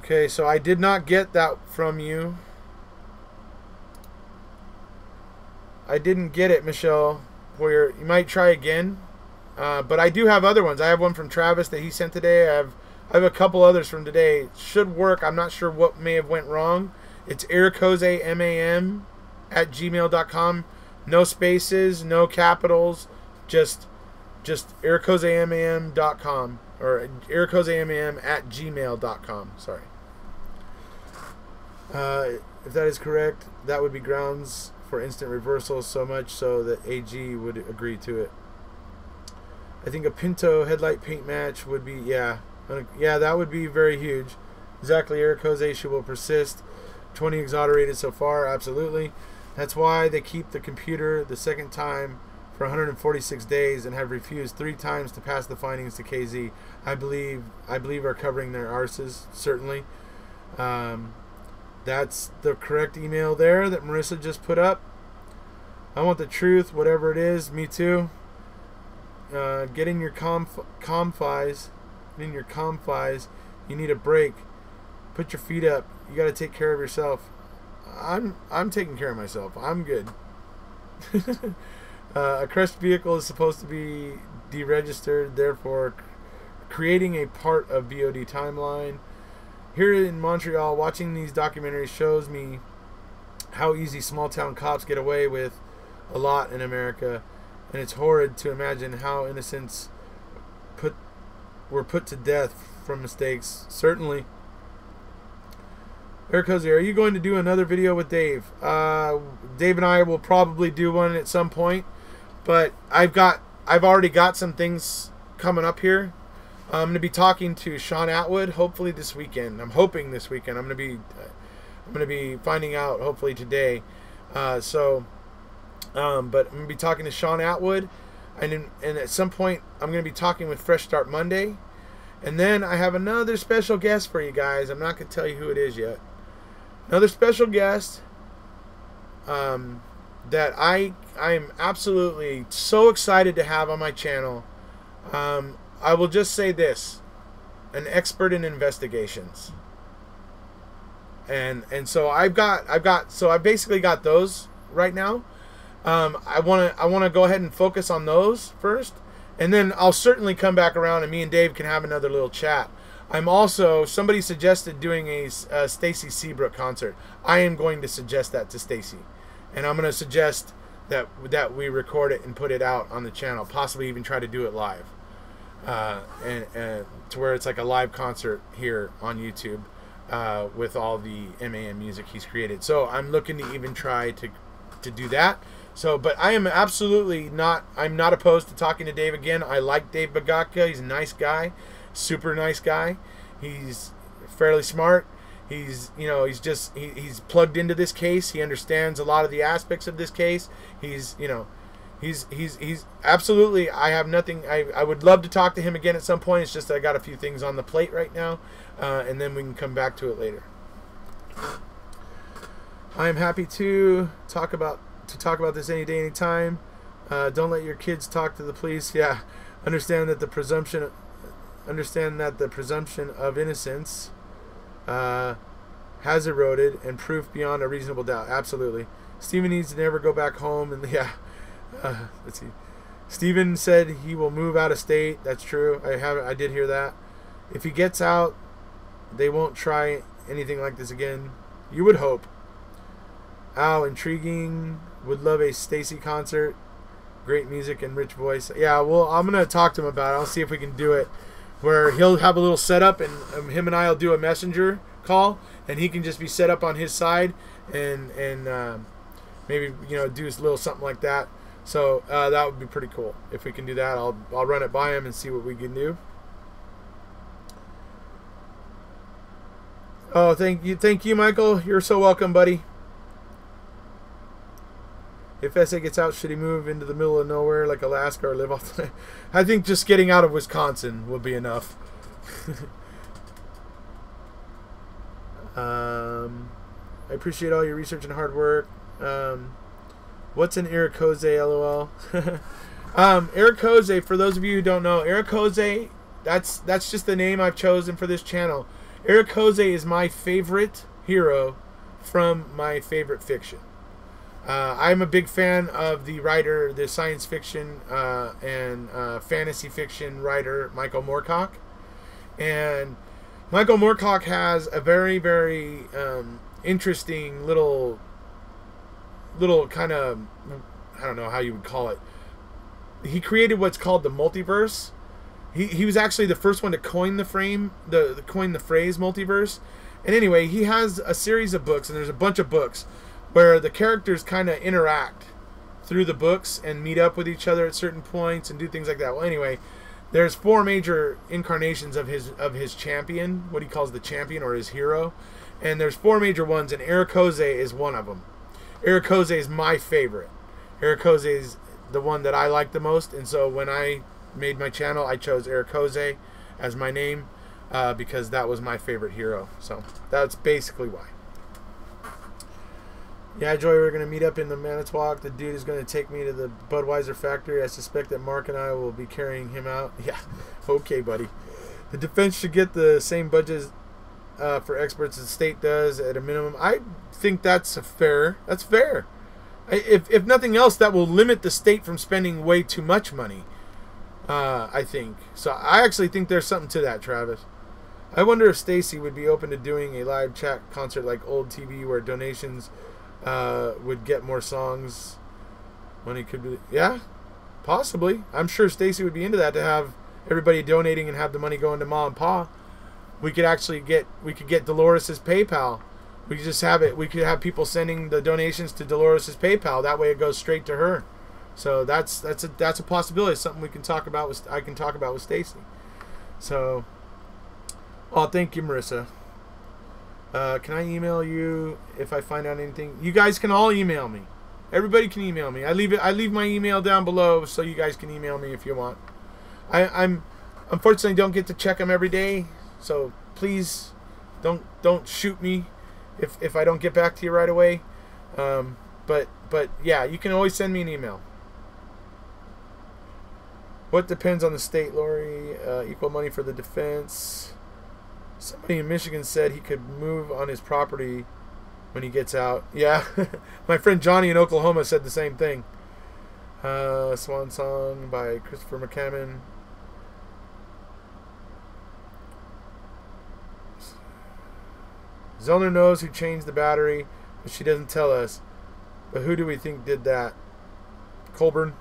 Okay, so I did not get that from you. I didn't get it, Michelle. Where you might try again, but I do have other ones. I have one from Travis that he sent today. I have a couple others from today. It should work. I'm not sure what may have went wrong. It's Erekose, at gmail.com. No spaces, no capitals, just ErekoseMAM.com or ErekoseMAM at gmail.com. Sorry. If that is correct, that would be grounds for instant reversal, so much so that AG would agree to it. I think a Pinto headlight paint match would be, yeah, that would be very huge. Exactly, Erekose, she will persist. 20 exonerated so far, absolutely. That's why they keep the computer the second time for 146 days and have refused 3 times to pass the findings to KZ. I believe are covering their arses, certainly. That's the correct email there that Marissa just put up. I want the truth, whatever it is. Me too. Get in your comfies. You need a break. Put your feet up. You got to take care of yourself. I'm taking care of myself. I'm good. A crushed vehicle is supposed to be deregistered, therefore creating a part of BOD timeline. Here in Montreal, watching these documentaries shows me how easy small town cops get away with a lot in America, and it's horrid to imagine how innocents were put to death from mistakes. Certainly. Erekose, are you going to do another video with Dave? Dave and I will probably do one at some point, but I've already got some things coming up here. I'm going to be talking to Sean Atwood hopefully this weekend. I'm hoping this weekend. I'm going to be finding out hopefully today. But I'm going to be talking to Sean Atwood, and at some point I'm going to be talking with Fresh Start Monday, and then I have another special guest for you guys. I'm not going to tell you who it is yet. Another special guest that I am absolutely so excited to have on my channel. I will just say this: an expert in investigations. And so I've basically got those right now. I want to go ahead and focus on those first, and then I'll certainly come back around and me and Dave can have another little chat. Somebody suggested doing a Stacy Seabrook concert. I am going to suggest that to Stacy, and I'm going to suggest that we record it and put it out on the channel, possibly even try to do it live, and to where it's like a live concert here on YouTube with all the MAM music he's created. So I'm looking to even try to do that. So, but I am absolutely not. I'm not opposed to talking to Dave again. I like Dave Bagatka. He's a nice guy. Super nice guy. He's fairly smart. He's plugged into this case. He understands a lot of the aspects of this case. He's absolutely, I have nothing. I would love to talk to him again at some point. It's just that I got a few things on the plate right now, and then we can come back to it later. I am happy to talk about this any day, any time. Don't let your kids talk to the police. Yeah, understand that the presumption of innocence has eroded and proof beyond a reasonable doubt. Absolutely. Stephen needs to never go back home. And yeah, let's see. Stephen said he will move out of state. That's true. I did hear that. If he gets out, they won't try anything like this again. You would hope. Ow, intriguing. Would love a Stacy concert. Great music and rich voice. Yeah, well, I'm going to talk to him about it. I'll see if we can do it where he'll have a little setup, and him and I will do a messenger call, and he can just be set up on his side, and maybe do a little something like that. So that would be pretty cool if we can do that. I'll run it by him and see what we can do. Oh, thank you, Michael. You're so welcome, buddy. If SA gets out, should he move into the middle of nowhere like Alaska or live off the... I think just getting out of Wisconsin will be enough. I appreciate all your research and hard work. What's an Erekose, LOL? Erekose, for those of you who don't know, Erekose, that's just the name I've chosen for this channel. Erekose is my favorite hero from my favorite fiction. I'm a big fan of the science fiction and fantasy fiction writer, Michael Moorcock. And Michael Moorcock has a very, very interesting little little kind of, I don't know how you would call it. He created what's called the multiverse. He was actually the first one to coin the phrase multiverse. And anyway, he has a series of books, and there's a bunch of books where the characters kind of interact through the books and meet up with each other at certain points and do things like that. Well, anyway, there's 4 major incarnations of his champion, what he calls the champion or his hero. And there's 4 major ones, and Erekose is one of them. Erekose is my favorite. Erekose is the one that I like the most, and so when I made my channel, I chose Erekose as my name because that was my favorite hero. So that's basically why. Yeah, Joy, we're going to meet up in the Manitowoc. The dude is going to take me to the Budweiser factory. I suspect that Mark and I will be carrying him out. Yeah, okay, buddy. The defense should get the same budget for experts as the state does at a minimum. I think that's fair. That's fair. If nothing else, that will limit the state from spending way too much money. I think. So I actually think there's something to that, Travis. I wonder if Stacy would be open to doing a live chat concert like old TV where donations would get more songs. Money could be, yeah, possibly. I'm sure Stacy would be into that, to have everybody donating and have the money going to Ma and Pa. We could actually get Dolores's PayPal. We could just have it. We could have people sending the donations to Dolores's PayPal. That way, it goes straight to her. So that's a possibility. It's something we can talk about with. I can talk about with Stacy. So, oh, thank you, Marissa. Can I email you if I find out anything? You guys can all email me. Everybody can email me. I leave my email down below so you guys can email me if you want. I'm unfortunately don't get to check them every day, so please don't shoot me if I don't get back to you right away. But yeah, you can always send me an email. What depends on the state, Lori? Equal money for the defense. Somebody in Michigan said he could move on his property when he gets out. Yeah, my friend Johnny in Oklahoma said the same thing. Swan Song by Christopher McCammon. Zellner knows who changed the battery, but she doesn't tell us. But who do we think did that? Colburn.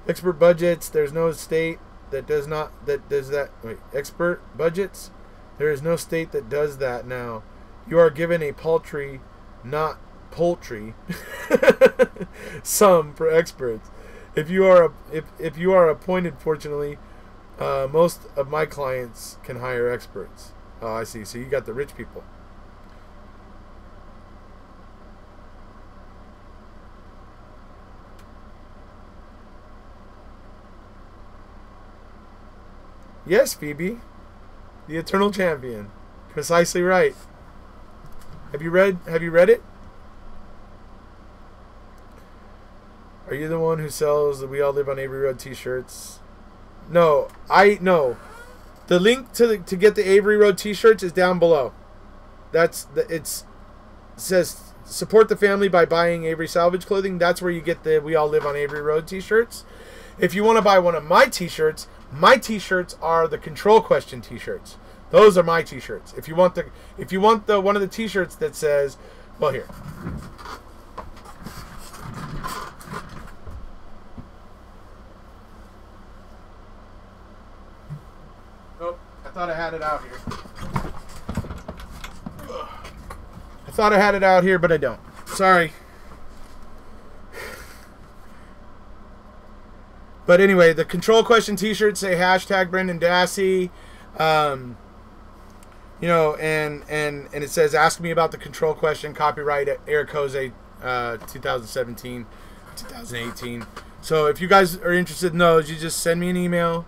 Expert budgets. There's no state that does that. Wait, expert budgets. There is no state that does that now. You are given a paltry, not poultry, sum for experts. If you are appointed, fortunately, most of my clients can hire experts. Oh, I see. So you got the rich people. Yes, Phoebe. The Eternal Champion. Precisely right. Have you read it? Are you the one who sells the We All Live on Avery Road t-shirts? No, the link to get the Avery Road t-shirts is down below. It says support the family by buying Avery Salvage Clothing. That's where you get the We All Live on Avery Road t-shirts. If you want to buy one of my t-shirts are the control question t-shirts. Those are my t-shirts. If you want the one of the t-shirts that says, well, here. Oh, I thought I had it out here. I thought I had it out here, but I don't. Sorry. But anyway, the control question t-shirts say hashtag Brendan Dassey. You know, and it says, ask me about the control question, copyright Erekose 2017, 2018. So if you guys are interested in those, you just send me an email.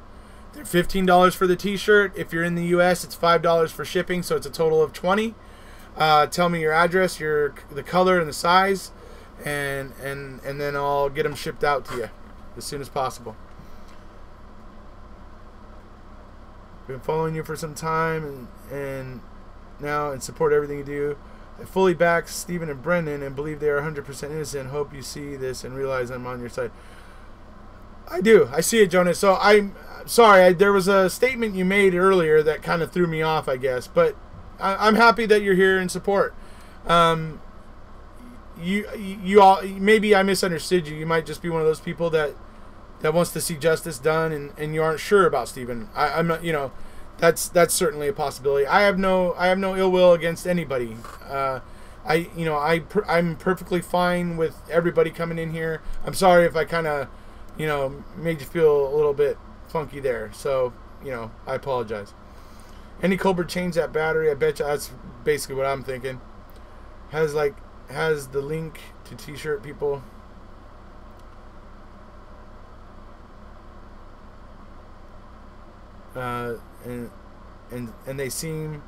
They're $15 for the t-shirt. If you're in the US, it's $5 for shipping, so it's a total of $20. Tell me your address, the color and the size, and then I'll get them shipped out to you as soon as possible. Been following you for some time and now and support everything you do. I fully back Stephen and Brendan and believe they are 100% innocent. Hope you see this and realize I'm on your side. I do. I see it, Jonas. So I'm sorry. There was a statement you made earlier that kind of threw me off, I guess. But I'm happy that you're here in support. You you all, maybe I misunderstood you. You might just be one of those people that wants to see justice done, and you aren't sure about Stephen. I'm not, that's certainly a possibility. I have no ill will against anybody. I'm perfectly fine with everybody coming in here. I'm sorry if I kind of, made you feel a little bit funky there. So, I apologize. Andy Colbert changed that battery. I bet you that's basically what I'm thinking. Has the link to t-shirt people. And they seem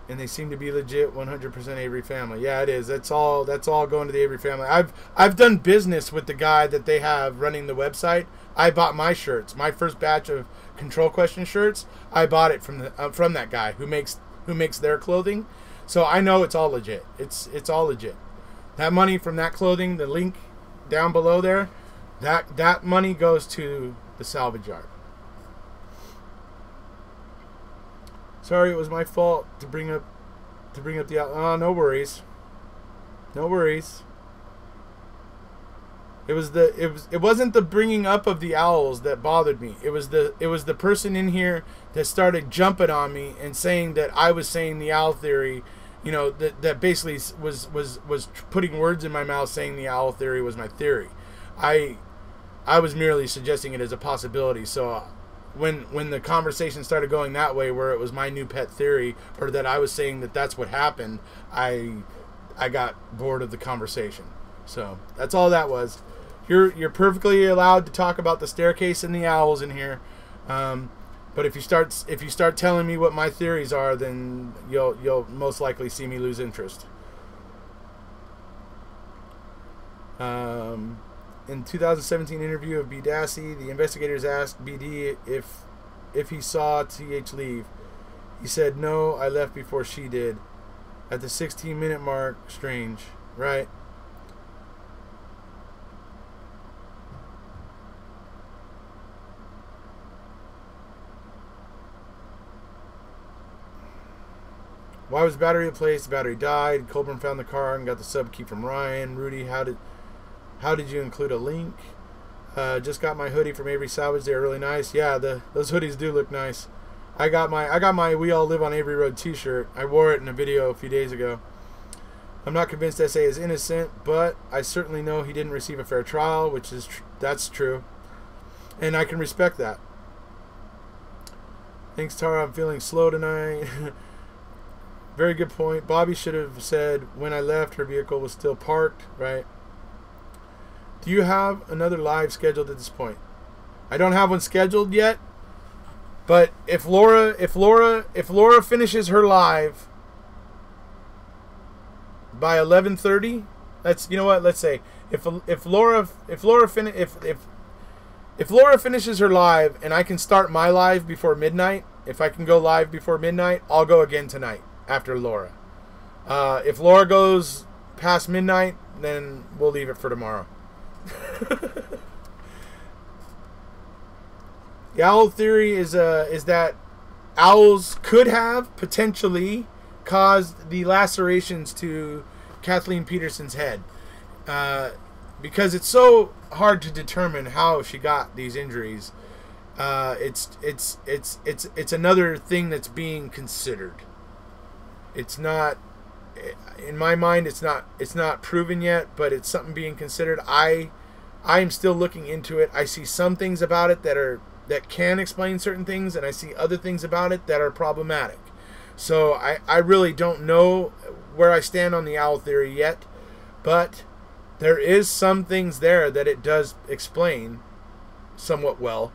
to be legit 100% Avery family. Yeah, it is. That's all going to the Avery family. I've done business with the guy that they have running the website. I bought my shirts. My first batch of control question shirts, I bought it from that guy who makes their clothing. So I know it's all legit. It's all legit. That money from that clothing, the link down below there, that money goes to the salvage yard. Sorry, it was my fault to bring up the. Oh, no worries. No worries. It wasn't the bringing up of the owls that bothered me. It was the person in here that started jumping on me and saying that I was saying the owl theory, that basically was putting words in my mouth, saying the owl theory was my theory. I was merely suggesting it as a possibility. So when the conversation started going that way, where it was my new pet theory, or that I was saying that that's what happened, I got bored of the conversation. So that's all that was. You're perfectly allowed to talk about the staircase and the owls in here, but if you start telling me what my theories are, then you'll most likely see me lose interest. In 2017 interview of B. Dassey, the investigators asked BD if he saw TH leave. He said, "No, I left before she did." At the 16-minute mark, strange, right? Why was battery replaced? The battery died. Colburn found the car and got the sub key from Ryan. Rudy, how did you include a link? Just got my hoodie from Avery Salvage. They're really nice. Yeah, those hoodies do look nice. I got my We All Live on Avery Road t-shirt. I wore it in a video a few days ago. I'm not convinced SA is innocent, but I certainly know he didn't receive a fair trial, which is that's true, and I can respect that. Thanks, Tara. I'm feeling slow tonight. Very good point. Bobby should have said when I left, her vehicle was still parked, right? Do you have another live scheduled at this point? I don't have one scheduled yet, but if Laura finishes her live by 11:30, let's say if Laura finishes her live and I can start my live before midnight, if I can go live before midnight, I'll go again tonight after Laura. If Laura goes past midnight, then we'll leave it for tomorrow. The owl theory is that owls could have potentially caused the lacerations to Kathleen Peterson's head, because it's so hard to determine how she got these injuries. It's another thing that's being considered. It's not, in my mind, it's not proven yet, but it's something being considered. I'm still looking into it. I see some things about it that can explain certain things, and I see other things about it that are problematic. So I really don't know where I stand on the owl theory yet, but there is some things there that it does explain somewhat well,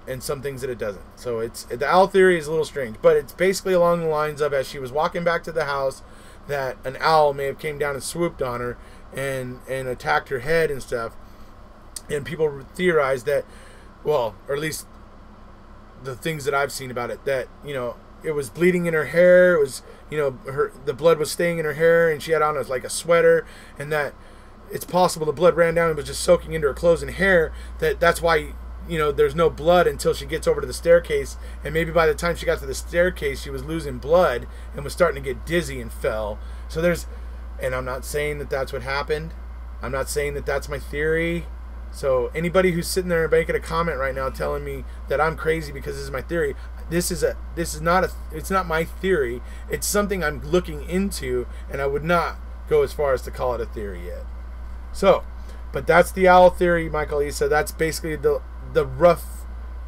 and some things that it doesn't. So the owl theory is a little strange, but it's basically along the lines of, as she was walking back to the house, that an owl may have came down and swooped on her and attacked her head and stuff. And people theorized that, well, or at least the things that I've seen about it, that, it was bleeding in her hair. It was, the blood was staying in her hair, and she had on like a sweater, and that it's possible the blood ran down and was just soaking into her clothes and hair. That's why, there's no blood until she gets over to the staircase, and maybe by the time she got to the staircase, she was losing blood and was starting to get dizzy and fell. So there's And I'm not saying that that's what happened. I'm not saying that that's my theory. So anybody who's sitting there making a comment right now telling me that I'm crazy because this is my theory, it's not my theory. It's something I'm looking into, and I would not go as far as to call it a theory yet. So, but that's the owl theory, Michael Issa. That's basically the rough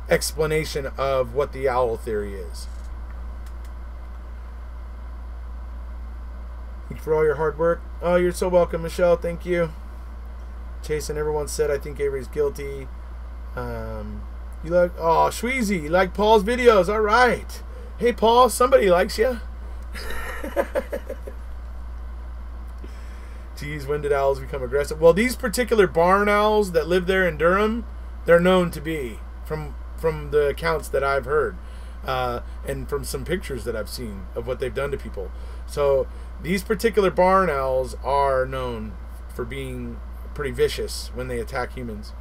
explanation of what the owl theory is. Thank you for all your hard work. Oh, you're so welcome, Michelle. Thank you. Chase and everyone said I think Avery's guilty. You like Shweezy, you like Paul's videos. All right. Hey Paul, somebody likes you. Geez, when did owls become aggressive? Well, these particular barn owls that live there in Durham, they're known to be from the accounts that I've heard, and from some pictures that I've seen of what they've done to people. So these particular barn owls are known for being pretty vicious when they attack humans,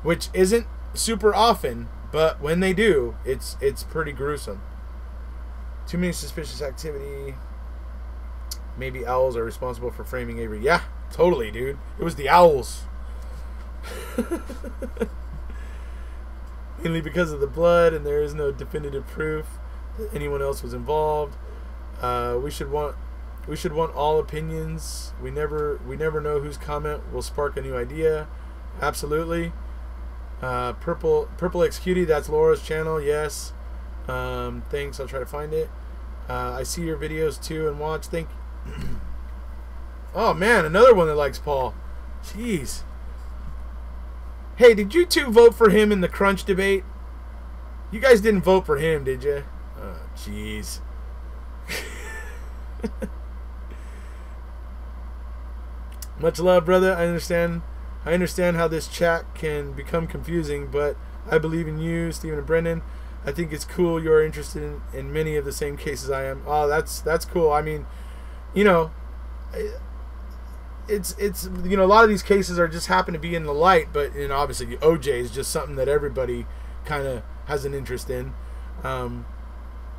which isn't super often, but when they do, it's pretty gruesome. Too many suspicious activity. Maybe owls are responsible for framing Avery. Yeah, totally, dude. It was the owls. Mainly because of the blood, and there is no definitive proof that anyone else was involved. We should want all opinions. We never know whose comment will spark a new idea. Absolutely. Purple X Cutie, that's Laura's channel. Yes. Thanks. I'll try to find it. I see your videos too and watch. Thank. Oh man, another one that likes Paul. Jeez. Hey, did you two vote for him in the Crunch debate? You guys didn't vote for him, did you? Oh, jeez. Much love, brother. I understand how this chat can become confusing, but I believe in you, Stephen and Brendan. I think it's cool you're interested in many of the same cases I am. Oh, that's cool. I mean, you know, it's you know, a lot of these cases are just happen to be in the light, but you know, obviously OJ is just something that everybody kind of has an interest in.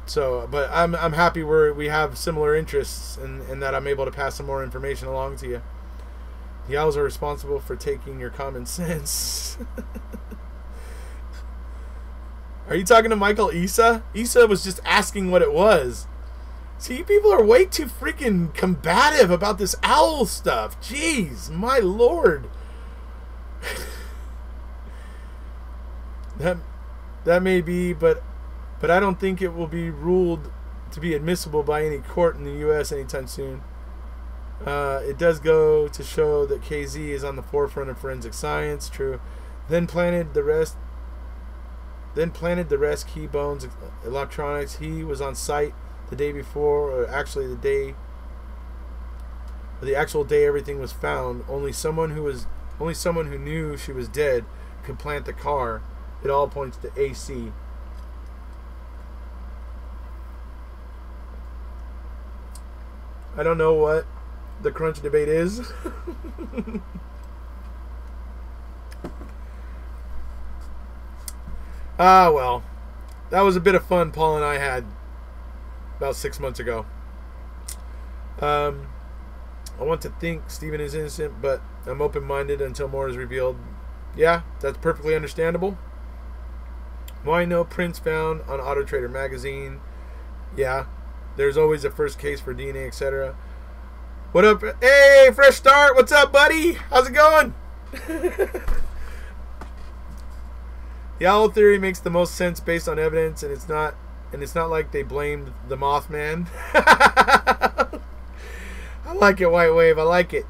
So, but I'm happy we have similar interests, and that I'm able to pass some more information along to you. The owls are responsible for taking your common sense. Are you talking to Michael Issa? Issa was just asking what it was. See, people are way too freaking combative about this owl stuff. Jeez, my lord. That may be, but I don't think it will be ruled to be admissible by any court in the U.S. anytime soon. It does go to show that KZ is on the forefront of forensic science. True. Then planted the rest. Key bones, electronics. He was on site the day before, or actually the actual day everything was found. Only someone who knew she was dead could plant the car. It all points to AC. I don't know what the Crunch debate is. Well, that was a bit of fun Paul and I had about 6 months ago. I want to think Stephen is innocent, but I'm open-minded until more is revealed. Yeah, that's perfectly understandable. Why no prints found on Auto Trader magazine? Yeah, there's always a first case for DNA, etc. What up? Hey, fresh start. What's up, buddy? How's it going? The owl theory makes the most sense based on evidence, and it's not like they blamed the Mothman. I like it, White Wave. I like it.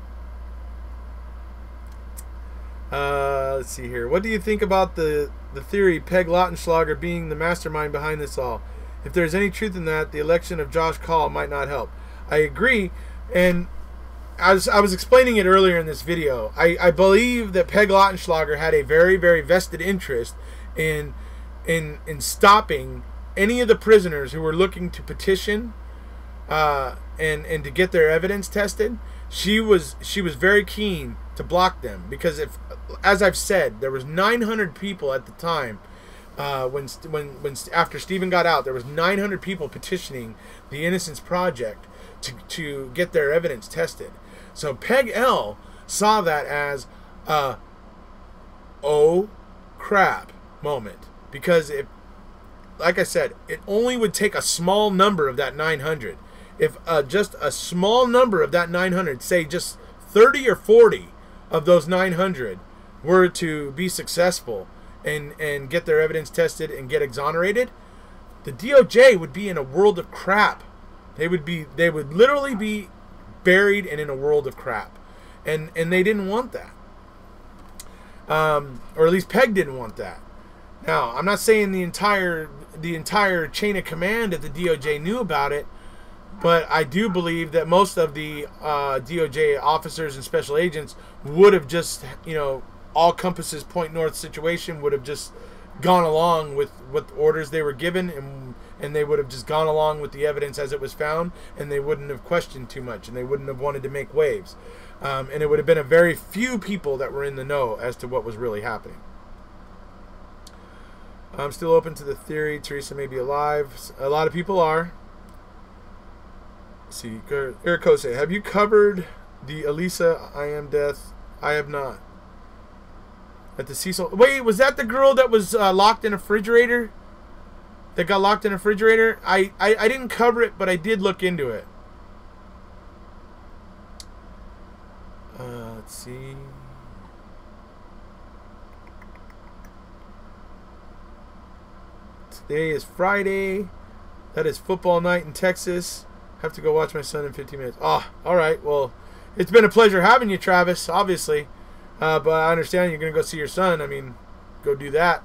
Let's see here. What do you think about the theory Peg Lautenschlager being the mastermind behind this all? If there's any truth in that, the election of Josh Call might not help. I agree, and I was explaining it earlier in this video. I believe that Peg Lautenschlager had a very, very vested interest in stopping any of the prisoners who were looking to petition and to get their evidence tested. She was very keen to block them, because if, as I've said, there was 900 people at the time when after Stephen got out, there was 900 people petitioning the Innocence Project to get their evidence tested. So Peg L saw that as a oh crap moment, because it, like I said, it only would take a small number of that 900. If just a small number of that 900, say just 30 or 40 of those 900 were to be successful and get their evidence tested and get exonerated, the DOJ would be in a world of crap. They would literally be buried and in a world of crap. And they didn't want that. Or at least Peg didn't want that. Now, I'm not saying the entire chain of command at the DOJ knew about it, but I do believe that most of the DOJ officers and special agents would have just, all compasses point north situation, would have just gone along with what orders they were given, and they would have just gone along with the evidence as it was found, and they wouldn't have questioned too much, and they wouldn't have wanted to make waves. And it would have been a very few people that were in the know as to what was really happening. I'm still open to the theory Teresa may be alive. A lot of people are. Let's see, Erekose, have you covered the Elisa I am death? I have not. At the Cecil. Wait, was that the girl that was locked in a refrigerator? That got locked in a refrigerator? I didn't cover it, but I did look into it. Let's see. Today is Friday. That is football night in Texas. Have to go watch my son in 15 minutes. Oh, all right. Well, it's been a pleasure having you, Travis, obviously. But I understand you're going to go see your son. I mean, go do that.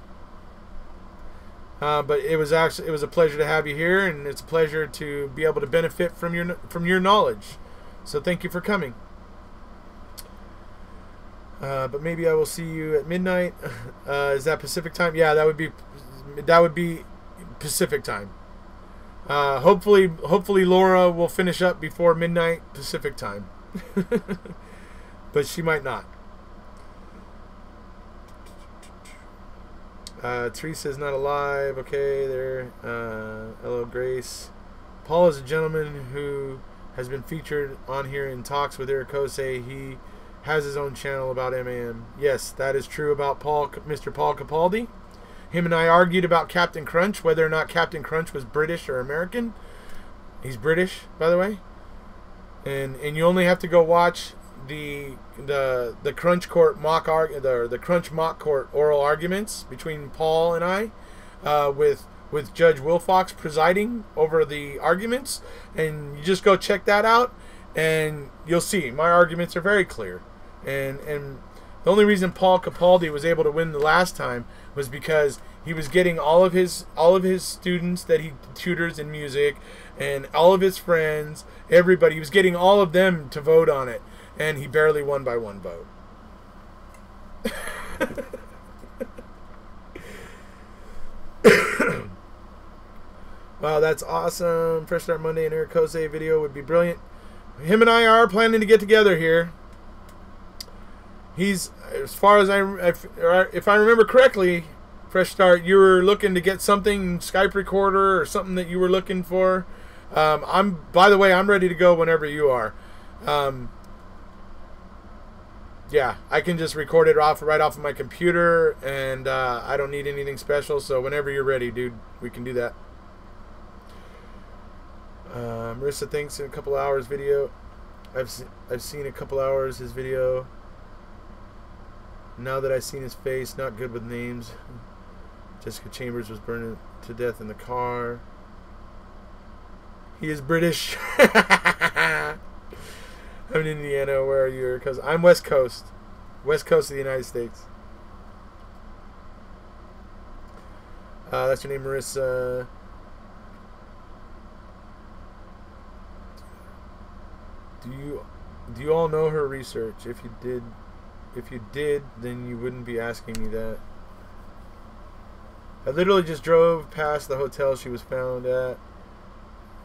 But it was a pleasure to have you here, and it's a pleasure to be able to benefit from your knowledge. So thank you for coming. But maybe I will see you at midnight. Is that Pacific time? Yeah, that would be Pacific time. Hopefully Laura will finish up before midnight Pacific time. But she might not. Teresa's not alive. Okay, there. Hello, Grace. Paul is a gentleman who has been featured on here in talks with Erekose. He has his own channel about MAM. Yes, that is true about Mr. Paul Capaldi. Him and I argued about Captain Crunch, whether or not Captain Crunch was British or American. He's British, by the way. And you only have to go watch the Crunch Court the Crunch Mock Court oral arguments between Paul and I, with Judge Wilfox presiding over the arguments, and you just go check that out, and you'll see my arguments are very clear. And the only reason Paul Capaldi was able to win the last time was because he was getting all of his students that he tutors in music, and all of his friends, everybody. He was getting all of them to vote on it, and he barely won by one vote. Wow, that's awesome. Fresh Start Monday and Erekose video would be brilliant. Him and I are planning to get together here. He's, as far as if I remember correctly, Fresh Start, you were looking to get something, Skype recorder or something that you were looking for. By the way, I'm ready to go whenever you are. Yeah, I can just record it right off of my computer, and I don't need anything special. So whenever you're ready, dude, we can do that. Marissa thinks in a couple hours video. I've seen a couple hours his video. Now that I've seen his face, not good with names. Jessica Chambers was burned to death in the car. He is British. I'm in Indiana. Where are you? Because I'm West Coast. West Coast of the United States. That's your name, Marissa. Do you all know her research? If you did, then you wouldn't be asking me that. I literally just drove past the hotel she was found at.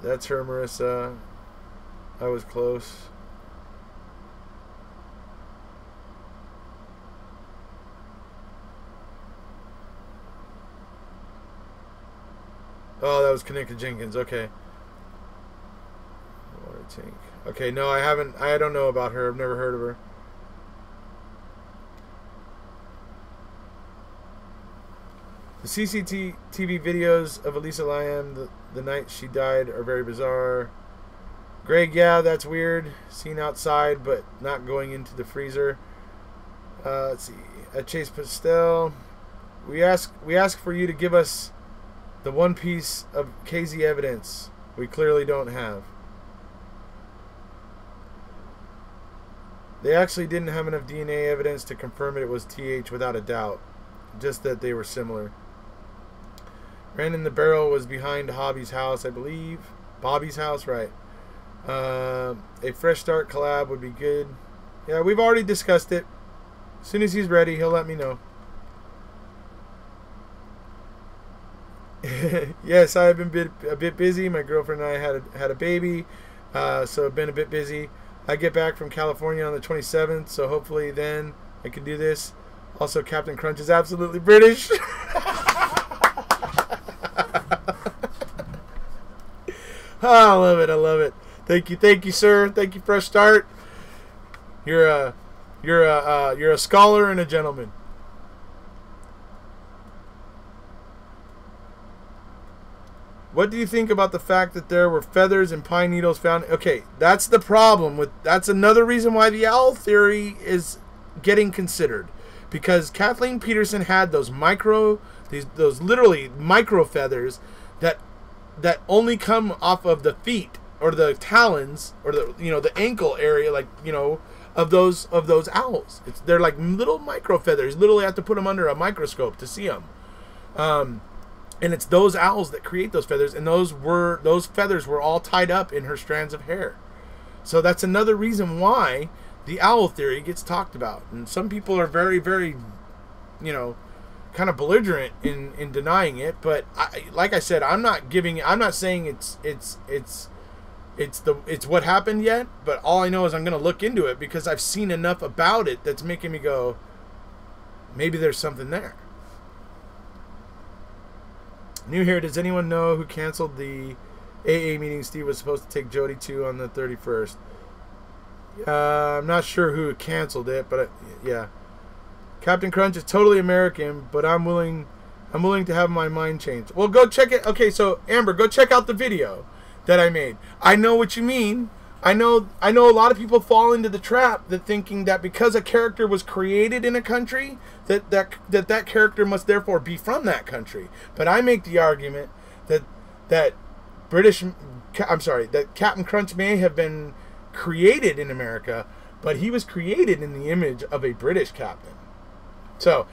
That's her, Marissa. I was close. Oh, that was Connected Jenkins. Okay. 1 or think. Okay, no, I haven't. I don't know about her. I've never heard of her. The CCTV videos of Elisa Lam the night she died are very bizarre. Greg, yeah, that's weird. Seen outside, but not going into the freezer. Let's see. At Chase Pastel, we ask for you to give us the one piece of KZ evidence we clearly don't have. They actually didn't have enough DNA evidence to confirm it was TH without a doubt. Just that they were similar. Ran in the Barrel was behind Hobby's house, I believe. Bobby's house, right. A Fresh Start collab would be good. Yeah, we've already discussed it. As soon as he's ready, he'll let me know. Yes, I have been a bit busy. My girlfriend and I had a baby, so I've been a bit busy. I get back from California on the 27th, so hopefully then I can do this. Also, Captain Crunch is absolutely British. I love it. I love it. Thank you, sir. Thank you, Fresh Start. You're a scholar and a gentleman. What do you think about the fact that there were feathers and pine needles found? Okay, that's the problem that's another reason why the owl theory is getting considered, because Kathleen Peterson had those literally micro feathers that only come off of the feet or the talons or the ankle area, of those owls. They're like little micro feathers. Literally have to put them under a microscope to see them. And it's those owls that create those feathers, and those feathers were all tied up in her strands of hair. So that's another reason why the owl theory gets talked about. And some people are very, very, kind of belligerent in denying it. But like I said, I'm not saying it's what happened yet. But all I know is I'm going to look into it because I've seen enough about it that's making me go, maybe there's something there. New here, does anyone know who canceled the AA meeting Steve was supposed to take Jody to on the 31st? I'm not sure who canceled it, but yeah. Captain Crunch is totally American, but I'm willing to have my mind changed. Well, go check it. Okay, so Amber, go check out the video that I made. I know what you mean. I know a lot of people fall into the trap that thinking that because a character was created in a country, that character must therefore be from that country. But I make the argument that Captain Crunch may have been created in America, but he was created in the image of a British captain. So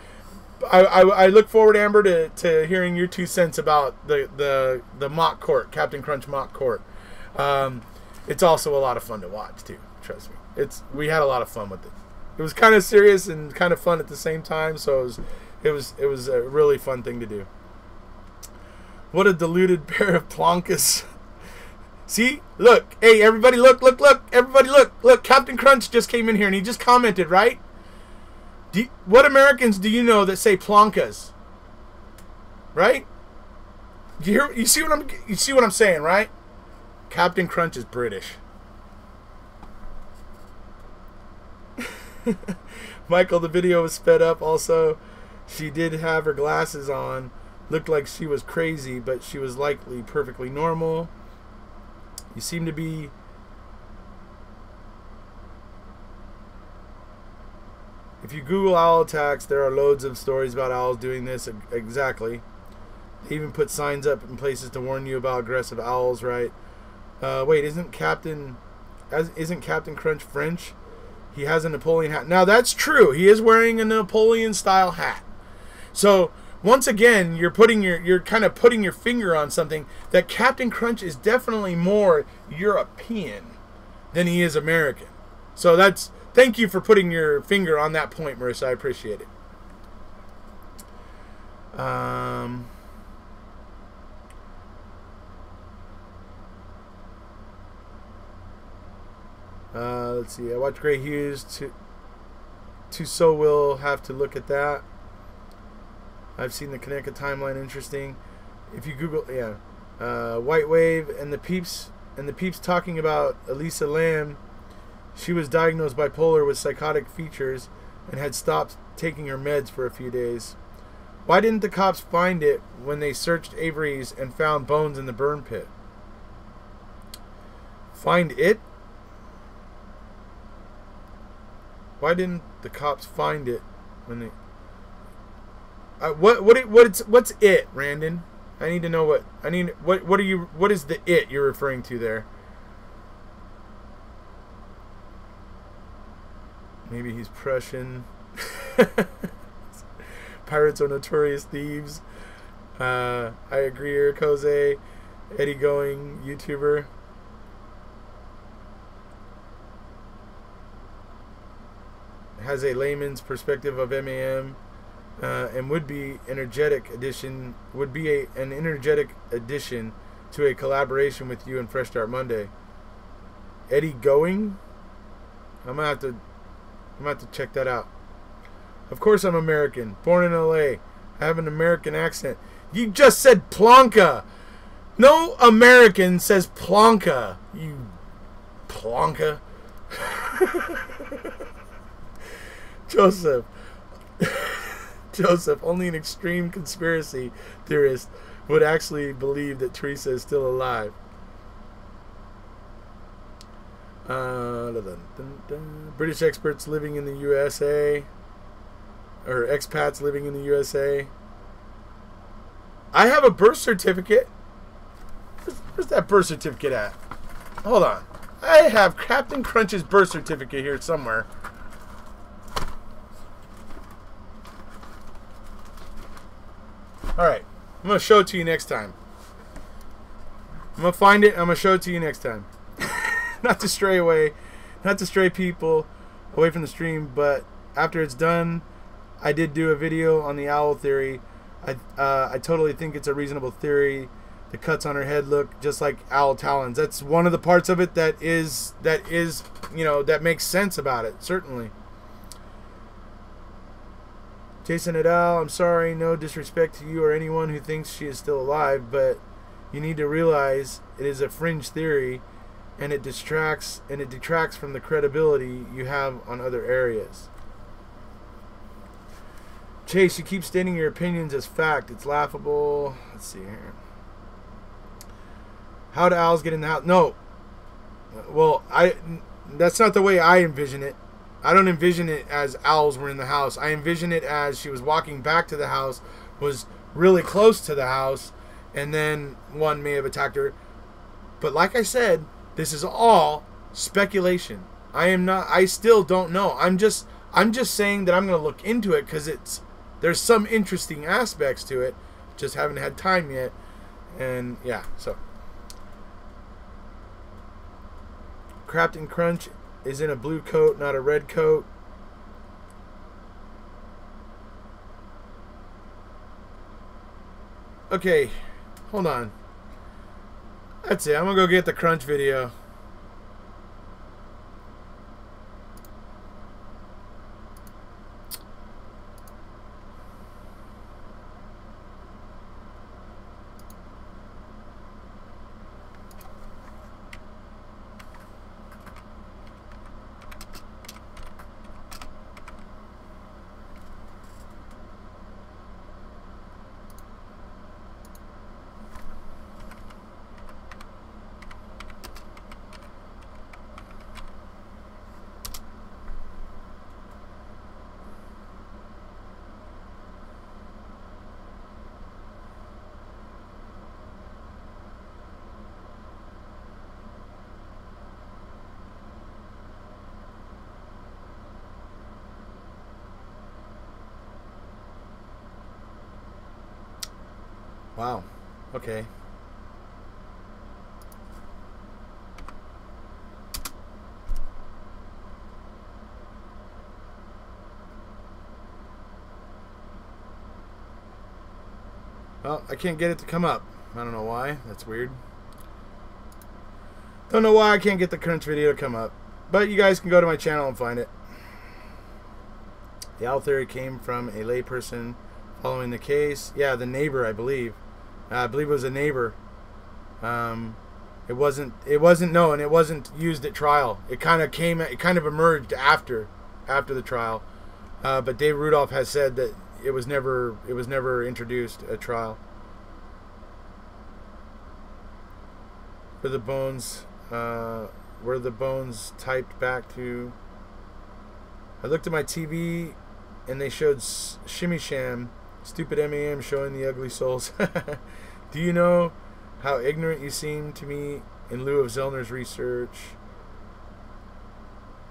I look forward, Amber, to hearing your 2 cents about the mock court, Captain Crunch mock court. It's also a lot of fun to watch too. Trust me. We had a lot of fun with it. It was kind of serious and kind of fun at the same time. So it was a really fun thing to do. What a deluded pair of plonkas. See, look, hey everybody, look, everybody, look. Captain Crunch just came in here and he just commented, right? What Americans do you know that say plonkas? Right? You see what I'm saying, right? Captain Crunch is British. Michael, the video was sped up. Also, she did have her glasses on. Looked like she was crazy, but she was likely perfectly normal. You seem to be... If you Google owl attacks, there are loads of stories about owls doing this. Exactly. They even put signs up in places to warn you about aggressive owls, right? Wait, isn't Captain Crunch French? He has a Napoleon hat. Now that's true. He is wearing a Napoleon style hat. So once again, you're kind of putting your finger on something that Captain Crunch is definitely more European than he is American. So thank you for putting your finger on that point, Marissa. I appreciate it. Let's see. I watched Grey Hughes. So will have to look at that. I've seen the Connecticut timeline. Interesting. If you Google, White Wave and the Peeps and the peeps talking about Elisa Lam. She was diagnosed bipolar with psychotic features and had stopped taking her meds for a few days. Why didn't the cops find it when they searched Avery's and found bones in the burn pit? Find it? Why didn't the cops find it when they... what's it, Randon? I need to know what is the it you're referring to there? Maybe he's Prussian. Pirates are notorious thieves. I agree, Erekose. Eddie Going, YouTuber. Has a layman's perspective of MAM, and would be an energetic addition to a collaboration with you in Fresh Start Monday. Eddie Going? I'm gonna have to check that out. Of course I'm American. Born in LA. I have an American accent. You just said Plonka. No American says Plonka. You Plonka. Joseph, only an extreme conspiracy theorist would actually believe that Teresa is still alive. British experts living in the USA, or expats living in the USA. I have a birth certificate. Where's that birth certificate at? Hold on. I have Captain Crunch's birth certificate here somewhere. Alright, I'm going to show it to you next time. I'm going to find it, I'm going to show it to you next time. Not to stray people away from the stream, but after it's done, I did do a video on the owl theory. I totally think it's a reasonable theory. The cuts on her head look just like owl talons. That's one of the parts of it that is, that makes sense about it, certainly. Jason et al., I'm sorry, no disrespect to you or anyone who thinks she is still alive, but you need to realize it is a fringe theory, and it detracts from the credibility you have on other areas. Chase, you keep stating your opinions as fact. It's laughable. Let's see here. How do owls get in the house? No. Well, that's not the way I envision it. I don't envision it as owls were in the house. I envision it as she was walking back to the house, was really close to the house, and then one may have attacked her. But like I said, this is all speculation. I still don't know. I'm just saying that I'm going to look into it because there's some interesting aspects to it. Just haven't had time yet. And yeah, so Captain Crunch is in a blue coat, not a red coat. Okay, hold on. That's it. I'm gonna go get the Crunch video. Wow. Okay. Well, I can't get it to come up. I don't know why. That's weird. Don't know why I can't get the Crunch video to come up. But you guys can go to my channel and find it. The owl theory came from a layperson following the case. Yeah, the neighbor, I believe. I believe it was a neighbor. It wasn't known. It wasn't used at trial. It kind of emerged after the trial. But Dave Rudolph has said that it was never introduced at trial. Were the bones typed back to? I looked at my TV and they showed Shimmy Sham, Stupid MAM showing the ugly souls. Do you know how ignorant you seem to me in lieu of Zellner's research?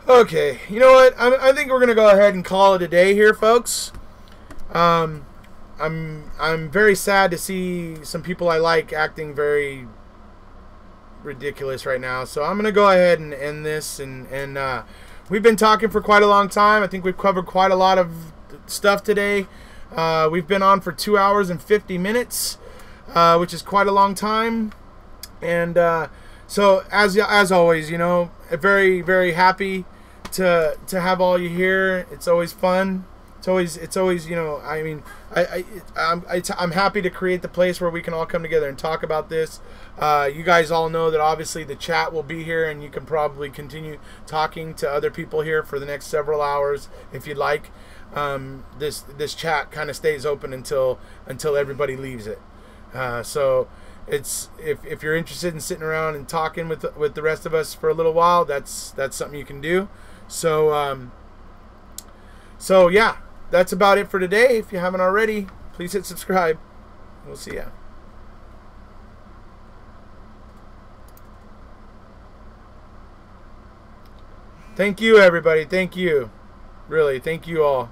Okay, you know what? I think we're gonna go ahead and call it a day here, folks. I'm very sad to see some people I like acting very ridiculous right now. So I'm gonna go ahead and end this. And we've been talking for quite a long time. I think we've covered quite a lot of stuff today. We've been on for 2 hours and 50 minutes, which is quite a long time. And so as always, you know, very, very happy to have all you here. It's always fun. It's always, you know, I mean, I'm happy to create the place where we can all come together and talk about this. You guys all know that obviously the chat will be here, and you can probably continue talking to other people here for the next several hours if you'd like. This chat kind of stays open until everybody leaves it. So it's if you're interested in sitting around and talking with the rest of us for a little while, that's something you can do. So yeah, that's about it for today. If you haven't already, please hit subscribe. We'll see ya. Thank you, everybody. Thank you. Really, thank you all.